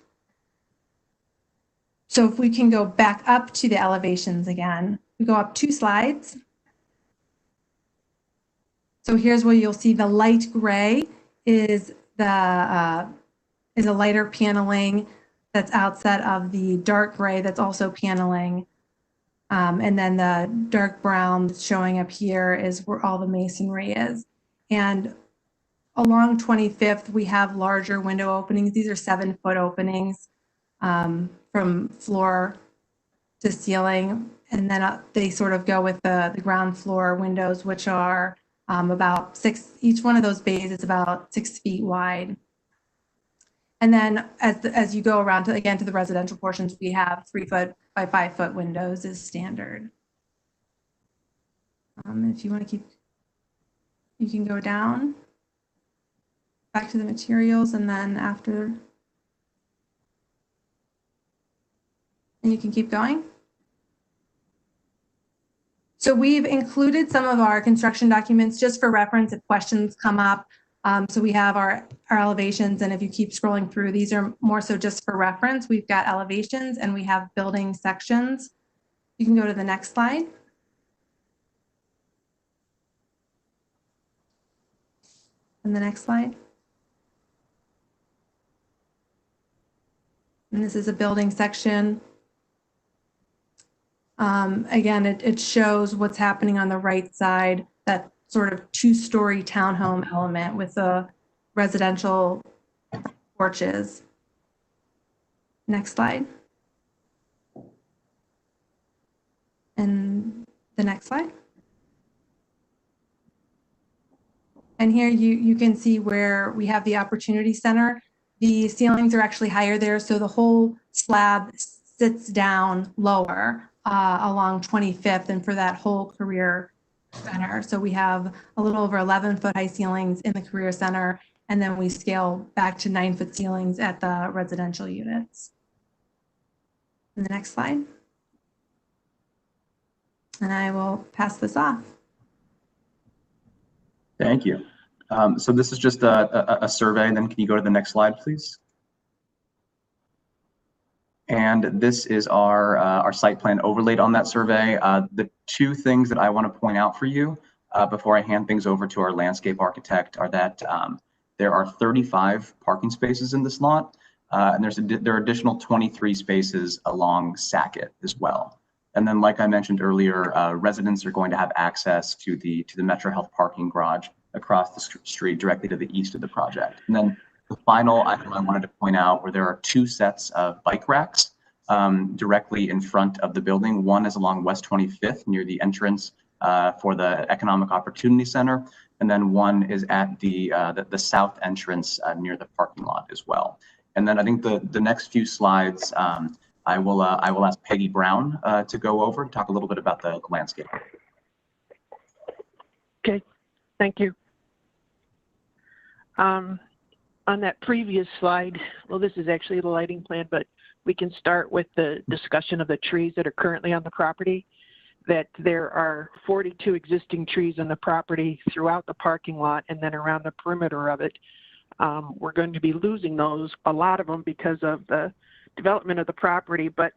Speaker 6: So if we can go back up to the elevations again, we go up 2 slides. So here's where you'll see the light gray is a lighter paneling that's outset of the dark gray that's also paneling. And then the dark brown that's showing up here is where all the masonry is. And along 25th, we have larger window openings. These are 7-foot openings from floor to ceiling. And then they sort of go with the ground floor windows, which are about 6, each one of those bays is about 6 feet wide. And then as you go around to, again, to the residential portions, we have 3-foot by 5-foot windows is standard. If you want to keep, you can go down back to the materials, and then after, and you can keep going. So we've included some of our construction documents just for reference if questions come up. So we have our elevations, and if you keep scrolling through, these are more so just for reference. We've got elevations and we have building sections. You can go to the next slide. And the next slide. And this is a building section. Again, it shows what's happening on the right side, that sort of 2-story townhome element with the residential porches. Next slide. And the next slide. And here you can see where we have the opportunity center. The ceilings are actually higher there, so the whole slab sits down lower along 25th and for that whole career center. So we have a little over 11-foot high ceilings in the career center, and then we scale back to 9-foot ceilings at the residential units. And the next slide. And I will pass this off.
Speaker 18: Thank you. So this is just a survey, and then can you go to the next slide, please? And this is our site plan overlaid on that survey. The 2 things that I want to point out for you before I hand things over to our landscape architect are that there are 35 parking spaces in this lot, and there are additional 23 spaces along Sackett as well. And then, like I mentioned earlier, residents are going to have access to the Metro Health parking garage across the street directly to the east of the project. And then the final item I wanted to point out where there are 2 sets of bike racks directly in front of the building. One is along West 25th near the entrance for the Economic Opportunity Center, and then one is at the south entrance near the parking lot as well. And then I think the next few slides I will ask Peggy Brown to go over and talk a little bit about the landscape.
Speaker 20: Okay, thank you. On that previous slide, well, this is actually the lighting plan, but we can start with the discussion of the trees that are currently on the property, that there are 42 existing trees on the property throughout the parking lot and then around the perimeter of it. We're going to be losing those, a lot of them, because of the development of the property, but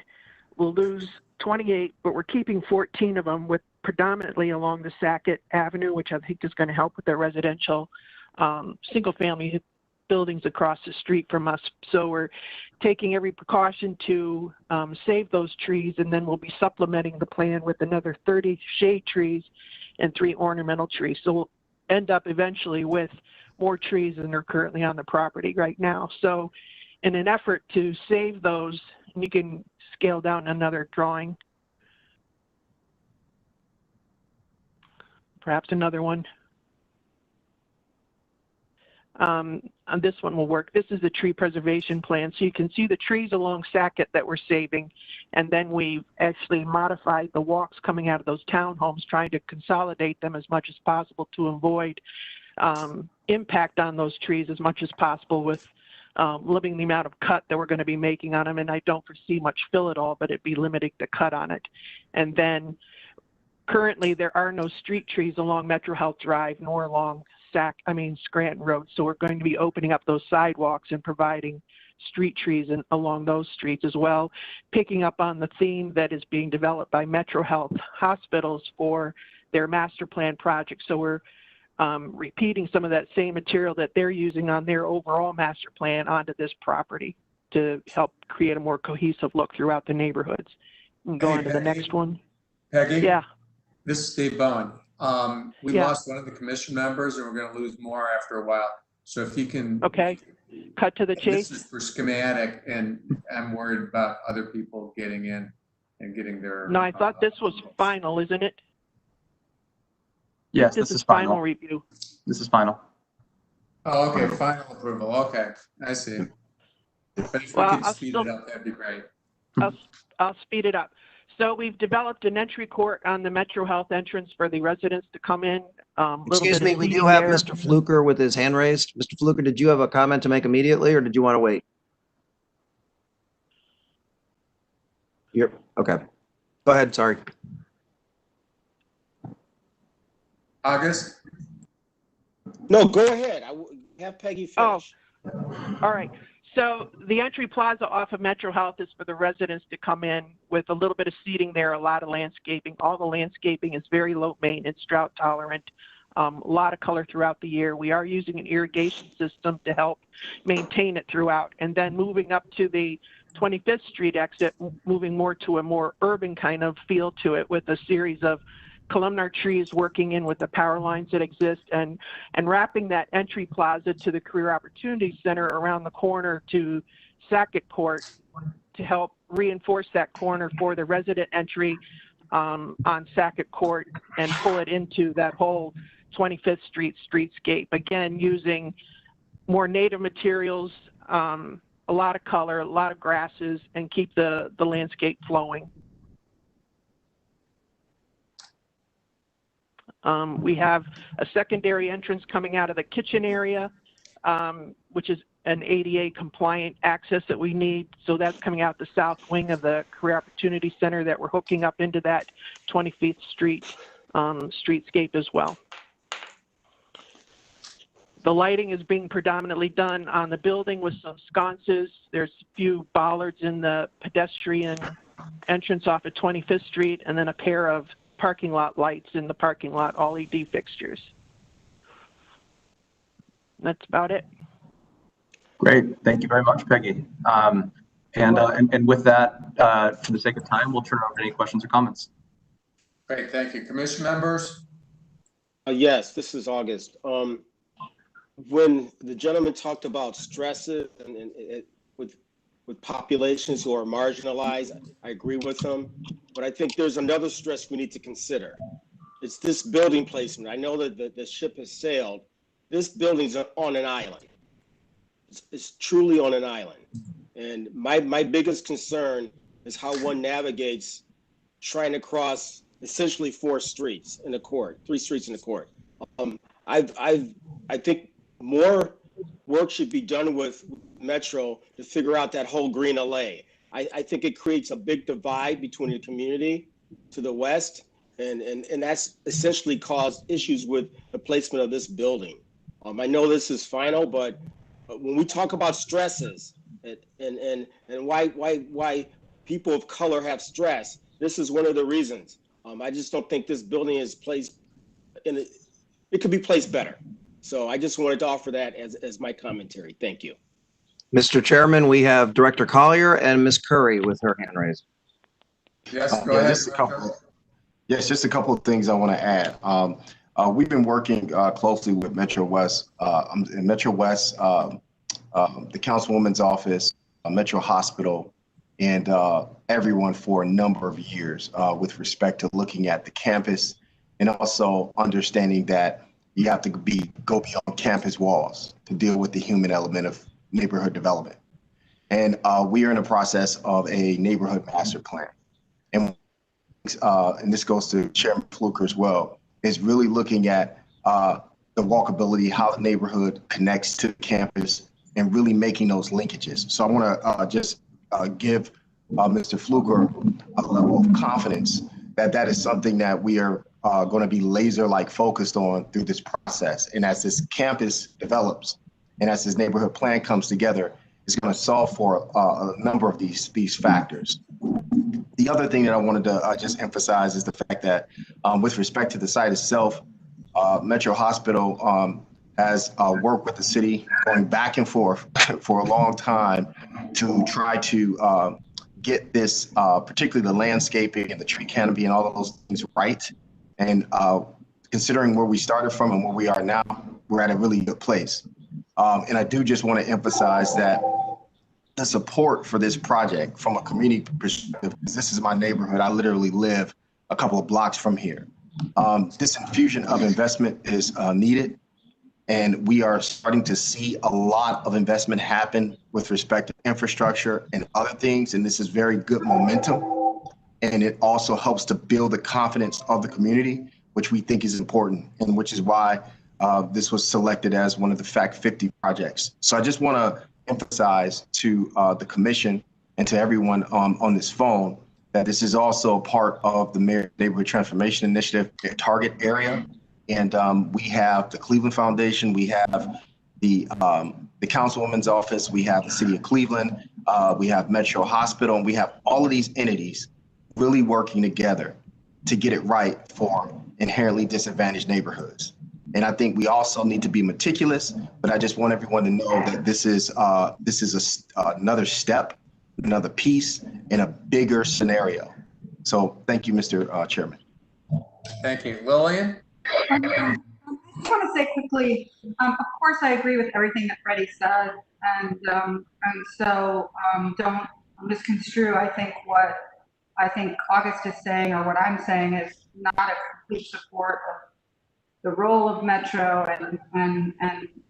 Speaker 20: we'll lose 28, but we're keeping 14 of them with predominantly along the Sackett Avenue, which I think is going to help with the residential single-family buildings across the street from us. So we're taking every precaution to save those trees, and then we'll be supplementing the plan with another 30 shade trees and 3 ornamental trees. So we'll end up eventually with more trees than are currently on the property right now. So in an effort to save those, you can scale down another drawing. Perhaps another one. And this one will work. This is the tree preservation plan. So you can see the trees along Sackett that we're saving. And then we've actually modified the walks coming out of those townhomes, trying to consolidate them as much as possible to avoid impact on those trees as much as possible with limiting the amount of cut that we're going to be making on them. And I don't foresee much fill at all, but it'd be limiting the cut on it. And then currently there are no street trees along Metro Health Drive nor along Scranton Road. So we're going to be opening up those sidewalks and providing street trees along those streets as well, picking up on the theme that is being developed by Metro Health hospitals for their master plan project. So we're repeating some of that same material that they're using on their overall master plan onto this property. to help create a more cohesive look throughout the neighborhoods. And go
Speaker 3: Hey,
Speaker 20: on to the
Speaker 3: Peggy.
Speaker 20: next one.
Speaker 3: Peggy?
Speaker 20: Yeah.
Speaker 3: This is Steve Bowen. We
Speaker 20: Yeah.
Speaker 3: lost one of the commission members and we're going to lose more after a while. So if you can.
Speaker 20: Okay. Cut to the chase.
Speaker 3: This is for schematic and I'm worried about other people getting in and getting their.
Speaker 20: No, I thought this was final, isn't it?
Speaker 18: Yes,
Speaker 20: This
Speaker 18: this
Speaker 20: is
Speaker 18: is final.
Speaker 20: review.
Speaker 18: This is final.
Speaker 3: Oh, okay, final approval. Okay, I see. But if we
Speaker 20: Well,
Speaker 3: could
Speaker 20: I'll
Speaker 3: speed
Speaker 20: still-
Speaker 3: it up, that'd be great.
Speaker 20: I'll speed it up. So we've developed an entry court on the Metro Health entrance for the residents to come in.
Speaker 2: Excuse me, we do have Mr. Fluker with his hand raised. Mr. Fluker, did you have a comment to make immediately or did you want to wait? Okay. Go ahead, sorry.
Speaker 3: August?
Speaker 9: No, go ahead. Have Peggy finish.
Speaker 20: All right. So the entry plaza off of Metro Health is for the residents to come in with a little bit of seating there, a lot of landscaping. All the landscaping is very low maintenance, drought tolerant, a lot of color throughout the year. We are using an irrigation system to help maintain it throughout. And then moving up to the 25th Street exit, moving more to a more urban kind of feel to it with a series of columnar trees working in with the power lines that exist and wrapping that entry plaza to the Career Opportunity Center around the corner to Sackett Court to help reinforce that corner for the resident entry on Sackett Court and pull it into that whole 25th Street streetscape. Again, using more native materials, a lot of color, a lot of grasses, and keep the landscape flowing. We have a secondary entrance coming out of the kitchen area, which is an ADA compliant access that we need. So that's coming out the south wing of the Career Opportunity Center that we're hooking up into that 25th Street streetscape as well. The lighting is being predominantly done on the building with some sconces. There's a few bollards in the pedestrian entrance off of 25th Street, and then a pair of parking lot lights in the parking lot, all LED fixtures. That's about it.
Speaker 18: Great. Thank you very much, Peggy. And with that, for the sake of time, we'll turn it over to any questions or comments.
Speaker 3: Great, thank you. Commission members?
Speaker 9: Yes, this is August. When the gentleman talked about stresses and with populations who are marginalized, I agree with him. But I think there's another stress we need to consider. It's this building placement. I know that the ship has sailed. This building's on an island. It's truly on an island. And my biggest concern is how one navigates trying to cross essentially 4 streets in the court, 3 streets in the court. I think more work should be done with Metro to figure out that whole green alley. I think it creates a big divide between the community to the west, and that's essentially caused issues with the placement of this building. I know this is final, but when we talk about stresses and why people of color have stress, this is one of the reasons. I just don't think this building is placed in it could be placed better. So I just wanted to offer that as my commentary. Thank you.
Speaker 2: Mr. Chairman, we have Director Collier and Ms. Curry with her hand raised.
Speaker 3: Yes, go ahead.
Speaker 1: Just a couple of things I want to add. We've been working closely with Metro West, in Metro West, the Councilwoman's office, Metro Hospital, and everyone for a number of years with respect to looking at the campus and also understanding that you have to go beyond campus walls to deal with the human element of neighborhood development. And we are in the process of a neighborhood master plan. And this goes to Chairman Fluker as well, is really looking at the walkability, how the neighborhood connects to campus, and really making those linkages. So I want to just give Mr. Fluker a level of confidence that that is something that we are going to be laser-like focused on through this process. And as this campus develops and as this neighborhood plan comes together, it's going to solve for a number of these factors. The other thing that I wanted to just emphasize is the fact that with respect to the site itself, Metro Hospital has worked with the city going back and forth for a long time to try to get this, particularly the landscaping and the tree canopy and all of those things right. And considering where we started from and where we are now, we're at a really good place. And I do just want to emphasize that the support for this project from a community perspective, because this is my neighborhood, I literally live a couple of blocks from here. This infusion of investment is needed. And we are starting to see a lot of investment happen with respect to infrastructure and other things. And this is very good momentum. And it also helps to build the confidence of the community, which we think is important, and which is why this was selected as one of the Fact 50 projects. So I just want to emphasize to the commission and to everyone on this phone that this is also part of the Mayor Neighborhood Transformation Initiative target area. And we have the Cleveland Foundation, we have the Councilwoman's Office, we have the City of Cleveland, we have Metro Hospital, and we have all of these entities really working together to get it right for inherently disadvantaged neighborhoods. And I think we also need to be meticulous, but I just want everyone to know that this is another step, another piece in a bigger scenario. So thank you, Mr. Chairman.
Speaker 3: Thank you. Lillian?
Speaker 10: I just want to say quickly, of course, I agree with everything that Freddie said, and so don't misconstrue. I think what August is saying, or what I'm saying, is not a complete support of the role of Metro and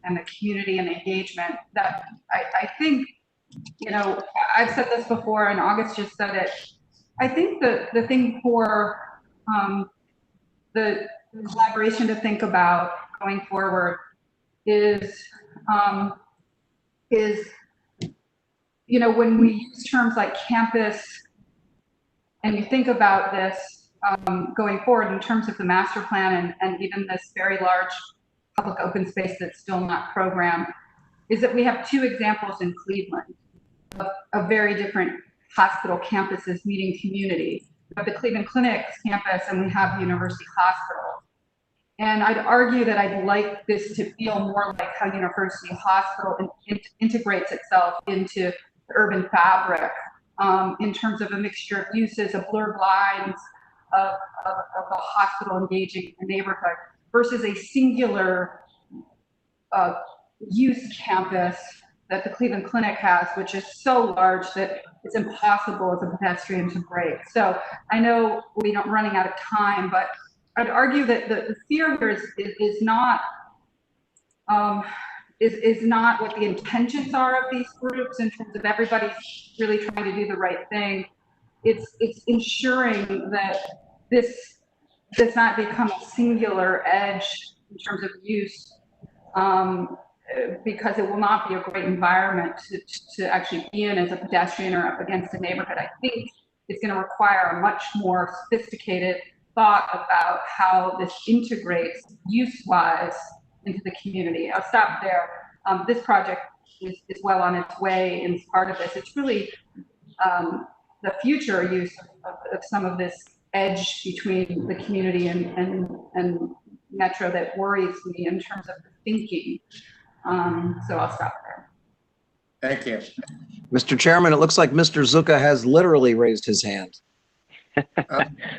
Speaker 10: the community and engagement. That I think, I've said this before, and August just said it. I think the thing for the collaboration to think about going forward is when we use terms like campus, and you think about this going forward in terms of the master plan and even this very large public open space that's still not programmed, is that we have two examples in Cleveland of very different hospital campuses meeting community. We have the Cleveland Clinic's campus, and we have University Hospital. And I'd argue that I'd like this to feel more like how University Hospital integrates itself into the urban fabric in terms of a mixture of uses, of blurred lines, of the hospital engaging the neighborhood, versus a singular use campus that the Cleveland Clinic has, which is so large that it's impossible as a pedestrian to break. So I know we're running out of time, but I'd argue that the fear here is not what the intentions are of these groups in terms of everybody's really trying to do the right thing. It's ensuring that this does not become a singular edge in terms of use, because it will not be a great environment to actually be in as a pedestrian or up against a neighborhood. I think it's going to require a much more sophisticated thought about how this integrates use-wise into the community. I'll stop there. This project is well on its way and part of this. It's really the future use of some of this edge between the community and Metro that worries me in terms of the thinking. So I'll stop there.
Speaker 3: Thank you.
Speaker 2: Mr. Chairman, it looks like Mr. Zucca has literally raised his hand.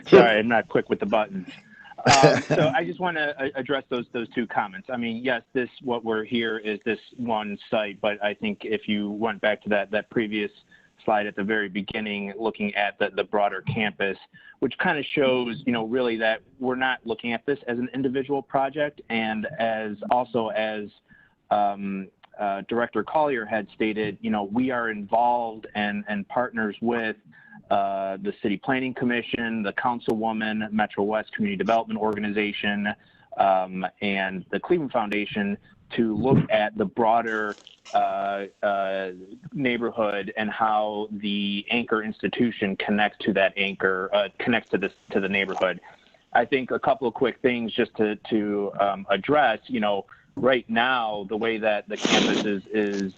Speaker 21: Sorry, I'm not quick with the buttons. So I just want to address those two comments. I mean, yes, what we're here is this one site, but I think if you went back to that previous slide at the very beginning, looking at the broader campus, which kind of shows, really that we're not looking at this as an individual project, and as Director Collier had stated, we are involved and partners with the City Planning Commission, the Councilwoman, Metro West Community Development Organization, and the Cleveland Foundation to look at the broader neighborhood and how the anchor institution connects to that anchor, connects to the neighborhood. I think a couple of quick things just to address, right now, the way that the campus is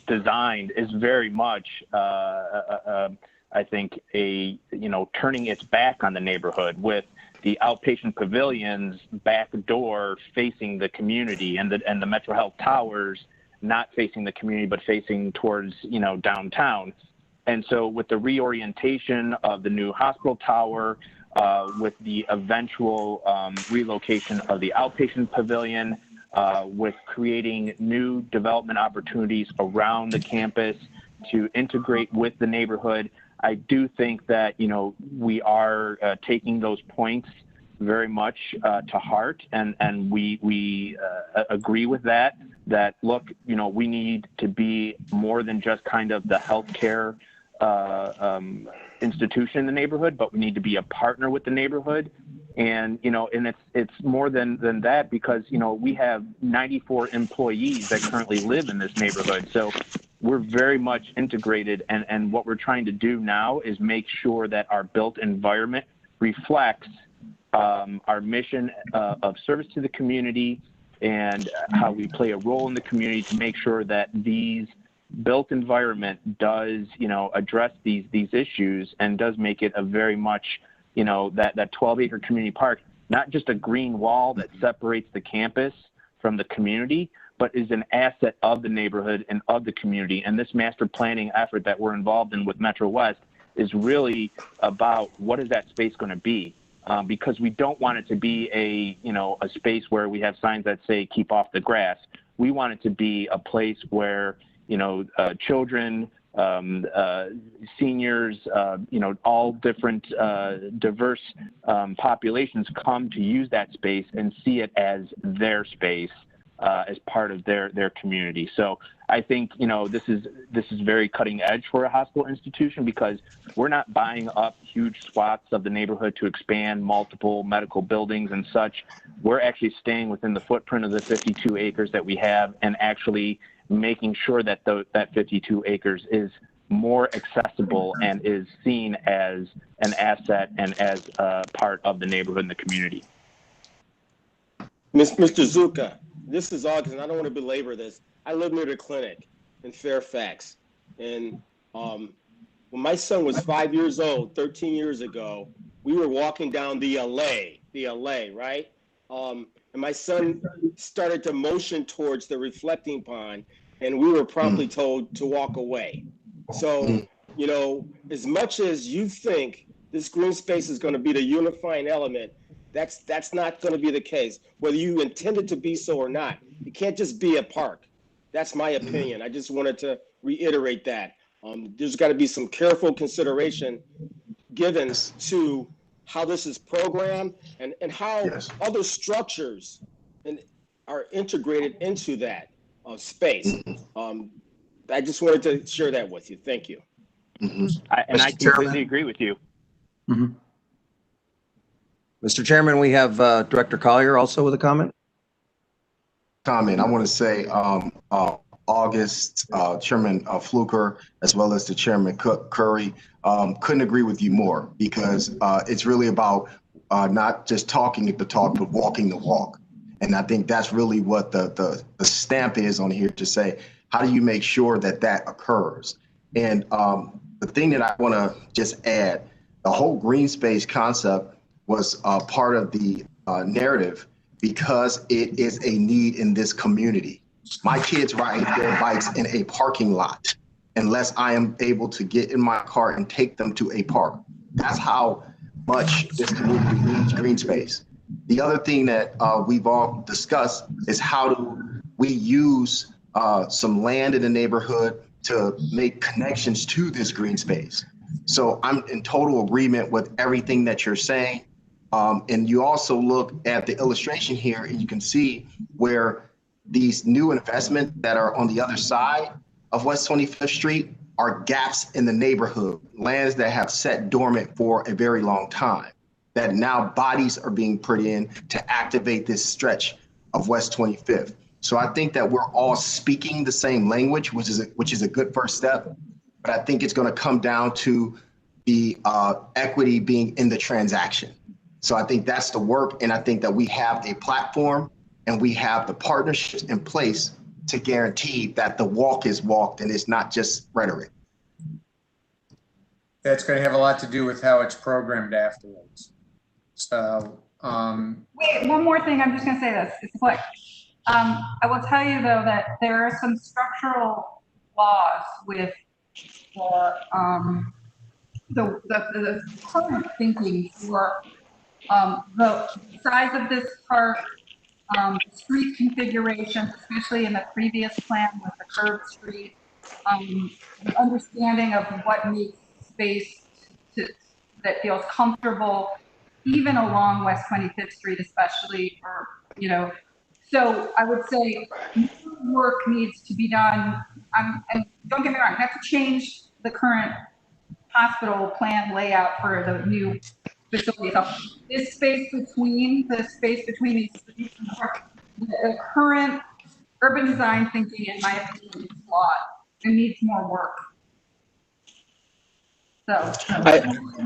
Speaker 21: designed is very much, I think, turning its back on the neighborhood, with the outpatient pavilions back door facing the community, and the Metro Health Towers not facing the community, but facing towards, downtown. And so with the reorientation of the new hospital tower, with the eventual relocation of the outpatient pavilion, with creating new development opportunities around the campus to integrate with the neighborhood, I do think that, we are taking those points very much to heart, and we agree with that look, we need to be more than just kind of the healthcare institution in the neighborhood, but we need to be a partner with the neighborhood. And, and it's more than that, because, we have 94 employees that currently live in this neighborhood. So we're very much integrated. And what we're trying to do now is make sure that our built environment reflects our mission of service to the community, and how we play a role in the community to make sure that these built environment does, address these issues, and does make it a very much, that 12-acre community park, not just a green wall that separates the campus from the community, but is an asset of the neighborhood and of the community. And this master planning effort that we're involved in with Metro West is really about what is that space going to be? Because we don't want it to be a space where we have signs that say "keep off the grass." We want it to be a place where, children, seniors, all different diverse populations come to use that space and see it as their space, as part of their community. So I think, this is very cutting edge for a hospital institution, because we're not buying up huge swaths of the neighborhood to expand multiple medical buildings and such. We're actually staying within the footprint of the 52 acres that we have, and actually making sure that that 52 acres is more accessible and is seen as an asset and as a part of the neighborhood and the community.
Speaker 9: Mr. Zuka, this is August, and I don't want to belabor this. I live near the clinic in Fairfax. And when my son was 5 years old, 13 years ago, we were walking down the LA, right? And my son started to motion towards the reflecting pond, and we were promptly told to walk away. So, as much as you think this green space is going to be the unifying element, that's not going to be the case, whether you intend it to be so or not. It can't just be a park. That's my opinion. I just wanted to reiterate that. There's got to be some careful consideration given to how this is programmed, and how other structures are integrated into that space. I just wanted to share that with you. Thank you.
Speaker 21: I completely agree with you.
Speaker 2: Mr. Chairman, we have Director Collier also with a comment.
Speaker 1: I want to say August, Chairman Fluker, as well as the Chairman Curry, couldn't agree with you more, because it's really about not just talking the talk, but walking the walk. And I think that's really what the stamp is on here, to say, how do you make sure that occurs? And the thing that I want to just add, the whole green space concept was part of the narrative, because it is a need in this community. My kids ride their bikes in a parking lot unless I am able to get in my car and take them to a park. That's how much this community needs green space. The other thing that we've all discussed is, how do we use some land in the neighborhood to make connections to this green space? So I'm in total agreement with everything that you're saying. And you also look at the illustration here, and you can see where these new investments that are on the other side of West 25th Street are gaps in the neighborhood, lands that have sat dormant for a very long time, that now bodies are being put in to activate this stretch of West 25th. So I think that we're all speaking the same language, which is a good first step. But I think it's going to come down to the equity being in the transaction. So I think that's the work. And I think that we have a platform and we have the partnerships in place to guarantee that the walk is walked and it's not just rhetoric.
Speaker 3: That's going to have a lot to do with how it's programmed afterwards. So,
Speaker 10: wait, one more thing. I'm just going to say this. It's like, I will tell you though that there are some structural flaws with the current thinking for the size of this park, street configuration, especially in the previous plan with the curved street, the understanding of what makes space that feels comfortable, even along West 25th Street, especially for, you know, so I would say more work needs to be done. And don't get me wrong, I have to change the current hospital plan layout for the new facility. So this space between these streets, the current urban design thinking, in my opinion, is flawed and needs more work. So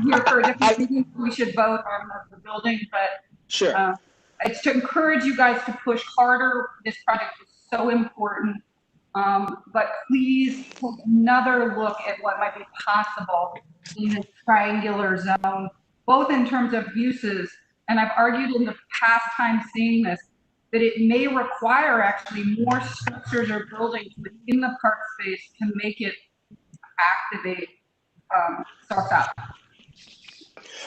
Speaker 10: here for a different meeting, we should vote on the building, but
Speaker 9: sure.
Speaker 10: It's to encourage you guys to push harder. This project is so important. But please take another look at what might be possible in this triangular zone, both in terms of uses, and I've argued in the past time seeing this, that it may require actually more structures or buildings within the park space to make it activate SOSAP.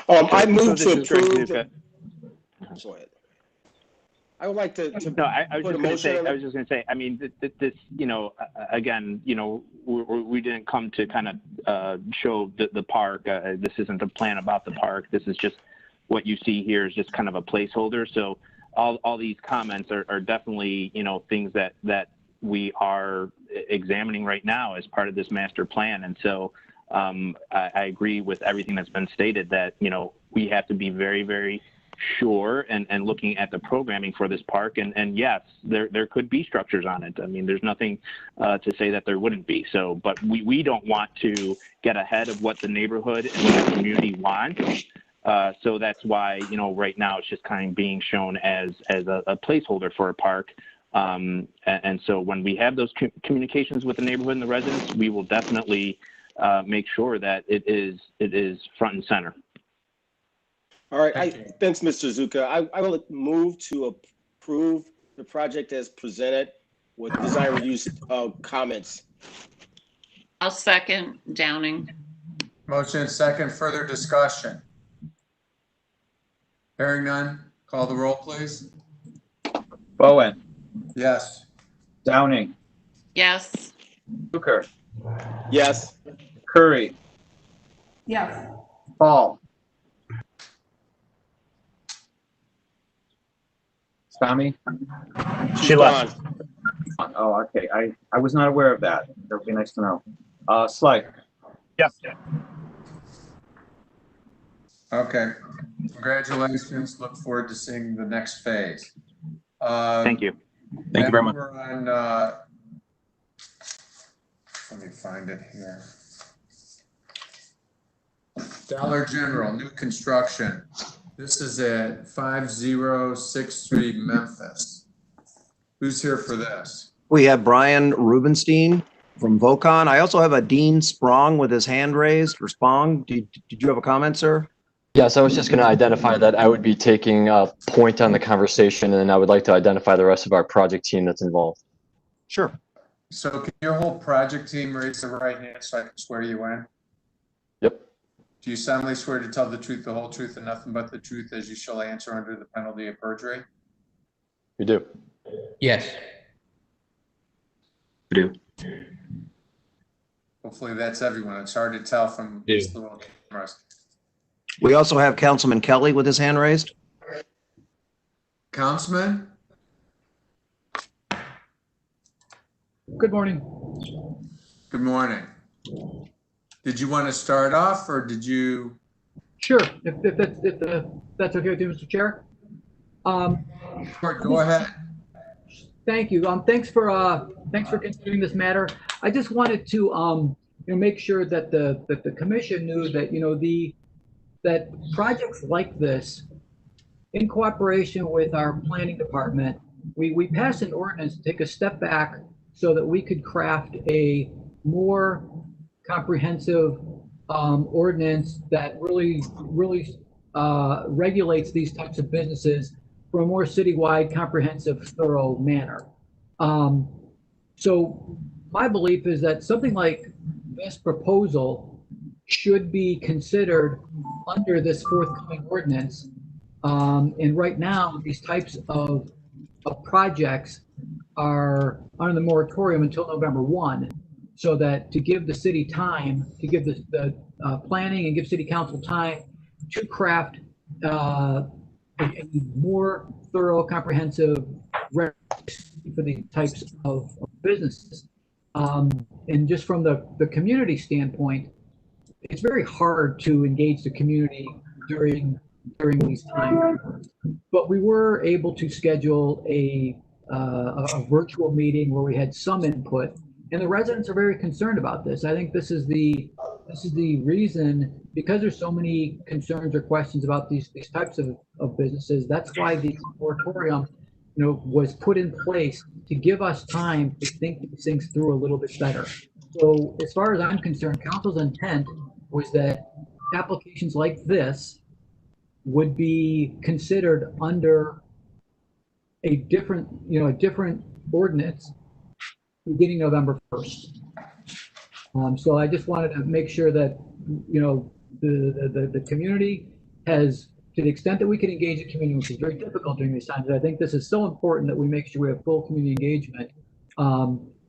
Speaker 9: I move to approve. Go ahead. I would like to
Speaker 21: no, I was
Speaker 9: put a
Speaker 21: just going to say,
Speaker 9: motion.
Speaker 21: I was just going to say, I mean, this, you know, again, you know, we didn't come to kind of show the park. This isn't a plan about the park. This is just what you see here is just kind of a placeholder. So all these comments are definitely, you know, things that we are examining right now as part of this master plan. And so I agree with everything that's been stated that, you know, we have to be very, very sure and looking at the programming for this park, and yes, there could be structures on it. I mean, there's nothing to say that there wouldn't be. So, but we don't want to get ahead of what the neighborhood and the community wants. So that's why, you know, right now it's just kind of being shown as a placeholder for a park. And so when we have those communications with the neighborhood and the residents, we will definitely make sure that it is front and center.
Speaker 9: All right, thanks, Mr. Zuka. I will move to approve the project as presented with design reviews comments.
Speaker 5: I'll second Downing.
Speaker 3: Motion and second, further discussion. Hearing none, call the roll, please.
Speaker 4: Bowen,
Speaker 3: Yes.
Speaker 4: Downing,
Speaker 5: Yes.
Speaker 4: Zucker,
Speaker 9: Yes.
Speaker 4: Curry,
Speaker 10: Yes.
Speaker 4: Paul. Tommy?
Speaker 9: She left.
Speaker 4: Oh, okay. I was not aware of that. That would be nice to know. Slide.
Speaker 14: Yes.
Speaker 3: Okay. Congratulations. Look forward to seeing the next phase.
Speaker 21: Thank you.
Speaker 18: Thank you very much.
Speaker 3: We're on, let me find it here. Dollar General, new construction. This is at 506th Street, Memphis. Who's here for this?
Speaker 2: We have Brian Rubenstein from Vocon. I also have a Dean Sprong with his hand raised. Or Spong, did you have a comment, sir?
Speaker 11: Yes, I was just going to identify that I would be taking a point on the conversation, and then I would like to identify the rest of our project team that's involved.
Speaker 2: Sure.
Speaker 3: So can your whole project team raise their right hand so I can swear you in?
Speaker 11: Yep.
Speaker 3: Do you solemnly swear to tell the truth, the whole truth, and nothing but the truth as you shall answer under the penalty of perjury?
Speaker 11: We do.
Speaker 22: Yes.
Speaker 11: We do.
Speaker 3: Hopefully that's everyone. It's hard to tell from these little cameras.
Speaker 2: We also have Councilman Kelly with his hand raised.
Speaker 3: Councilman?
Speaker 22: Good morning.
Speaker 3: Good morning. Did you want to start off or did you?
Speaker 22: Sure, if that's okay with you, Mr. Chair.
Speaker 3: Go ahead.
Speaker 22: Thank you. Thanks for considering this matter. I just wanted to make sure that the commission knew that that projects like this, in cooperation with our planning department, we passed an ordinance to take a step back so that we could craft a more comprehensive ordinance that really regulates these types of businesses from a more citywide, comprehensive, thorough manner. So my belief is that something like this proposal should be considered under this forthcoming ordinance. And right now, these types of projects are under the moratorium until November 1, so that to give the city time, to give the planning and give city council time to craft a more thorough, comprehensive regs for these types of businesses. And just from the community standpoint, it's very hard to engage the community during these times. But we were able to schedule a virtual meeting where we had some input, and the residents are very concerned about this. I think this is the reason, because there's so many concerns or questions about these types of businesses. That's why the moratorium, was put in place to give us time to think these things through a little bit better. So as far as I'm concerned, council's intent was that applications like this would be considered under a different ordinance beginning November 1st. So I just wanted to make sure that, the community has, to the extent that we can engage the community, which is very difficult during these times. I think this is so important that we make sure we have full community engagement.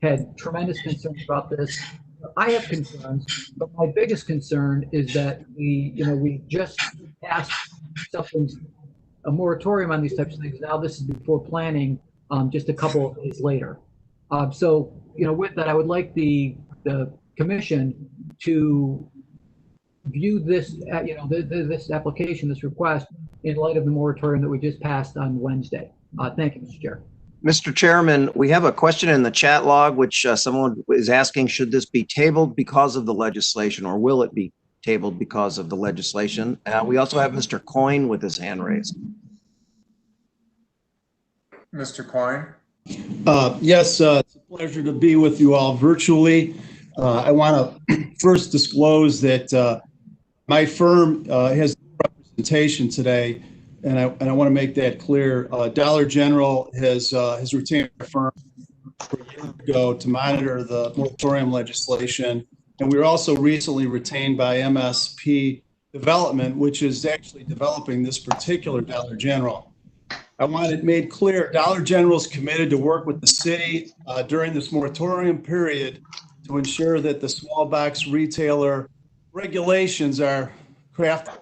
Speaker 22: Had tremendous concerns about this. I have concerns, but my biggest concern is that we just passed a moratorium on these types of things. Now this is before planning, just a couple of days later. So, with that, I would like the commission to view this, this application, this request, in light of the moratorium that we just passed on Wednesday. Thank you, Mr. Chair.
Speaker 2: Mr. Chairman, we have a question in the chat log, which someone is asking, should this be tabled because of the legislation, or will it be tabled because of the legislation? We also have Mr. Coyne with his hand raised.
Speaker 3: Mr. Coyne?
Speaker 7: Yes, it's a pleasure to be with you all virtually. I want to first disclose that my firm has representation today, and I want to make that clear. Dollar General has retained a firm a year ago to monitor the moratorium legislation, and we were also recently retained by MSP Development, which is actually developing this particular Dollar General. I want it made clear, Dollar General is committed to work with the city during this moratorium period to ensure that the small box retailer regulations are crafted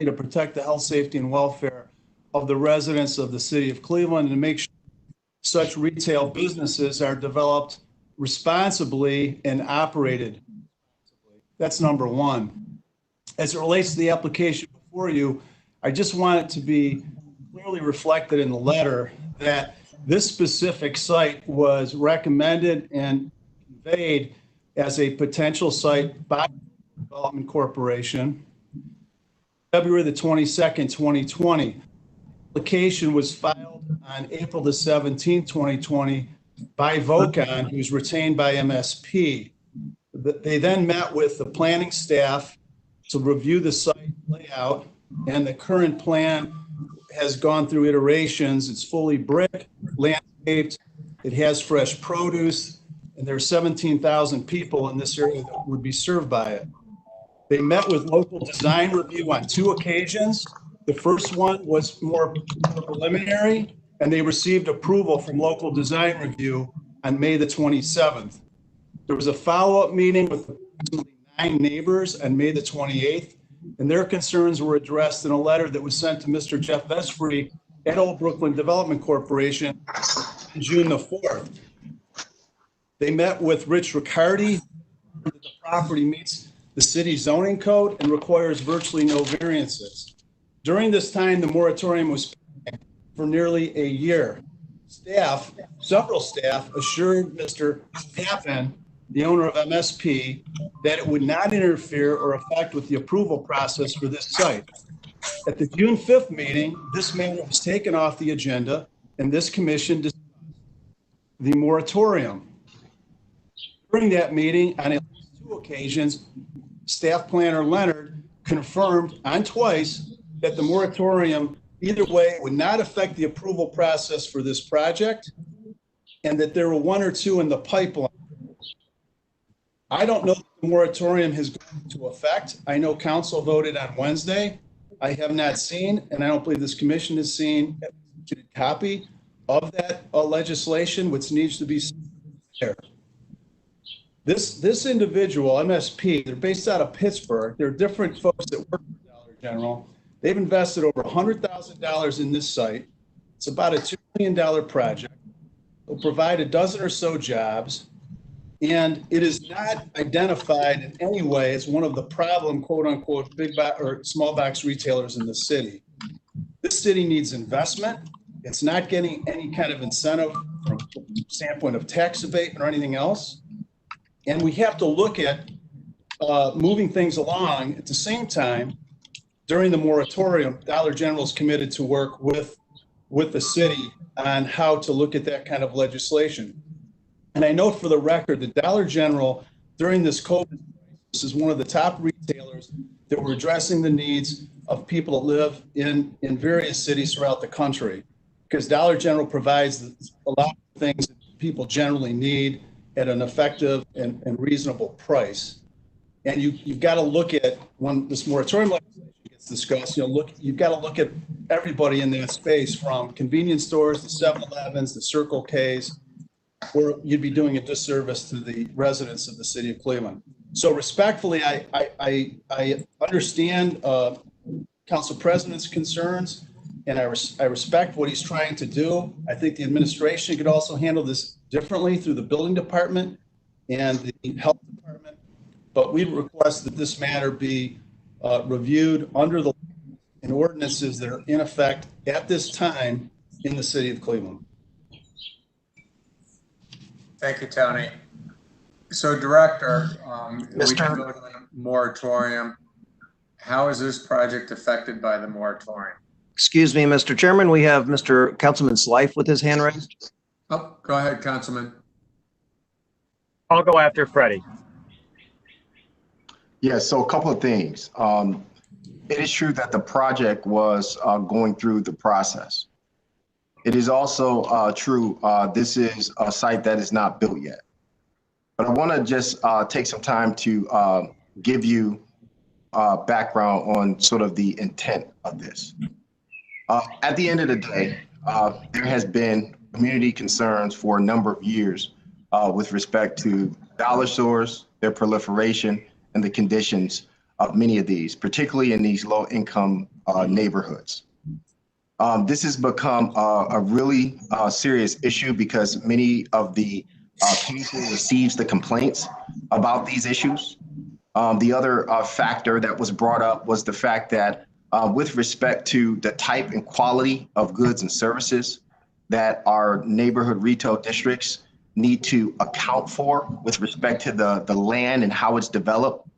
Speaker 7: to protect the health, safety, and welfare of the residents of the city of Cleveland, and to make sure such retail businesses are developed responsibly and operated responsibly. That's number one. As it relates to the application before you, I just want it to be clearly reflected in the letter that this specific site was recommended and conveyed as a potential site by the Development Corporation February the 22nd, 2020. Application was filed on April the 17th, 2020 by Vocon, who's retained by MSP. They then met with the planning staff to review the site layout, and the current plan has gone through iterations. It's fully brick, landscaped, it has fresh produce, and there are 17,000 people in this area that would be served by it. They met with local design review on 2 occasions. The first one was more preliminary, and they received approval from local design review on May the 27th. There was a follow-up meeting with approximately 9 neighbors on May the 28th, and their concerns were addressed in a letter that was sent to Mr. Jeff Vesfrey at Old Brooklyn Development Corporation on June the 4th. They met with Rich Riccardi. The property meets the city zoning code and requires virtually no variances. During this time, the moratorium was for nearly a year. Several staff assured Mr. Pappin, the owner of MSP, that it would not interfere or affect with the approval process for this site. At the June 5th meeting, this matter was taken off the agenda, and this commission discussed the moratorium. During that meeting, on at least 2 occasions, staff planner Leonard confirmed on twice that the moratorium Either way, it would not affect the approval process for this project, and that there were one or two in the pipeline. I don't know if the moratorium has gone into effect. I know council voted on Wednesday. I have not seen, and I don't believe this commission has seen, a copy of that legislation, which needs to be there. This individual, MSP, they're based out of Pittsburgh. They're different folks that work for Dollar General. They've invested over $100,000 in this site. It's about a $2 million project. It'll provide a dozen or so jobs. And it is not identified in any way as one of the problem, quote unquote, big box or small box retailers in the city. This city needs investment. It's not getting any kind of incentive from the standpoint of tax abatement or anything else. And we have to look at moving things along. At the same time, during the moratorium, Dollar General is committed to work with the city on how to look at that kind of legislation. And I note for the record that Dollar General, during this COVID crisis, is one of the top retailers that were addressing the needs of people that live in various cities throughout the country. Because Dollar General provides a lot of things that people generally need at an effective and reasonable price. And you've got to look at, when this moratorium legislation gets discussed, you've got to look at everybody in that space, from convenience stores, the 7-Elevens, the Circle Ks, where you'd be doing a disservice to the residents of the city of Cleveland. So respectfully, I understand Council President's concerns, and I respect what he's trying to do. I think the administration could also handle this differently through the building department and the health department. But we request that this matter be reviewed under the ordinances that are in effect at this time in the city of Cleveland.
Speaker 3: Thank you, Tony. So, Director, we can go to the moratorium. How is this project affected by the moratorium?
Speaker 2: Excuse me, Mr. Chairman, we have Mr. Councilman Slife with his hand raised.
Speaker 3: Oh, go ahead, Councilman.
Speaker 14: I'll go after Freddie.
Speaker 1: Yeah, so a couple of things. It is true that the project was going through the process. It is also true this is a site that is not built yet. But I want to just take some time to give you background on sort of the intent of this. At the end of the day, there has been community concerns for a number of years with respect to dollar stores, their proliferation, and the conditions of many of these, particularly in these low-income neighborhoods. This has become a really serious issue because many of the people receives the complaints about these issues. The other factor that was brought up was the fact that with respect to the type and quality of goods and services that our neighborhood retail districts need to account for with respect to the land and how it's developed.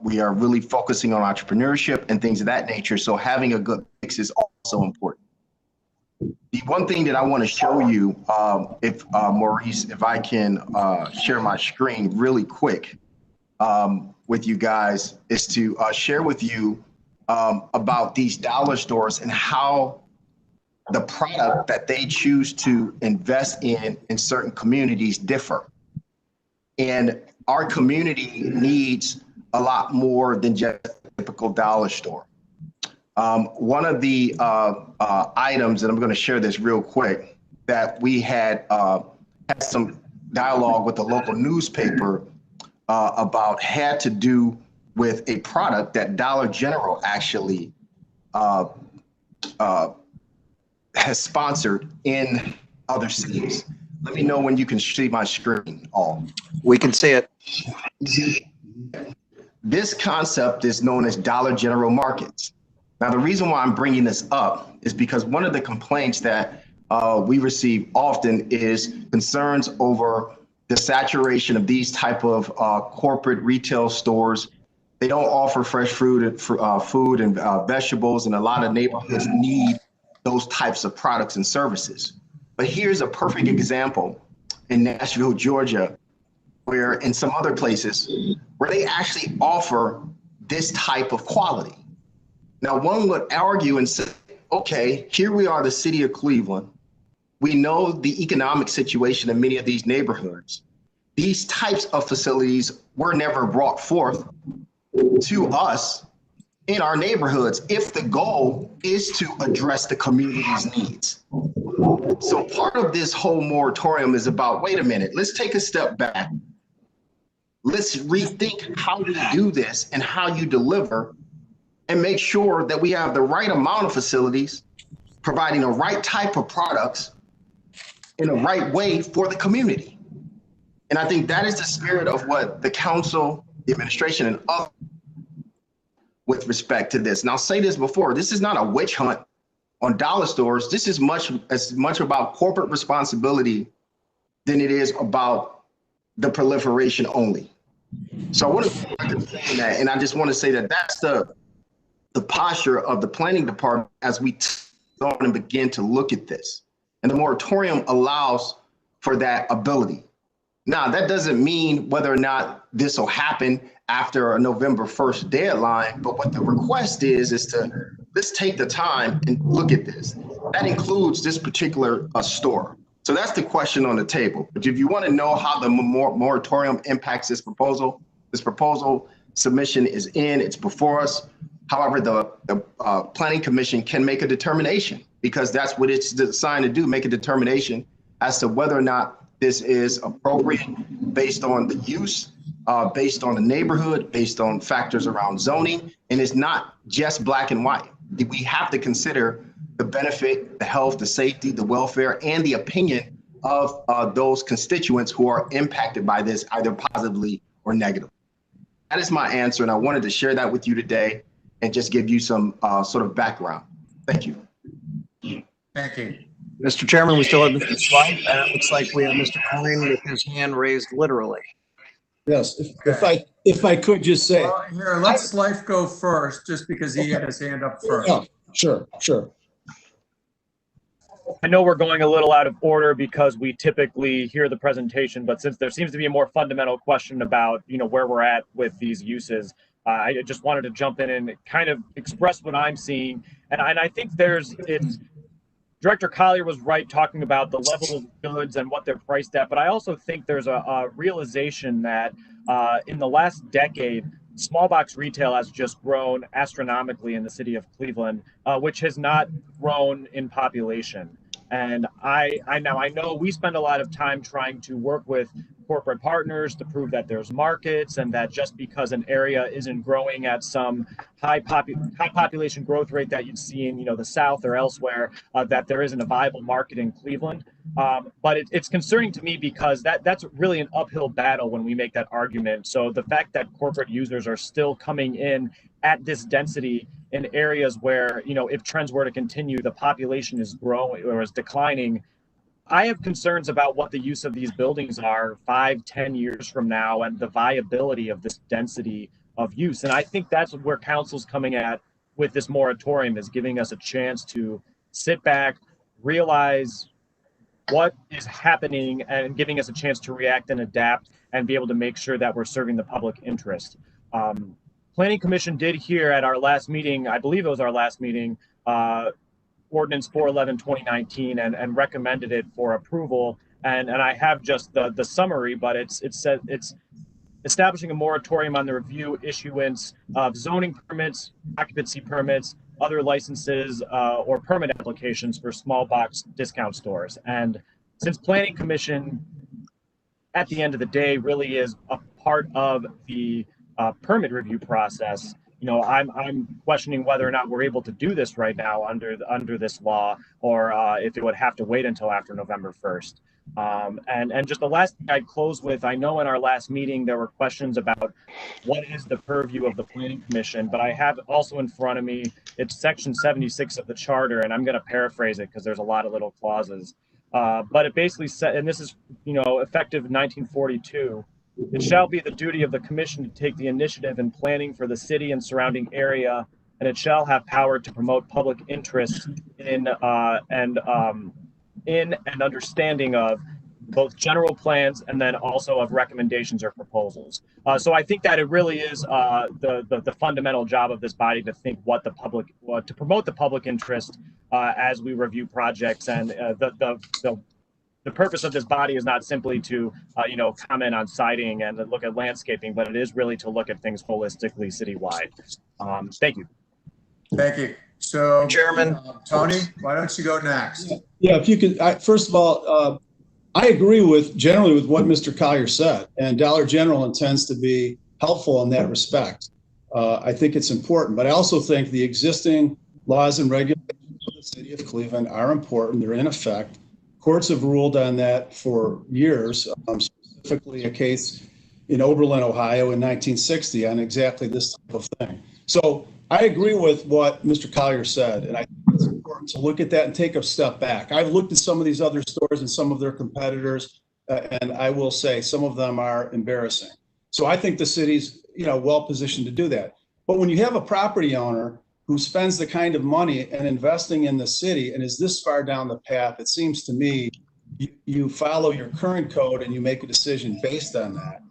Speaker 1: We are really focusing on entrepreneurship and things of that nature. So having a good mix is also important. The one thing that I want to show you, if Maurice, if I can share my screen really quick with you guys, is to share with you about these dollar stores and how the product that they choose to invest in certain communities differ. And our community needs a lot more than just a typical dollar store. One of the items, and I'm going to share this real quick, that we had some dialogue with the local newspaper about had to do with a product that Dollar General actually has sponsored in other cities. Let me know when you can see my screen all.
Speaker 2: We can see it.
Speaker 1: This concept is known as Dollar General Markets. Now, the reason why I'm bringing this up is because one of the complaints that we receive often is concerns over the saturation of these type of corporate retail stores. They don't offer fresh food and vegetables, and a lot of neighborhoods need those types of products and services. But here's a perfect example in Nashville, Georgia, where in some other places where they actually offer this type of quality. Now, one would argue and say, okay, here we are, the city of Cleveland. We know the economic situation in many of these neighborhoods. These types of facilities were never brought forth to us in our neighborhoods if the goal is to address the community's needs. So part of this whole moratorium is about, wait a minute, let's take a step back. Let's rethink how we do this and how you deliver, and make sure that we have the right amount of facilities, providing the right type of products in the right way for the community. And I think that is the spirit of what the council, the administration, and others with respect to this. And I'll say this before, this is not a witch hunt on dollar stores. This is as much about corporate responsibility than it is about the proliferation only. So I want to say that, and I just want to say that that's the posture of the planning department as we go on and begin to look at this. And the moratorium allows for that ability. Now, that doesn't mean whether or not this will happen after a November 1st deadline, but what the request is to let's take the time and look at this. That includes this particular store. So that's the question on the table. But if you want to know how the moratorium impacts this proposal submission is in, it's before us. However, the Planning Commission can make a determination, because that's what it's designed to do, make a determination as to whether or not this is appropriate based on the use, based on the neighborhood, based on factors around zoning. And it's not just black and white. We have to consider the benefit, the health, the safety, the welfare, and the opinion of those constituents who are impacted by this, either positively or negatively. That is my answer, and I wanted to share that with you today and just give you some sort of background. Thank you.
Speaker 3: Thank you.
Speaker 2: Mr. Chairman, we still have Mr. Slide, and it looks like we have Mr. Coyne with his hand raised literally.
Speaker 7: Yes, if I could just say.
Speaker 3: Well, here, let's Life go first, just because he had his hand up first.
Speaker 7: Yeah, sure.
Speaker 14: I know we're going a little out of order because we typically hear the presentation, but since there seems to be a more fundamental question about, where we're at with these uses, I just wanted to jump in and kind of express what I'm seeing. And I think Director Collier was right talking about the level of goods and what they're priced at, but I also think there's a realization that in the last decade, small box retail has just grown astronomically in the city of Cleveland, which has not grown in population. And I know we spend a lot of time trying to work with corporate partners to prove that there's markets, and that just because an area isn't growing at some high population growth rate that you'd see in the South or elsewhere, that there isn't a viable market in Cleveland. But it's concerning to me because that's really an uphill battle when we make that argument. So the fact that corporate users are still coming in at this density in areas where, if trends were to continue, the population is growing or is declining, I have concerns about what the use of these buildings are 5-10 years from now, and the viability of this density of use. And I think that's where council's coming at with this moratorium, is giving us a chance to sit back, realize what is happening, and giving us a chance to react and adapt and be able to make sure that we're serving the public interest. Planning Commission did hear at our last meeting, I believe it was our last meeting, Ordinance 411/2019, and recommended it for approval. And I have just the summary, but it's establishing a moratorium on the review, issuance of zoning permits, occupancy permits, other licenses, or permit applications for small box discount stores. And since Planning Commission, at the end of the day, really is a part of the permit review process, I'm questioning whether or not we're able to do this right now under this law, or if it would have to wait until after November 1st. And just the last thing I'd close with, I know in our last meeting there were questions about what is the purview of the Planning Commission, but I have also in front of me, it's section 76 of the charter, and I'm going to paraphrase it because there's a lot of little clauses. But it basically said, and this is effective 1942, it shall be the duty of the commission to take the initiative in planning for the city and surrounding area, and it shall have power to promote public interest in and understanding of both general plans and then also of recommendations or proposals. So I think that it really is the fundamental job of this body to think what the public, to promote the public interest as we review projects. And the purpose of this body is not simply to, comment on siding and look at landscaping, but it is really to look at things holistically citywide. Thank you.
Speaker 3: Thank you. So,
Speaker 2: Chairman,
Speaker 3: Tony, why don't you go next?
Speaker 7: Yeah, if you could, first of all, I agree generally with what Mr. Collier said, and Dollar General intends to be helpful in that respect. I think it's important, but I also think the existing laws and regulations of the city of Cleveland are important. They're in effect. Courts have ruled on that for years, specifically a case in Oberlin, Ohio in 1960 on exactly this type of thing. So I agree with what Mr. Collier said, and I think it's important to look at that and take a step back. I've looked at some of these other stores and some of their competitors, and I will say some of them are embarrassing. So I think the city's, well positioned to do that. But when you have a property owner who spends the kind of money and investing in the city and is this far down the path, it seems to me you follow your current code and you make a decision based on that.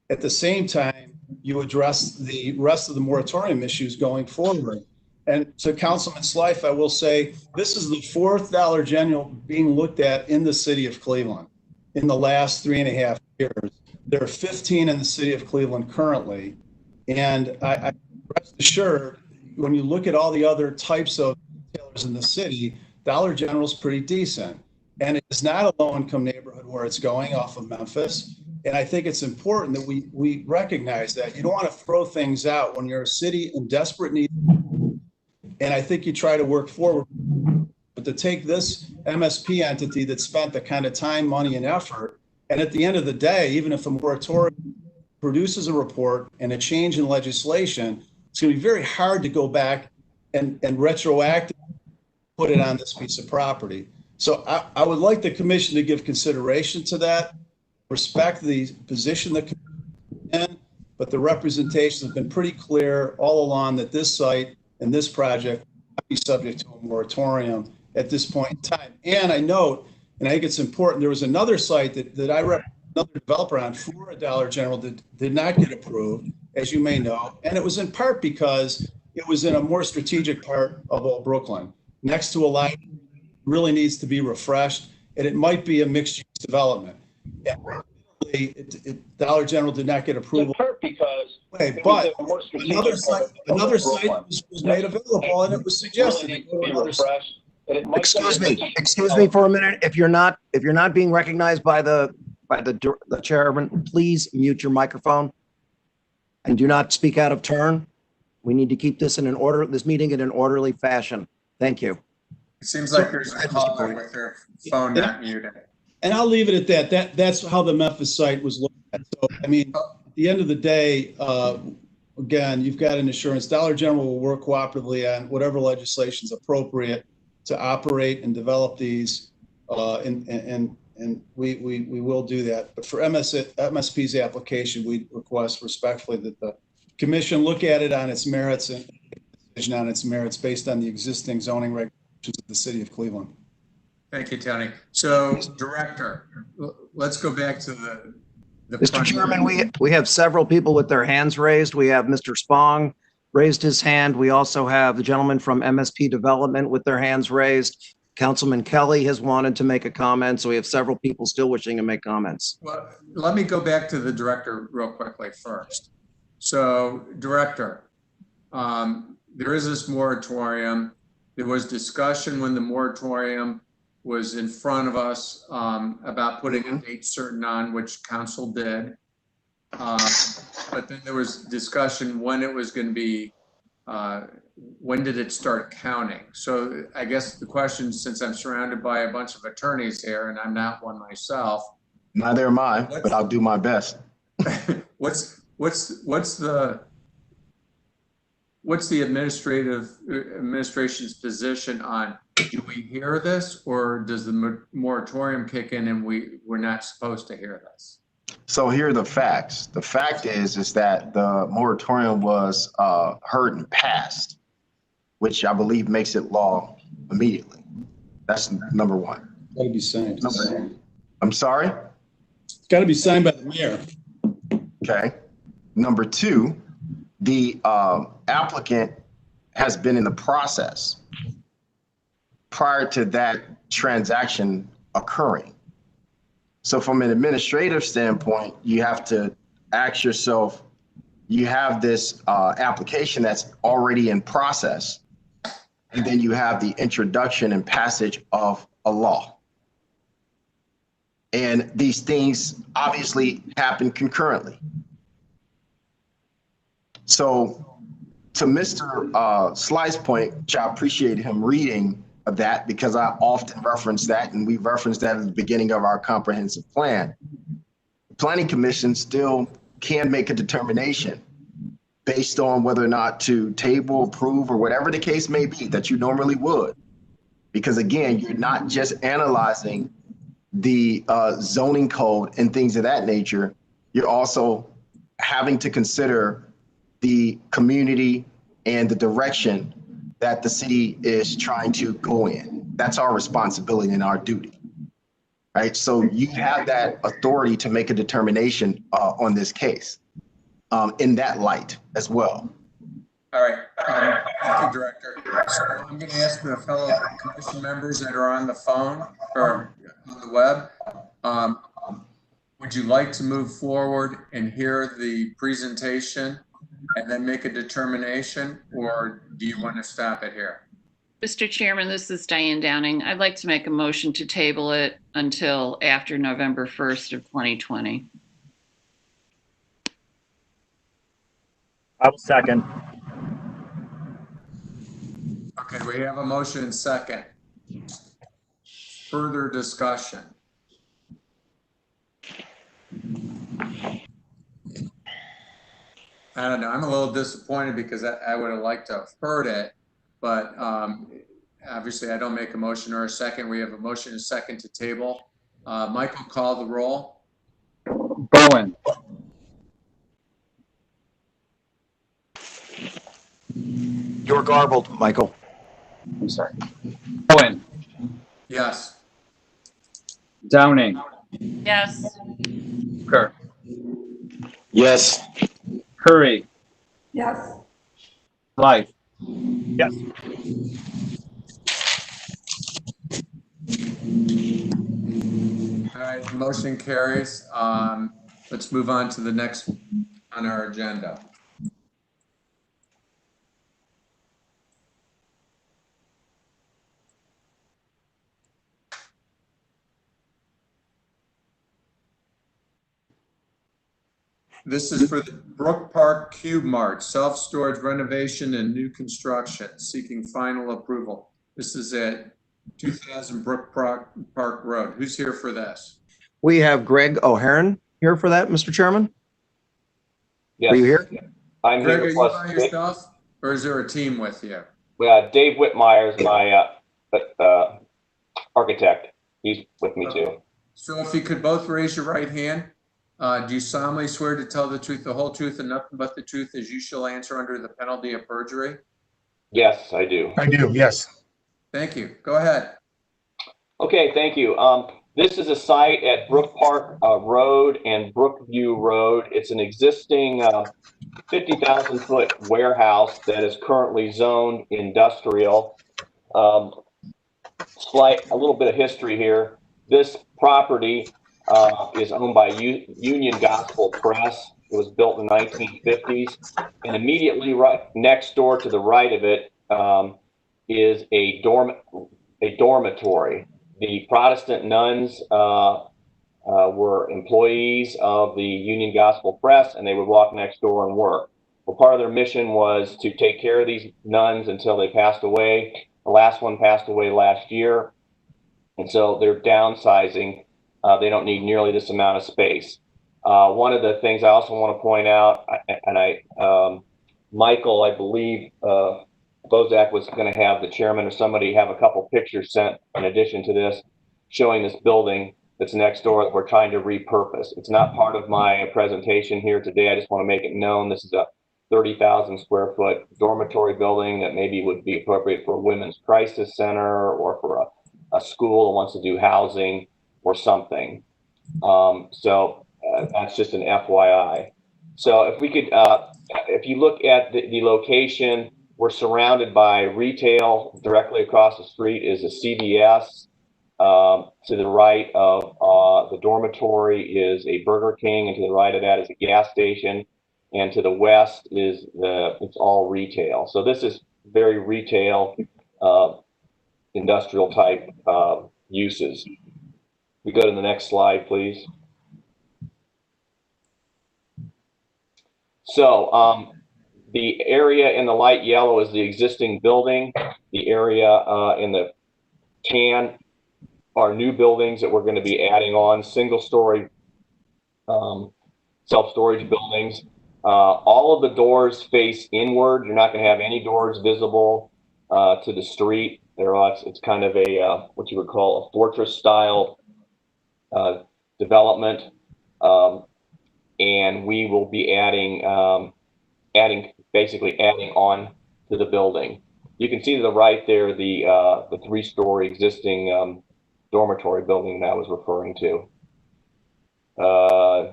Speaker 7: At the same time, you address the rest of the moratorium issues going forward. And to Councilman Slife, I will say, this is the fourth Dollar General being looked at in the city of Cleveland in the last 3.5 years. There are 15 in the city of Cleveland currently. And I rest assured, when you look at all the other types of retailers in the city, Dollar General is pretty decent. And it's not a low-income neighborhood where it's going off of Memphis. And I think it's important that we recognize that. You don't want to throw things out when you're a city in desperate need. And I think you try to work forward. But to take this MSP entity that spent the kind of time, money, and effort, and at the end of the day, even if a moratorium produces a report and a change in legislation, it's going to be very hard to go back and retroactively put it on this piece of property. So I would like the commission to give consideration to that, respect the position that in, but the representations have been pretty clear all along that this site and this project might be subject to a moratorium at this point in time. And I note, and I think it's important, there was another site that I represent another developer on for a Dollar General that did not get approved, as you may know. And it was in part because it was in a more strategic part of Old Brooklyn, next to a library, really needs to be refreshed, and it might be a mixed-use development. Dollar General did not get approval. In part because but another site was made available, and it was suggested.
Speaker 2: Excuse me for a minute. If you're not being recognized by the chairman, please mute your microphone and do not speak out of turn. We need to keep this meeting in an orderly fashion. Thank you.
Speaker 3: It seems like there's a caller with their phone not muted.
Speaker 7: And I'll leave it at that. That's how the Memphis site was looked at. So, I mean, at the end of the day, again, you've got an assurance. Dollar General will work cooperatively on whatever legislation is appropriate to operate and develop these, and we will do that. But for MSP's application, we request respectfully that the commission look at it on its merits and decision on its merits based on the existing zoning regulations of the city of Cleveland.
Speaker 3: Thank you, Tony. So, Director, let's go back to the
Speaker 2: Mr. Chairman, we have several people with their hands raised. We have Mr. Spong raised his hand. We also have the gentleman from MSP Development with their hands raised. Councilman Kelly has wanted to make a comment, so we have several people still wishing to make comments.
Speaker 3: Well, let me go back to the director real quickly first. So, Director, there is this moratorium. There was discussion when the moratorium was in front of us about putting a date certain on, which council did. But then there was discussion when it was going to be, when did it start counting? So I guess the question, since I'm surrounded by a bunch of attorneys here and I'm not one myself.
Speaker 1: Neither am I, but I'll do my best.
Speaker 3: What's the administration's position on, do we hear this, or does the moratorium kick in and we're not supposed to hear this?
Speaker 1: So here are the facts. The fact is that the moratorium was heard and passed, which I believe makes it law immediately. That's number one.
Speaker 7: That'd be signed.
Speaker 1: I'm sorry?
Speaker 7: It's got to be signed by the mayor.
Speaker 1: Okay. Number two, the applicant has been in the process prior to that transaction occurring. So from an administrative standpoint, you have to ask yourself, you have this application that's already in process, and then you have the introduction and passage of a law. And these things obviously happen concurrently. So to Mr. Sly's point, which I appreciate him reading that because I often reference that, and we referenced that at the beginning of our comprehensive plan. The Planning Commission still can make a determination based on whether or not to table, approve, or whatever the case may be that you normally would. Because again, you're not just analyzing the zoning code and things of that nature, you're also having to consider the community and the direction that the city is trying to go in. That's our responsibility and our duty, right? So you have that authority to make a determination on this case in that light as well.
Speaker 3: All right, thank you, Director. So I'm going to ask the fellow commission members that are on the phone or on the web, would you like to move forward and hear the presentation and then make a determination, or do you want to stop it here?
Speaker 5: Mr. Chairman, this is Diane Downing. I'd like to make a motion to table it until after November 1st of 2020.
Speaker 14: I will second.
Speaker 3: Okay, we have a motion and second. Further discussion. I don't know. I'm a little disappointed because I would have liked to have heard it, but obviously I don't make a motion or a second. We have a motion and a second to table. Michael, call the roll.
Speaker 4: Bowen.
Speaker 2: You're garbled, Michael.
Speaker 4: I'm sorry. Bowen.
Speaker 3: Yes.
Speaker 4: Downing.
Speaker 5: Yes.
Speaker 4: Kerr.
Speaker 9: Yes.
Speaker 4: Curry.
Speaker 10: Yes.
Speaker 4: Blythe.
Speaker 14: Yes.
Speaker 3: All right, motion carries. Let's move on to the next on our agenda. This is for the Brook Park Cube Mart, self-storage renovation and new construction, seeking final approval. This is at 2000 Brook Park Road. Who's here for this?
Speaker 2: We have Greg O'Haron here for that, Mr. Chairman.
Speaker 15: Yes.
Speaker 2: Are you here?
Speaker 15: I'm
Speaker 3: Greg,
Speaker 15: here.
Speaker 3: are you by yourself, or is there a team with you?
Speaker 15: Dave Whitmire is my architect. He's with me too.
Speaker 3: So if you could both raise your right hand. Do you solemnly swear to tell the truth, the whole truth, and nothing but the truth as you shall answer under the penalty of perjury?
Speaker 15: Yes, I do.
Speaker 1: I do, yes.
Speaker 3: Thank you. Go ahead.
Speaker 15: Okay, thank you. This is a site at Brook Park Road and Brookview Road. It's an existing 50,000-foot warehouse that is currently zoned industrial. A little bit of history here. This property is owned by Union Gospel Press. It was built in the 1950s, and immediately right next door to the right of it is a dormitory. The Protestant nuns were employees of the Union Gospel Press, and they would walk next door and work. Well, part of their mission was to take care of these nuns until they passed away. The last one passed away last year, and so they're downsizing. They don't need nearly this amount of space. One of the things I also want to point out, Michael, I believe Bozak was going to have the chairman or somebody have a couple pictures sent in addition to this, showing this building that's next door that we're trying to repurpose. It's not part of my presentation here today. I just want to make it known this is a 30,000 square foot dormitory building that maybe would be appropriate for a women's crisis center or for a school that wants to do housing or something. That's just an FYI. So if we could, if you look at the location, we're surrounded by retail. Directly across the street is a CVS. To the right of the dormitory is a Burger King, and to the right of that is a gas station. And to the west is it's all retail. So this is very retail, industrial type uses. We go to the next slide, please. So the area in the light yellow is the existing building. The area in the tan are new buildings that we're going to be adding on, single-story self-storage buildings. All of the doors face inward. You're not going to have any doors visible to the street. It's kind of a what you would call a fortress-style development, and we will be adding basically adding on to the building. You can see to the right there the 3-story existing dormitory building that I was referring to.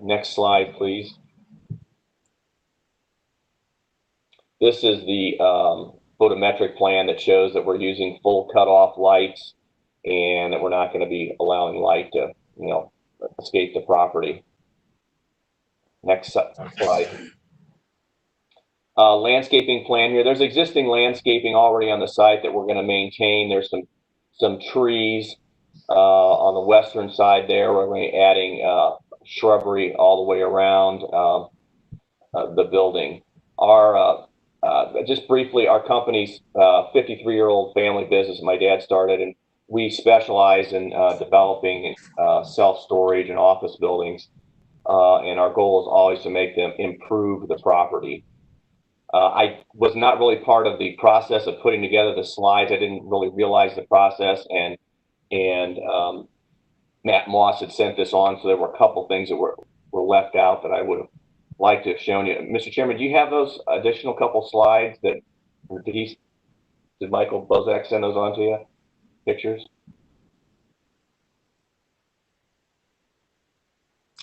Speaker 15: Next slide, please. This is the photometric plan that shows that we're using full cutoff lights and that we're not going to be allowing light to, escape the property. Next slide. Landscaping plan here. There's existing landscaping already on the site that we're going to maintain. There's some trees on the western side there. We're going to be adding shrubbery all the way around the building. Just briefly, our company's 53-year-old family business my dad started, and we specialize in developing self-storage and office buildings. And our goal is always to make them improve the property. I was not really part of the process of putting together the slides. I didn't really realize the process, and Matt Moss had sent this on, so there were a couple things that were left out that I would have liked to have shown you. Mr. Chairman, do you have those additional couple slides that did Michael Bozak send those on to you? Pictures?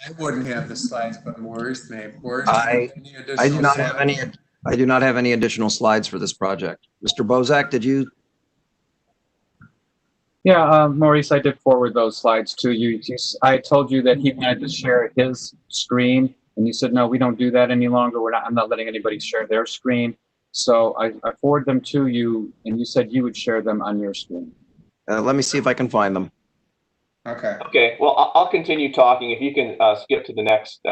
Speaker 3: I wouldn't have the slides, but Maurice may. Maurice,
Speaker 2: I do not have any. I do not have any additional slides for this project. Mr. Bozak, did you?
Speaker 4: Yeah, Maurice, I did forward those slides to you. I told you that he wanted to share his screen, and you said, no, we don't do that any longer. I'm not letting anybody share their screen. So I forwarded them to you, and you said you would share them on your screen.
Speaker 2: Let me see if I can find them.
Speaker 15: Okay. Okay. Well, I'll continue talking. If you can skip to the next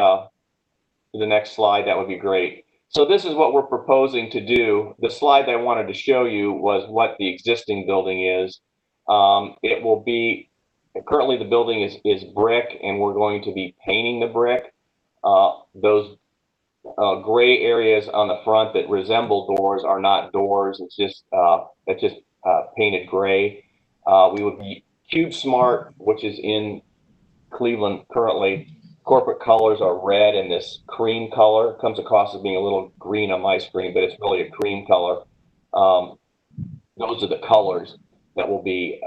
Speaker 15: slide, that would be great. So this is what we're proposing to do. The slide that I wanted to show you was what the existing building is. It will be, currently the building is brick, and we're going to be painting the brick. Those gray areas on the front that resemble doors are not doors. It's just painted gray. We would be CubeSmart, which is in Cleveland currently. Corporate colors are red and this cream color. Comes across as being a little green on my screen, but it's really a cream color. Those are the colors that will be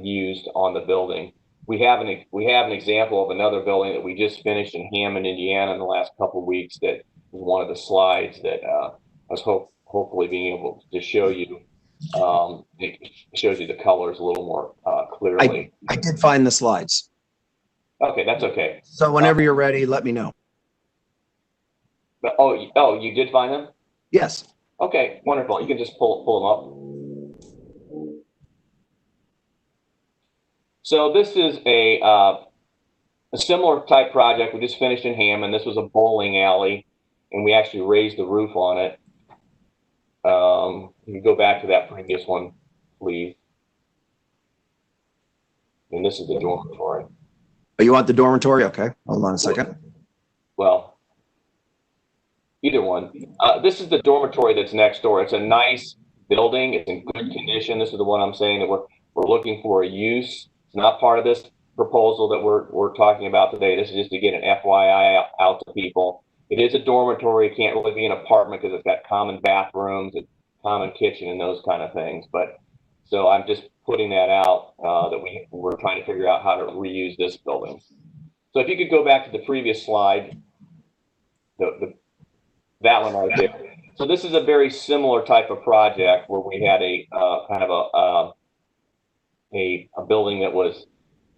Speaker 15: used on the building. We have an example of another building that we just finished in Hammond, Indiana, in the last couple of weeks. That was one of the slides that I was hopefully being able to show you. It shows you the colors a little more clearly.
Speaker 2: I did find the slides.
Speaker 15: Okay, that's okay.
Speaker 2: So whenever you're ready, let me know.
Speaker 15: But, you did find them?
Speaker 2: Yes.
Speaker 15: Okay, wonderful. You can just pull them up. So this is a similar type project we just finished in Hammond. This was a bowling alley, and we actually raised the roof on it. You can go back to that previous one, please. And this is the dormitory.
Speaker 2: Oh, you want the dormitory? Okay, hold on a second.
Speaker 15: Well, either one. This is the dormitory that's next door. It's a nice building. It's in good condition. This is the one I'm saying that we're looking for a use. It's not part of this proposal that we're talking about today. This is just to get an FYI out to people. It is a dormitory. It can't really be an apartment because it's got common bathrooms, and common kitchen, and those kind of things. But so I'm just putting that out that we're trying to figure out how to reuse this building. So if you could go back to the previous slide, that one right there. So this is a very similar type of project where we had a kind of a building that was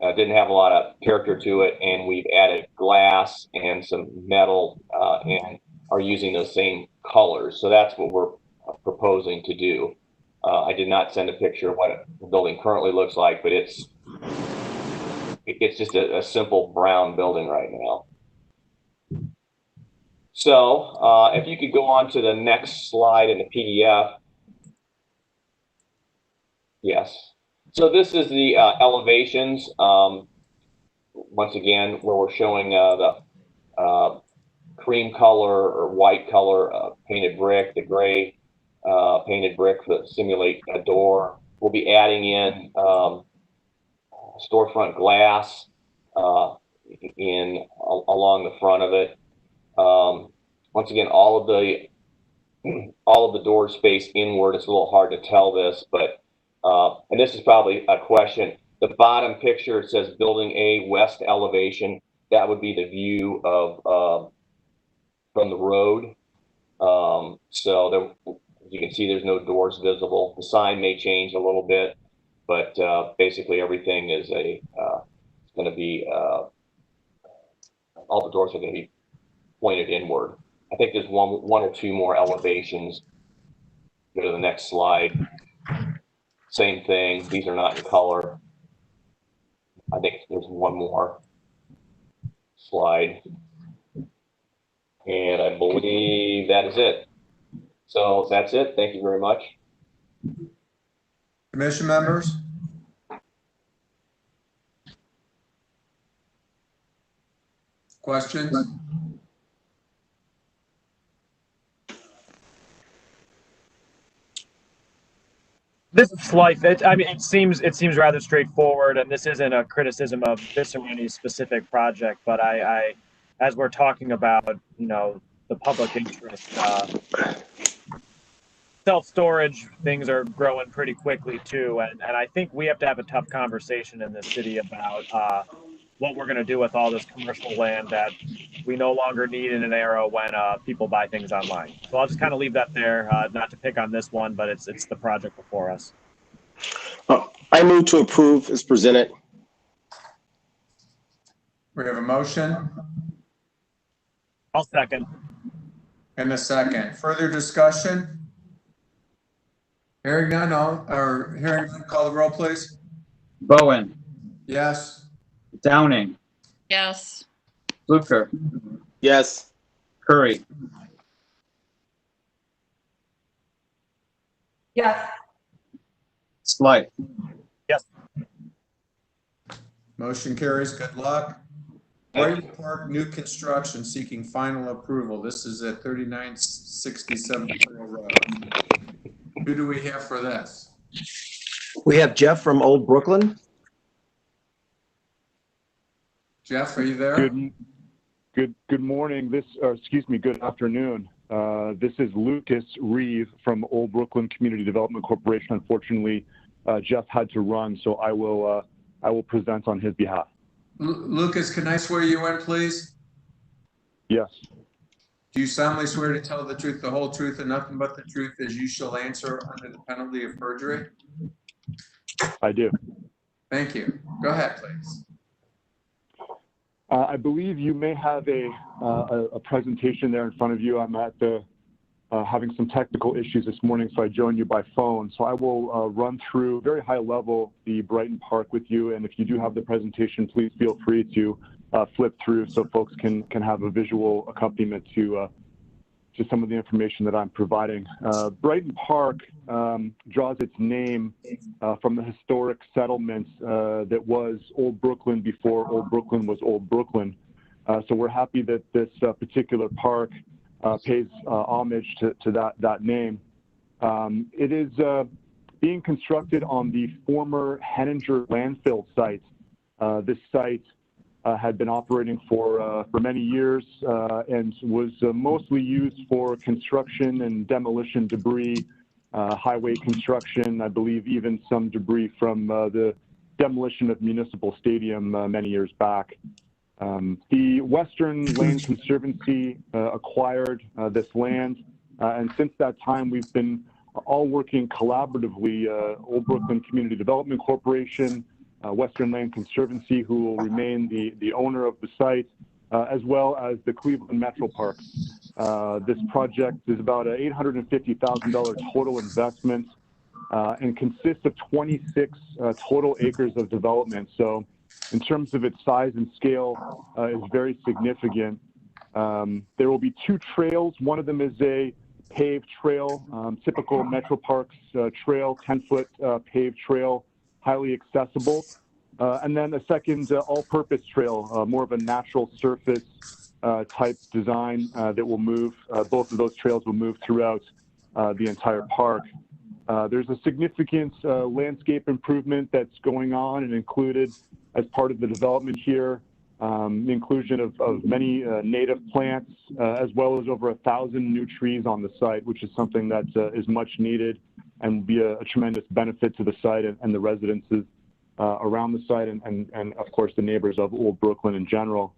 Speaker 15: didn't have a lot of character to it, and we've added glass and some metal and are using those same colors. So that's what we're proposing to do. I did not send a picture of what the building currently looks like, but it's just a simple brown building right now. So if you could go on to the next slide in the PDF. Yes. So this is the elevations. Once again, where we're showing the cream color or white color painted brick, the gray painted brick that simulate a door. We'll be adding in storefront glass along the front of it. Once again, all of the doors face inward. It's a little hard to tell this, but and this is probably a question. The bottom picture, it says Building A west elevation. That would be the view of from the road. So there, you can see there's no doors visible. The sign may change a little bit, but basically everything is going to be all the doors are going to be pointed inward. I think there's one or two more elevations. Go to the next slide. Same thing. These are not in color. I think there's one more slide. And I believe that is it. So that's it. Thank you very much.
Speaker 3: Commission members? Questions?
Speaker 14: This is slight. It seems rather straightforward, and this isn't a criticism of this or any specific project, but I as we're talking about, the public interest, self-storage, things are growing pretty quickly too, and I think we have to have a tough conversation in this city about what we're going to do with all this commercial land that we no longer need in an era when people buy things online. So I'll just kind of leave that there, not to pick on this one, but it's the project before us.
Speaker 9: I move to approve as presented.
Speaker 3: We have a motion.
Speaker 14: I'll second.
Speaker 3: And a second. Further discussion? Hearing none, call the roll, please.
Speaker 4: Bowen.
Speaker 3: Yes.
Speaker 4: Downing.
Speaker 5: Yes.
Speaker 4: Fluker.
Speaker 9: Yes.
Speaker 4: Curry.
Speaker 10: Yes.
Speaker 4: Slight.
Speaker 14: Yes.
Speaker 3: Motion carries. Good luck. Brighton Park new construction seeking final approval. This is at 3967 Pearl Road. Who do we have for this?
Speaker 2: We have Jeff from Old Brooklyn.
Speaker 3: Jeff, are you there?
Speaker 12: Good morning. Good afternoon. This is Lucas Reeve from Old Brooklyn Community Development Corporation. Unfortunately, Jeff had to run, so I will present on his behalf.
Speaker 3: Lucas, can I swear you in, please?
Speaker 12: Yes.
Speaker 3: Do you solemnly swear to tell the truth, the whole truth, and nothing but the truth as you shall answer under the penalty of perjury?
Speaker 12: I do.
Speaker 3: Thank you. Go ahead, please.
Speaker 12: I believe you may have a presentation there in front of you. I'm at the having some technical issues this morning, so I joined you by phone. So I will run through very high level the Brighton Park with you, and if you do have the presentation, please feel free to flip through so folks can have a visual accompaniment to some of the information that I'm providing. Brighton Park draws its name from the historic settlement that was Old Brooklyn before Old Brooklyn was Old Brooklyn. So we're happy that this particular park pays homage to that name. It is being constructed on the former Henninger landfill site. This site had been operating for many years and was mostly used for construction and demolition debris, highway construction, I believe even some debris from the demolition of Municipal Stadium many years back. The Western Land Conservancy acquired this land, and since that time, we've been all working collaboratively, Old Brooklyn Community Development Corporation, Western Land Conservancy, who will remain the owner of the site, as well as the Cleveland Metro Parks. This project is about an $850,000 total investment and consists of 26 total acres of development. So in terms of its size and scale, is very significant. There will be 2 trails. One of them is a paved trail, typical Metro Parks trail, 10-foot paved trail, highly accessible. And then a second all-purpose trail, more of a natural surface type design that will move. Both of those trails will move throughout the entire park. There's a significant landscape improvement that's going on and included as part of the development here. The inclusion of many native plants, as well as over 1,000 new trees on the site, which is something that is much needed and will be a tremendous benefit to the site and the residences around the site and of course the neighbors of Old Brooklyn in general.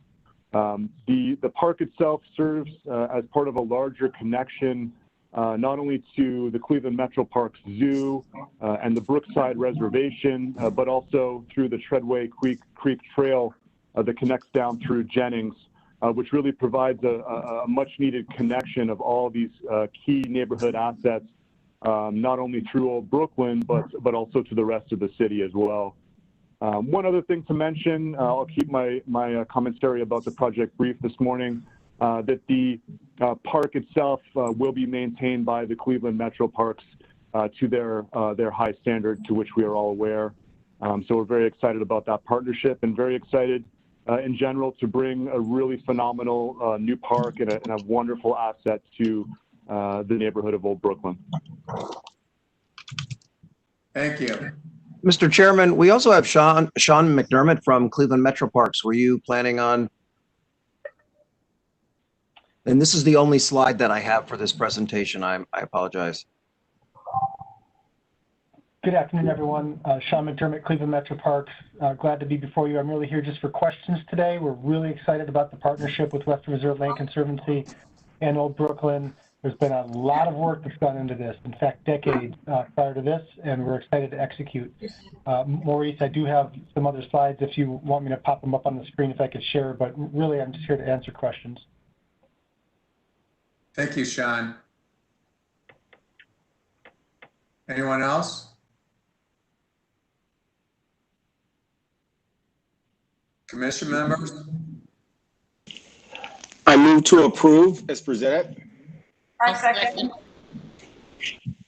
Speaker 12: The park itself serves as part of a larger connection, not only to the Cleveland Metro Parks Zoo and the Brookside Reservation, but also through the Treadway Creek Trail that connects down through Jennings, which really provides a much needed connection of all these key neighborhood assets, not only through Old Brooklyn, but also to the rest of the city as well. One other thing to mention, I'll keep my commentary about the project brief this morning, that the park itself will be maintained by the Cleveland Metro Parks to their high standard, to which we are all aware. So we're very excited about that partnership and very excited in general to bring a really phenomenal new park and a wonderful asset to the neighborhood of Old Brooklyn.
Speaker 3: Thank you.
Speaker 2: Mr. Chairman, we also have Sean McDermott from Cleveland Metro Parks. Were you planning on? And this is the only slide that I have for this presentation. I apologize.
Speaker 16: Good afternoon, everyone. Sean McDermott, Cleveland Metro Parks. Glad to be before you. I'm really here just for questions today. We're really excited about the partnership with Western Reserve Land Conservancy and Old Brooklyn. There's been a lot of work that's gone into this, in fact, decades prior to this, and we're excited to execute. Maurice, I do have some other slides if you want me to pop them up on the screen if I could share, but really I'm just here to answer questions.
Speaker 3: Thank you, Sean. Anyone else? Commission members?
Speaker 9: I move to approve as presented.
Speaker 10: I second.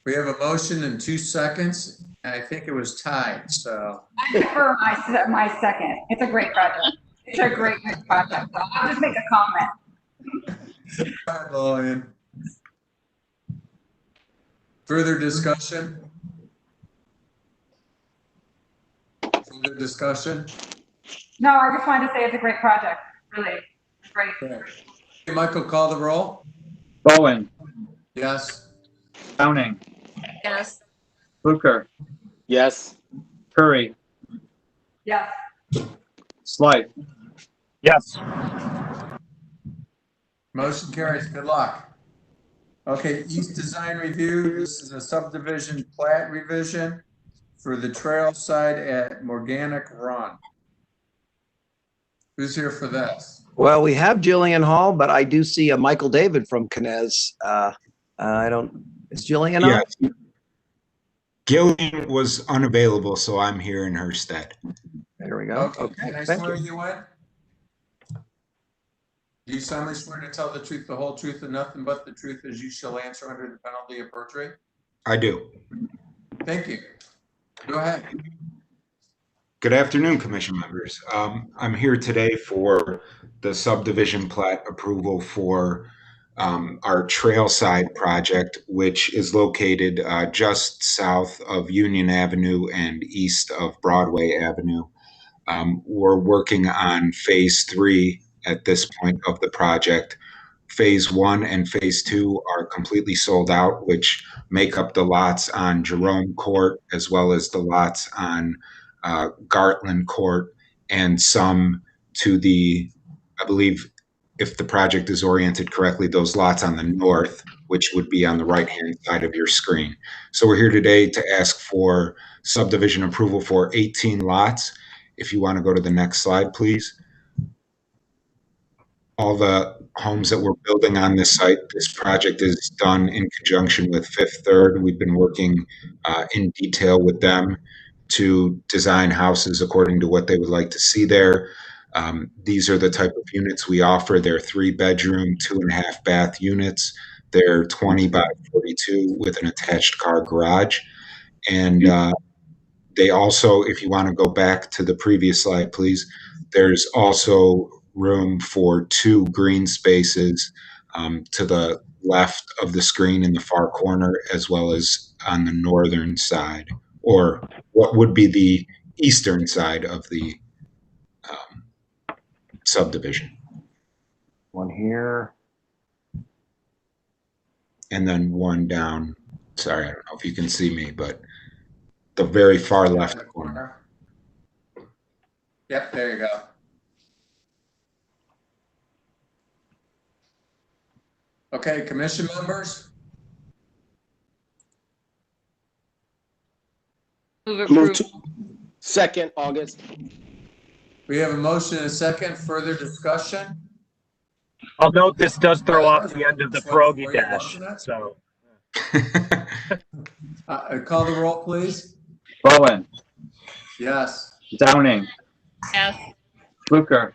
Speaker 3: We have a motion in 2 seconds, and I think it was tied, so.
Speaker 10: I prefer my second. It's a great project. It's a great project. So I'll just make a comment.
Speaker 3: All right, Lillian. Further discussion? Further discussion?
Speaker 10: No, I just wanted to say it's a great project. Really, it's great.
Speaker 3: Okay, Michael, call the roll.
Speaker 4: Bowen.
Speaker 3: Yes.
Speaker 4: Downing.
Speaker 10: Yes.
Speaker 4: Booker.
Speaker 9: Yes.
Speaker 4: Curry.
Speaker 10: Yes.
Speaker 4: Slight.
Speaker 14: Yes.
Speaker 3: Motion carries. Good luck. Okay, East Design Review. This is a subdivision plat revision for the trail side at Morganic Run. Who's here for this?
Speaker 2: Well, we have Jillian Hall, but I do see a Michael David from Knez. Is Jillian on?
Speaker 17: Yes. Gillian was unavailable, so I'm here in her stead.
Speaker 2: There we go.
Speaker 3: Okay, can I swear you in? Do you solemnly swear to tell the truth, the whole truth, and nothing but the truth as you shall answer under the penalty of perjury?
Speaker 17: I do.
Speaker 3: Thank you. Go ahead.
Speaker 17: Good afternoon, Commission members. I'm here today for the subdivision plat approval for our Trailside project, which is located just south of Union Avenue and east of Broadway Avenue. We're working on phase 3 at this point of the project. Phase 1 and phase 2 are completely sold out, which make up the lots on Jerome Court, as well as the lots on Gartland Court, and some to the I believe if the project is oriented correctly, those lots on the north, which would be on the right-hand side of your screen. So we're here today to ask for subdivision approval for 18 lots. If you want to go to the next slide, please. All the homes that we're building on this site, this project is done in conjunction with Fifth Third. We've been working in detail with them to design houses according to what they would like to see there. These are the type of units we offer. They're 3-bedroom, 2.5 bath units. They're 20 by 42 with an attached car garage. And they also, if you want to go back to the previous slide, please, there's also room for 2 green spaces to the left of the screen in the far corner, as well as on the northern side, or what would be the eastern side of the subdivision.
Speaker 2: One here.
Speaker 17: And then one down. Sorry, I don't know if you can see me, but the very far left corner.
Speaker 3: Yep, there you go. Okay, commission members?
Speaker 5: Move
Speaker 9: Move
Speaker 5: approval.
Speaker 9: to second, August.
Speaker 3: We have a motion and a second. Further discussion?
Speaker 14: I'll note this does throw off the end of the pierogi dash. So
Speaker 3: Call the roll, please.
Speaker 4: Bowen,
Speaker 3: Yes.
Speaker 4: Downing,
Speaker 5: Yes.
Speaker 4: Fluker,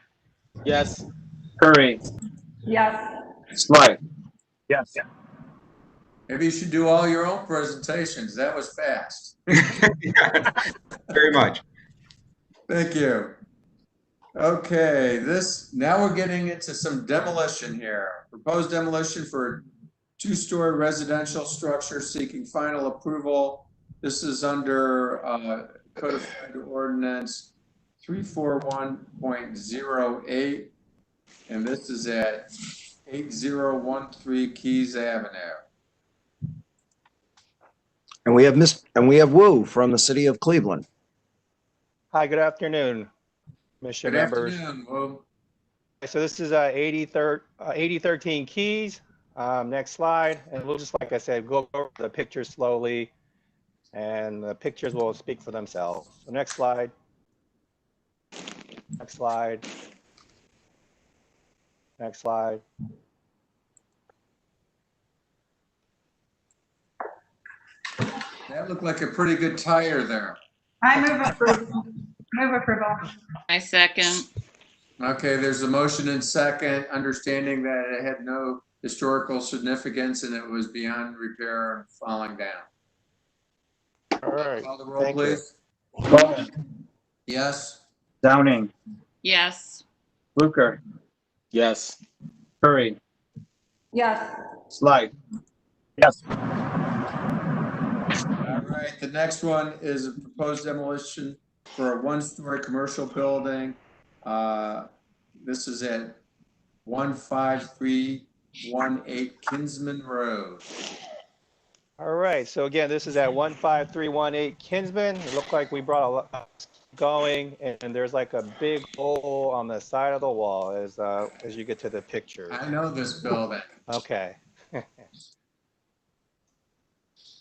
Speaker 9: Yes.
Speaker 4: Curry,
Speaker 10: Yes.
Speaker 4: Slight.
Speaker 14: yes.
Speaker 3: Maybe you should do all your own presentations. That was fast.
Speaker 17: Very much.
Speaker 3: Thank you. Okay, now we're getting into some demolition here. Proposed demolition for 2-story residential structure seeking final approval. This is under codified ordinance 341.08, and this is at 8013 Keys Avenue.
Speaker 2: And we have Wu from the city of Cleveland.
Speaker 13: Hi, good afternoon, Commission
Speaker 3: Good
Speaker 13: members.
Speaker 3: afternoon, Will.
Speaker 13: So this is 8013 Keys. Next slide, and we'll just, like I said, go over the pictures slowly, and the pictures will speak for themselves. So next slide. Next slide. Next slide.
Speaker 3: That looked like a pretty good tire there.
Speaker 10: I move approval. Move approval.
Speaker 5: I second.
Speaker 3: Okay, there's a motion and second, understanding that it had no historical significance and it was beyond repair and falling down.
Speaker 13: All right.
Speaker 3: Call the roll,
Speaker 13: Thank you.
Speaker 3: please.
Speaker 4: Bowen,
Speaker 3: Yes.
Speaker 4: Downing,
Speaker 5: Yes.
Speaker 4: Fluker,
Speaker 9: Yes.
Speaker 4: Curry,
Speaker 10: Yes.
Speaker 4: Slight.
Speaker 14: Yes.
Speaker 3: All right, the next one is a proposed demolition for a 1-story commercial building. This is at 15318 Kinsman Road.
Speaker 13: All right, so again, this is at 15318 Kinsman. It looked like we brought a lot going, and there's like a big hole on the side of the wall as you get to the picture.
Speaker 3: I know this building.
Speaker 13: Okay.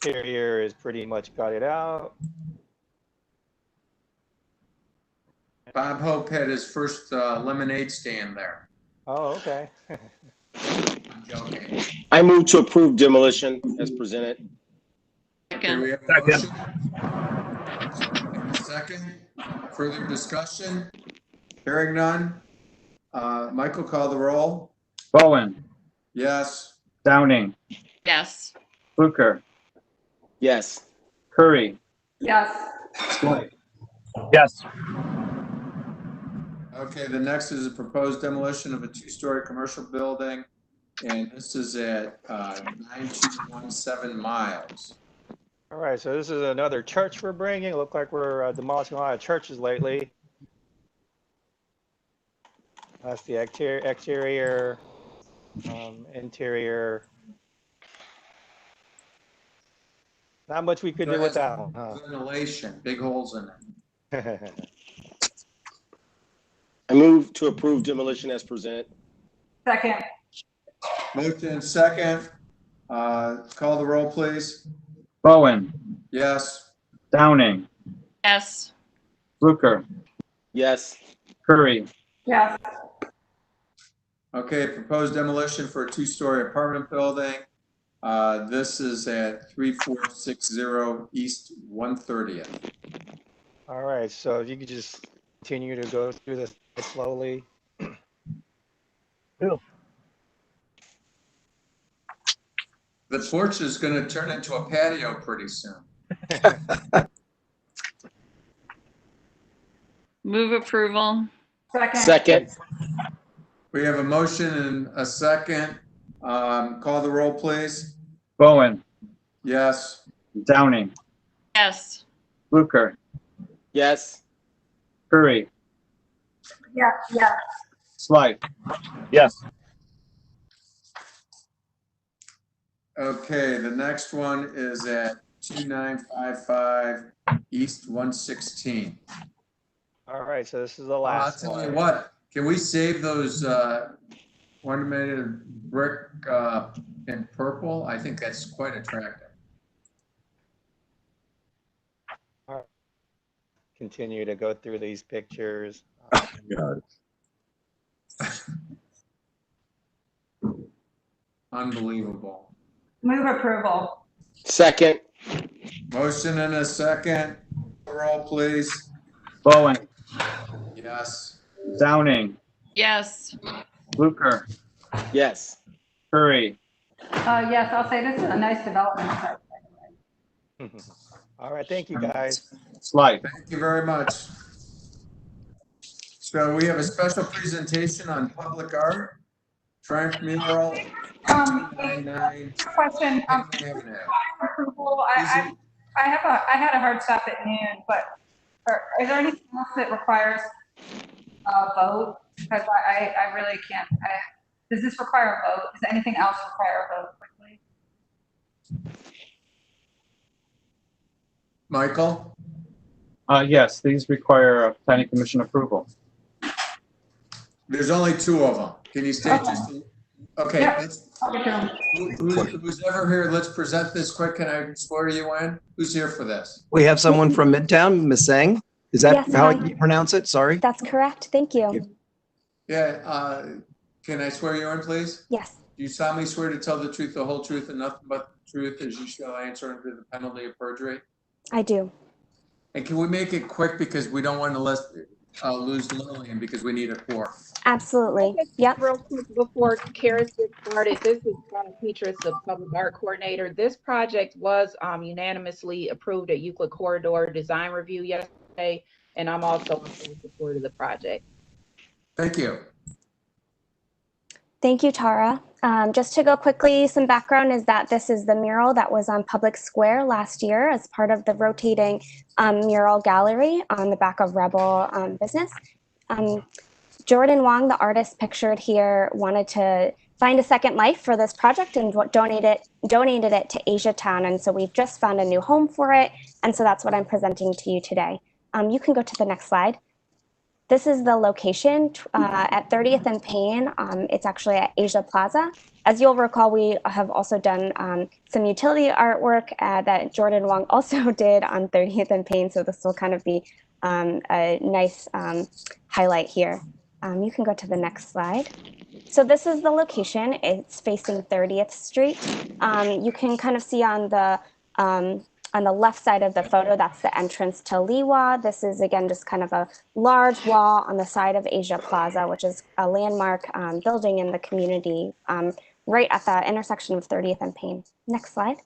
Speaker 13: Interior is pretty much gutted out.
Speaker 3: Bob Hope had his first lemonade stand there.
Speaker 13: Oh, okay.
Speaker 3: I'm joking.
Speaker 9: I move to approve demolition as presented.
Speaker 3: Okay, we have a motion. Second. Further discussion? Hearing none. Michael, call the roll.
Speaker 4: Bowen,
Speaker 3: Yes.
Speaker 4: Downing,
Speaker 5: Yes.
Speaker 4: Fluker,
Speaker 9: Yes.
Speaker 4: Curry,
Speaker 10: Yes.
Speaker 4: Slight.
Speaker 14: Yes.
Speaker 3: Okay, the next is a proposed demolition of a 2-story commercial building, and this is at 9217 Miles.
Speaker 13: All right, so this is another church we're bringing. It looks like we're demolishing a lot of churches lately. That's the exterior, interior. Not much we could do with that one. Huh?
Speaker 3: Ventilation, big holes in it.
Speaker 9: I move to approve demolition as presented.
Speaker 10: Second.
Speaker 3: Motion and second. Call the roll, please.
Speaker 4: Bowen,
Speaker 3: Yes.
Speaker 4: Downing,
Speaker 5: Yes.
Speaker 4: Fluker,
Speaker 9: Yes.
Speaker 4: Curry,
Speaker 10: Yes.
Speaker 3: Okay, proposed demolition for a two-story apartment building. This is at 3460 East 130th.
Speaker 13: All right, so if you could just continue to go through this slowly.
Speaker 3: The porch is going to turn into a patio pretty soon.
Speaker 5: Move approval.
Speaker 9: Second.
Speaker 3: We have a motion and a second. Call the roll, please.
Speaker 4: Bowen,
Speaker 3: Yes.
Speaker 4: Downing,
Speaker 5: Yes.
Speaker 4: Fluker,
Speaker 9: Yes.
Speaker 4: Curry,
Speaker 10: Yes. Yes.
Speaker 4: Slight.
Speaker 14: Yes.
Speaker 3: Okay, the next one is at 2955 East 116.
Speaker 13: All right, so this is the
Speaker 3: I'll
Speaker 13: last
Speaker 3: tell you
Speaker 13: one.
Speaker 3: what, can we save those ornamented brick in purple? I think that's quite attractive.
Speaker 13: Continue to go through these pictures.
Speaker 14: God.
Speaker 3: Unbelievable.
Speaker 10: Move approval.
Speaker 9: Second.
Speaker 3: Motion and a second. Roll, please.
Speaker 4: Bowen,
Speaker 3: Yes.
Speaker 4: Downing,
Speaker 5: Yes.
Speaker 4: Fluker,
Speaker 9: Yes.
Speaker 4: Curry,
Speaker 10: Yes, I'll say this is a nice development site.
Speaker 13: All right, thank you, guys.
Speaker 4: Slight.
Speaker 3: Thank you very much. So we have a special presentation on public art, Frank Mural, 299
Speaker 10: Question,
Speaker 3: Avenue.
Speaker 10: approval, I had a hard stop at noon, but is there anything else that requires a vote? Because I really can't, does this require a vote? Does anything else require a vote quickly?
Speaker 3: Michael?
Speaker 4: Yes, these require planning commission approval.
Speaker 3: There's only two of them. Can you state just, okay,
Speaker 10: Yep.
Speaker 3: who's ever here, let's present this quick. Can I swear you in? Who's here for this?
Speaker 2: We have someone from Midtown, Ms. Sang. Is that
Speaker 8: Yes,
Speaker 2: how
Speaker 8: hi.
Speaker 2: you pronounce it? Sorry.
Speaker 8: That's correct. Thank you.
Speaker 3: Yeah, can I swear you in, please?
Speaker 8: Yes.
Speaker 3: Do you solemnly swear to tell the truth, the whole truth, and nothing but the truth as you shall answer under the penalty of perjury?
Speaker 8: I do.
Speaker 3: And can we make it quick because we don't want to lose Lillian because we need a quorum?
Speaker 8: Absolutely. Yep.
Speaker 19: Real quick before Karis gets started, this is Donna Petras, the public art coordinator. This project was unanimously approved at Euclid Corridor Design Review yesterday, and I'm also in support of the project.
Speaker 3: Thank you.
Speaker 8: Thank you, Tara. Just to go quickly, some background is that this is the mural that was on Public Square last year as part of the rotating mural gallery on the back of Rebel Business. Jordan Wong, the artist pictured here, wanted to find a second life for this project and donated it to Asia Town. And so we've just found a new home for it. And so that's what I'm presenting to you today. You can go to the next slide. This is the location at 30th and Payne. It's actually at Asia Plaza. As you'll recall, we have also done some utility artwork that Jordan Wong also did on 30th and Payne. So this will kind of be a nice highlight here. You can go to the next slide. So this is the location. It's facing 30th Street. You can kind of see on the left side of the photo, that's the entrance to Liwa. This is, again, just kind of a large wall on the side of Asia Plaza, which is a landmark building in the community right at the intersection of 30th and Payne. Next slide.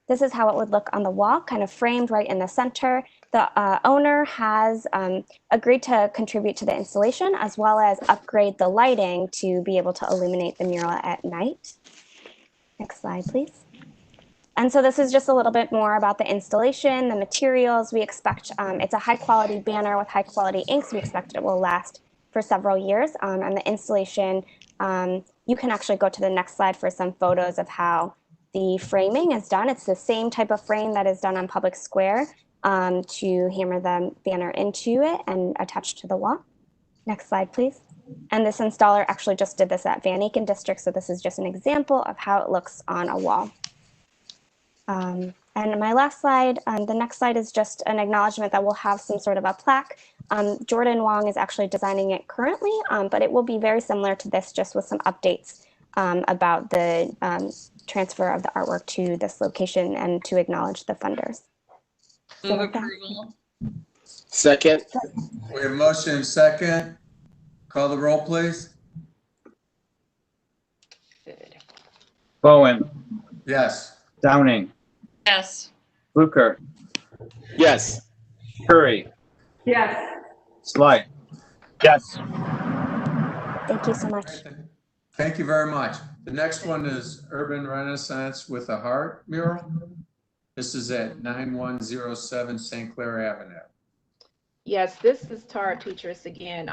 Speaker 8: This is how it would look on the wall, kind of framed right in the center. The owner has agreed to contribute to the installation as well as upgrade the lighting to be able to illuminate the mural at night. Next slide, please. And so this is just a little bit more about the installation, the materials. We expect it's a high quality banner with high quality inks. We expect it will last for several years. And the installation, you can actually go to the next slide for some photos of how the framing is done. It's the same type of frame that is done on Public Square. to hammer the banner into it and attach to the wall. Next slide, please. And this installer actually just did this at Van Aken District, so this is just an example of how it looks on a wall. And my last slide, the next slide is just an acknowledgement that we'll have some sort of a plaque. Jordan Wong is actually designing it currently, but it will be very similar to this, just with some updates about the transfer of the artwork to this location and to acknowledge the funders.
Speaker 5: Move approval.
Speaker 9: Second.
Speaker 3: We have motion and second. Call the roll, please.
Speaker 4: Bowen,
Speaker 3: Yes.
Speaker 4: Downing,
Speaker 5: Yes.
Speaker 4: Fluker,
Speaker 9: Yes.
Speaker 4: Curry,
Speaker 10: Yes.
Speaker 4: Slight.
Speaker 21: Yes.
Speaker 8: Thank you so much.
Speaker 3: Thank you very much. The next one is Urban Renaissance with a Heart mural. This is at 9107 St. Clair Avenue.
Speaker 19: Yes, this is Tara Tutris again.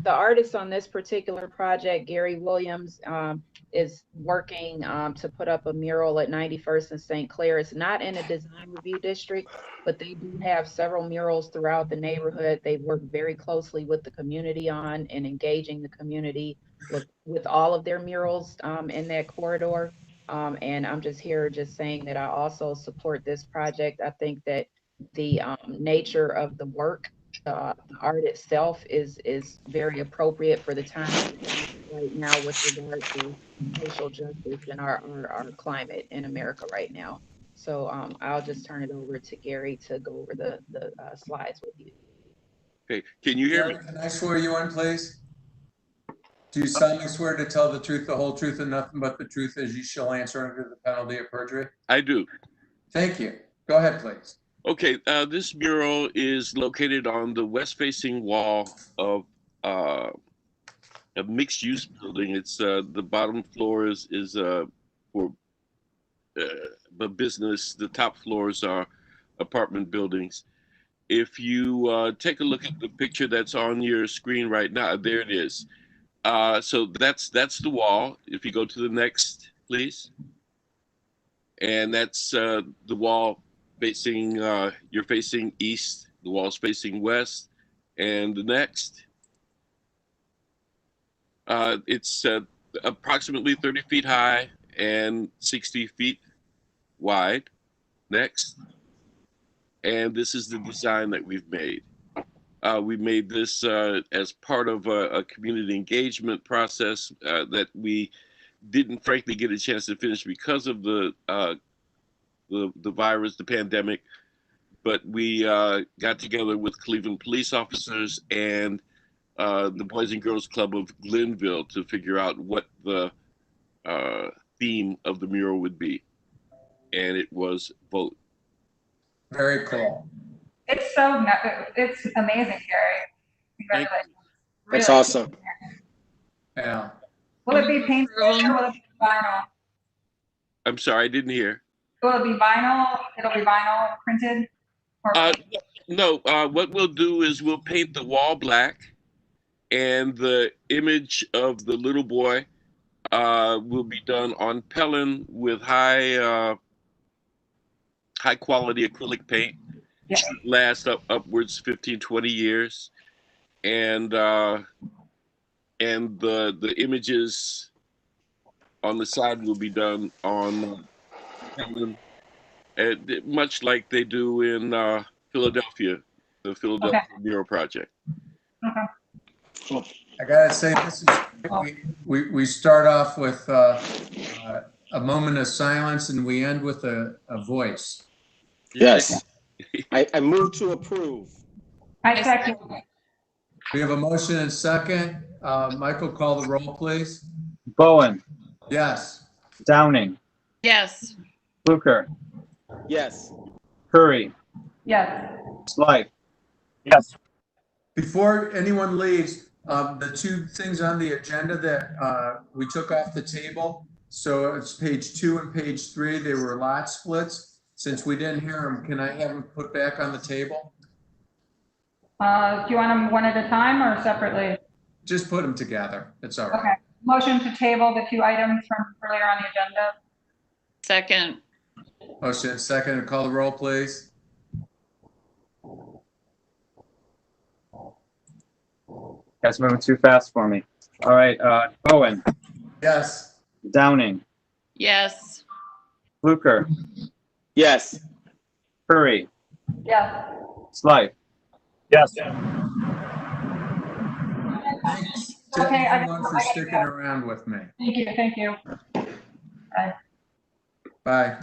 Speaker 19: The artist on this particular project, Gary Williams, is working to put up a mural at 91st and St. Clair. It's not in a design review district, but they do have several murals throughout the neighborhood. They work very closely with the community on and engaging the community with all of their murals in that corridor. And I'm just here just saying that I also support this project. I think that the nature of the work, the art itself is very appropriate for the time right now with regard to social justice and our climate in America right now. So I'll just turn it over to Gary to go over the slides with you.
Speaker 6: Okay, can you hear me?
Speaker 3: Can I swear you in, please? Do you solemnly swear to tell the truth, the whole truth, and nothing but the truth as you shall answer under the penalty of perjury?
Speaker 6: I do.
Speaker 3: Thank you. Go ahead, please.
Speaker 6: Okay, this mural is located on the west-facing wall of a mixed-use building. It's the bottom floor is for the business. The top floors are apartment buildings. If you take a look at the picture that's on your screen right now, there it is. So that's the wall. If you go to the next, please. And that's the wall facing, you're facing east, the wall's facing west. And the next, it's approximately 30 feet high and 60 feet wide. Next. And this is the design that we've made. We made this as part of a community engagement process that we didn't frankly get a chance to finish because of the virus, the pandemic. But we got together with Cleveland police officers and the Boys and Girls Club of Glenville to figure out what the theme of the mural would be. And it was vote.
Speaker 3: Very cool.
Speaker 10: It's it's amazing, Gary. Congratulations.
Speaker 9: That's awesome.
Speaker 3: Yeah.
Speaker 10: Will it be painted or will it be vinyl?
Speaker 6: I'm sorry, I didn't hear.
Speaker 10: Will it be vinyl? It'll be vinyl printed?
Speaker 6: No, what we'll do is we'll paint the wall black, and the image of the little boy will be done on Pellin with high quality acrylic paint. Yeah. Last upwards 15, 20 years. And the images on the side will be done on much like they do in Philadelphia, the Philadelphia Mural Project.
Speaker 10: Okay.
Speaker 3: I gotta say, this is we start off with a moment of silence and we end with a voice.
Speaker 9: Yes. I move to approve.
Speaker 10: I second.
Speaker 3: We have a motion and second. Michael, call the roll, please.
Speaker 4: Bowen,
Speaker 3: Yes.
Speaker 4: Downing,
Speaker 5: Yes.
Speaker 4: Fluker,
Speaker 9: Yes.
Speaker 4: Curry,
Speaker 10: Yes.
Speaker 4: Slight.
Speaker 21: Yes.
Speaker 3: Before anyone leaves, the two things on the agenda that we took off the table. So it's page 2 and page 3. They were lot splits. Since we didn't hear them, can I have them put back on the table?
Speaker 10: Do you want them one at a time or separately?
Speaker 3: Just put them together. It's all right.
Speaker 10: Okay. Motion to table the 2 items from earlier on the agenda.
Speaker 5: Second.
Speaker 3: Motion second. Call the roll, please.
Speaker 4: Guys moving too fast for me. All right, Bowen,
Speaker 3: Yes.
Speaker 4: Downing,
Speaker 5: Yes.
Speaker 4: Fluker,
Speaker 9: Yes.
Speaker 4: Curry,
Speaker 10: Yes.
Speaker 4: Slife.
Speaker 14: Yes.
Speaker 3: Thanks to
Speaker 10: Okay,
Speaker 3: everyone for
Speaker 10: I
Speaker 3: sticking
Speaker 10: gotta go.
Speaker 3: around with me.
Speaker 10: Thank you, thank you. Bye.
Speaker 3: Bye.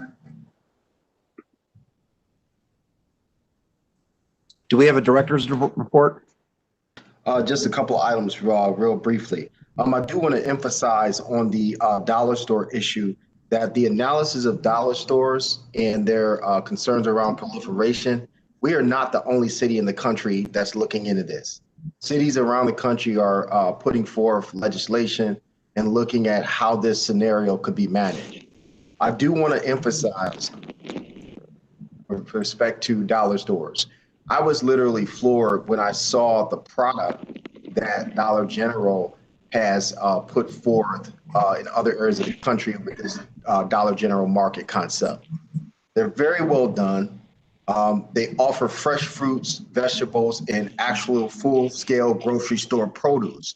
Speaker 2: Do we have a director's report?
Speaker 1: Just a couple items, real briefly. I do want to emphasize on the dollar store issue that the analysis of dollar stores and their concerns around proliferation, we are not the only city in the country that's looking into this. Cities around the country are putting forth legislation and looking at how this scenario could be managed. I do want to emphasize with respect to dollar stores. I was literally floored when I saw the product that Dollar General has put forth in other areas of the country with this Dollar General market concept. They're very well done. They offer fresh fruits, vegetables, and actual full-scale grocery store produce.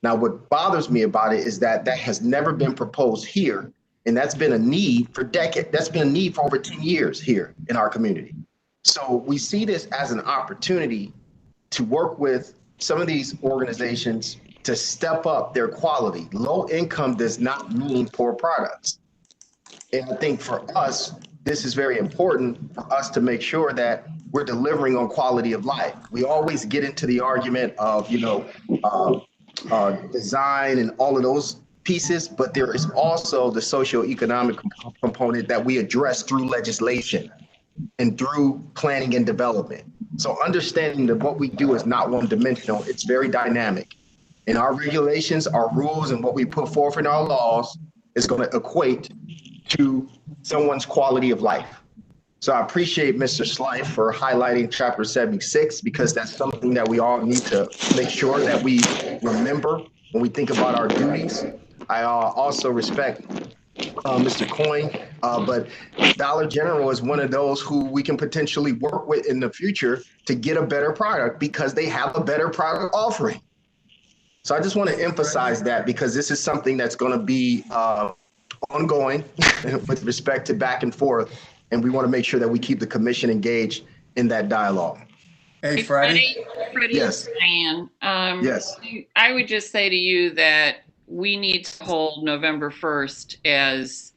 Speaker 1: Now, what bothers me about it is that that has never been proposed here, and that's been a need for decades. That's been a need for over 10 years here in our community. So we see this as an opportunity to work with some of these organizations to step up their quality. Low income does not mean poor products. And I think for us, this is very important for us to make sure that we're delivering on quality of life. We always get into the argument of, design and all of those pieces, but there is also the socioeconomic component that we address through legislation and through planning and development. So understanding that what we do is not one dimensional, it's very dynamic. And our regulations, our rules, and what we put forth in our laws is going to equate to someone's quality of life. So I appreciate Mr. Slife for highlighting Chapter 76, because that's something that we all need to make sure that we remember when we think about our duties. I also respect Mr. Coyne, but Dollar General is one of those who we can potentially work with in the future to get a better product because they have a better product offering. So I just want to emphasize that, because this is something that's going to be ongoing with respect to back and forth, and we want to make sure that we keep the commission engaged in that dialogue.
Speaker 3: Hey, Freddie.
Speaker 1: Yes.
Speaker 5: Diane,
Speaker 1: Yes.
Speaker 5: I would just say to you that we need to hold November 1st as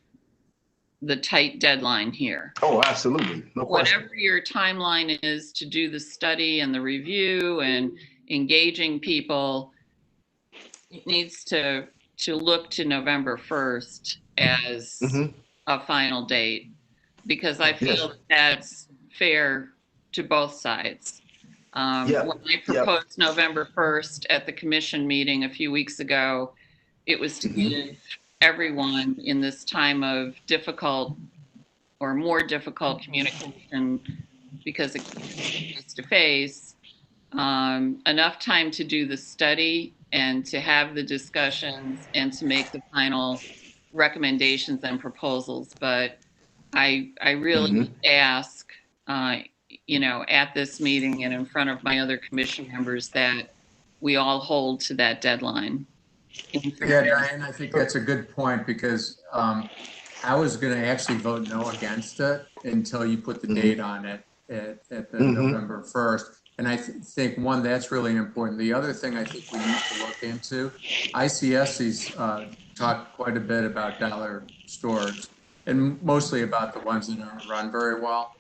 Speaker 5: the tight deadline here.
Speaker 1: Oh, absolutely. No question.
Speaker 5: Whatever your timeline is to do the study and the review and engaging people, it needs to look to November 1st as a final date, because I feel that's fair to both sides. When I proposed November 1st at the commission meeting a few weeks ago, it was to give everyone in this time of difficult or more difficult communication, because it's face to face, enough time to do the study and to have the discussions and to make the final recommendations and proposals. But I really ask, at this meeting and in front of my other commission members, that we all hold to that deadline.
Speaker 3: Yeah, Diane, I think that's a good point, because I was going to actually vote no against it until you put the date on it at the November 1st. And I think, one, that's really important. The other thing I think we need to look into, ICSC's talked quite a bit about dollar stores, and mostly about the ones that aren't run very well.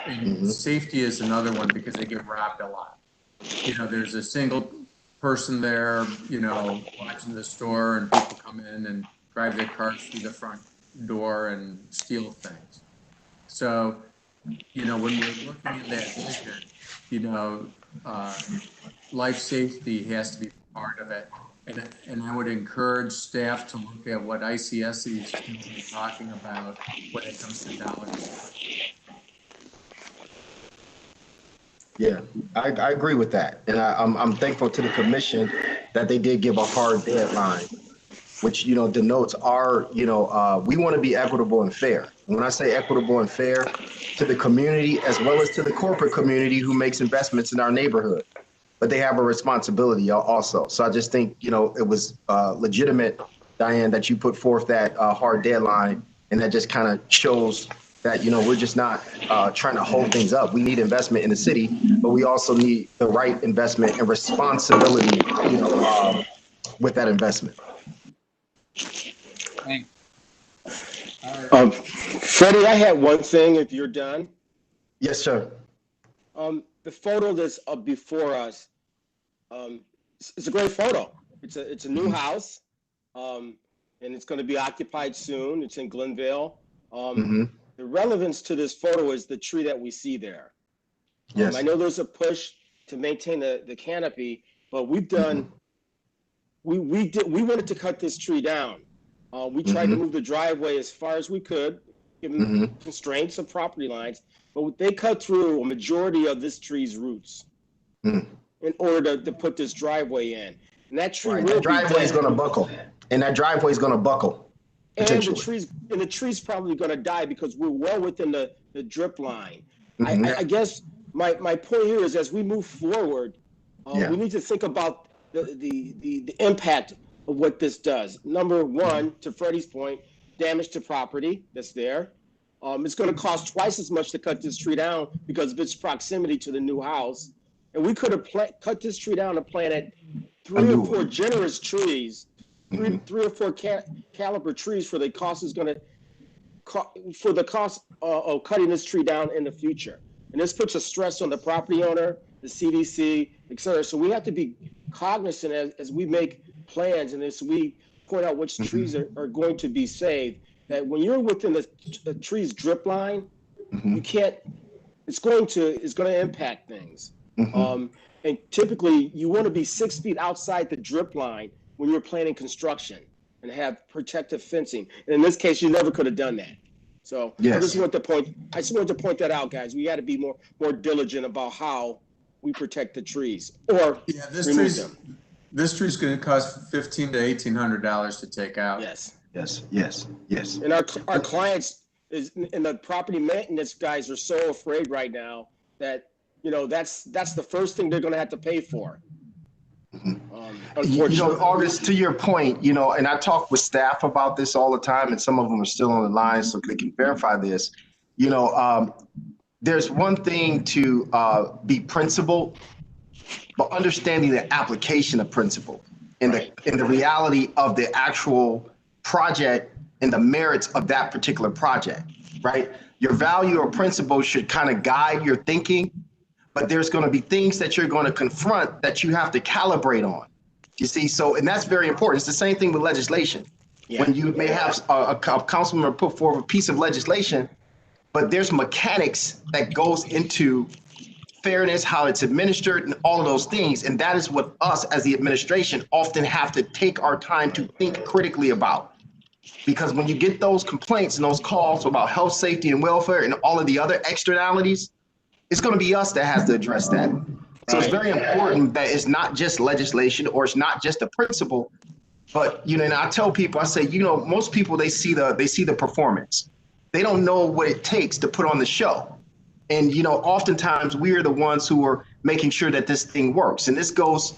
Speaker 3: And safety is another one, because they get robbed a lot. There's a single person there, watching the store, and people come in and drive their cars through the front door and steal things. So, when we're looking at that vision, life safety has to be part of it. And I would encourage staff to look at what ICSC is talking about when it comes to dollars.
Speaker 1: Yeah, I agree with that. And I'm thankful to the commission that they did give a hard deadline, which, denotes our, we want to be equitable and fair. And when I say equitable and fair, to the community as well as to the corporate community who makes investments in our neighborhood. but they have a responsibility also. So I just think, you know, it was legitimate, Diane, that you put forth that hard deadline, and that just kind of shows that, you know, we're just not trying to hold things up. We need investment in the city, but we also need the right investment and responsibility, you know, with that investment.
Speaker 9: Thanks. Freddie, I had one thing if you're done.
Speaker 1: Yes, sir.
Speaker 9: The photo that's up before us, it's a great photo. It's a new house, and it's going to be occupied soon. It's in Glenville. The relevance to this photo is the tree that we see there.
Speaker 1: Yes.
Speaker 9: I know there's a push to maintain the canopy, but we've done. We wanted to cut this tree down. We tried to move the driveway as far as we could, given constraints of property lines, but they cut through a majority of this tree's roots in order to put this driveway in. And that tree will
Speaker 1: that driveway is going to buckle, and that driveway is going to buckle.
Speaker 9: And the tree's probably going to die because we're well within the drip line. I guess my point here is, as we move forward, we need to think about the impact of what this does. Number one, to Freddie's point, damage to property that's there. It's going to cost twice as much to cut this tree down because of its proximity to the new house. And we could have cut this tree down and planted 3 or 4 generous trees, three or four caliber trees for the cost of cutting this tree down in the future. And this puts a stress on the property owner, the CDC, et cetera. So we have to be cognizant as we make plans and as we point out which trees are going to be saved, that when you're within the tree's drip line, you can't, it's going to impact things. And typically you want to be 6 feet outside the drip line when you're planning construction and have protective fencing. And in this case, you never could have done that. So I just want to point that out, guys. We got to be more diligent about how we protect the trees or remove them.
Speaker 3: This tree's going to cost $1,500 to $1,800 to take out.
Speaker 1: Yes.
Speaker 9: And our clients and the property maintenance guys are so afraid right now that, you know, that's the first thing they're going to have to pay for.
Speaker 1: You know, August, to your point, you know, and I talk with staff about this all the time, and some of them are still on the line so they can verify this. You know, there's one thing to be principled, but understanding the application of principle and the reality of the actual project and the merits of that particular project, right? Your value or principle should kind of guide your thinking, but there's going to be things that you're going to confront that you have to calibrate on. You see, so, and that's very important. It's the same thing with legislation. When you may have a councilman put forward a piece of legislation, but there's mechanics that goes into fairness, how it's administered, and all of those things. And that is what us as the administration often have to take our time to think critically about. Because when you get those complaints and those calls about health, safety, and welfare and all of the other externalities, it's going to be us that has to address that. So it's very important that it's not just legislation or it's not just a principle, but, you know, and I tell people, I say, you know, most people, they see the performance. They don't know what it takes to put on the show. And, you know, oftentimes we are the ones who are making sure that this thing works. And this goes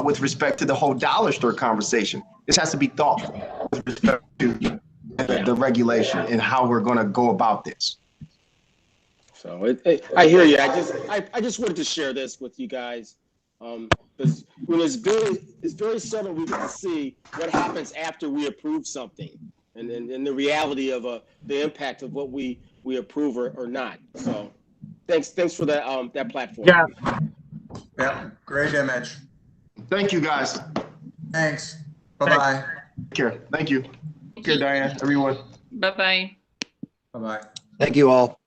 Speaker 1: with respect to the whole dollar store conversation. This has to be thoughtful with respect to the regulation and how we're going to go about this.
Speaker 9: So I hear you. I just wanted to share this with you guys because it's very seldom we get to see what happens after we approve something and the reality of the impact of what we approve or not. So thanks for that platform.
Speaker 3: Yeah, great image.
Speaker 1: Thank you, guys.
Speaker 3: Thanks. Bye-bye.
Speaker 1: Take care. Thank you. Take care, Diane, everyone.
Speaker 5: Bye-bye.
Speaker 3: Bye-bye.
Speaker 2: Thank you all.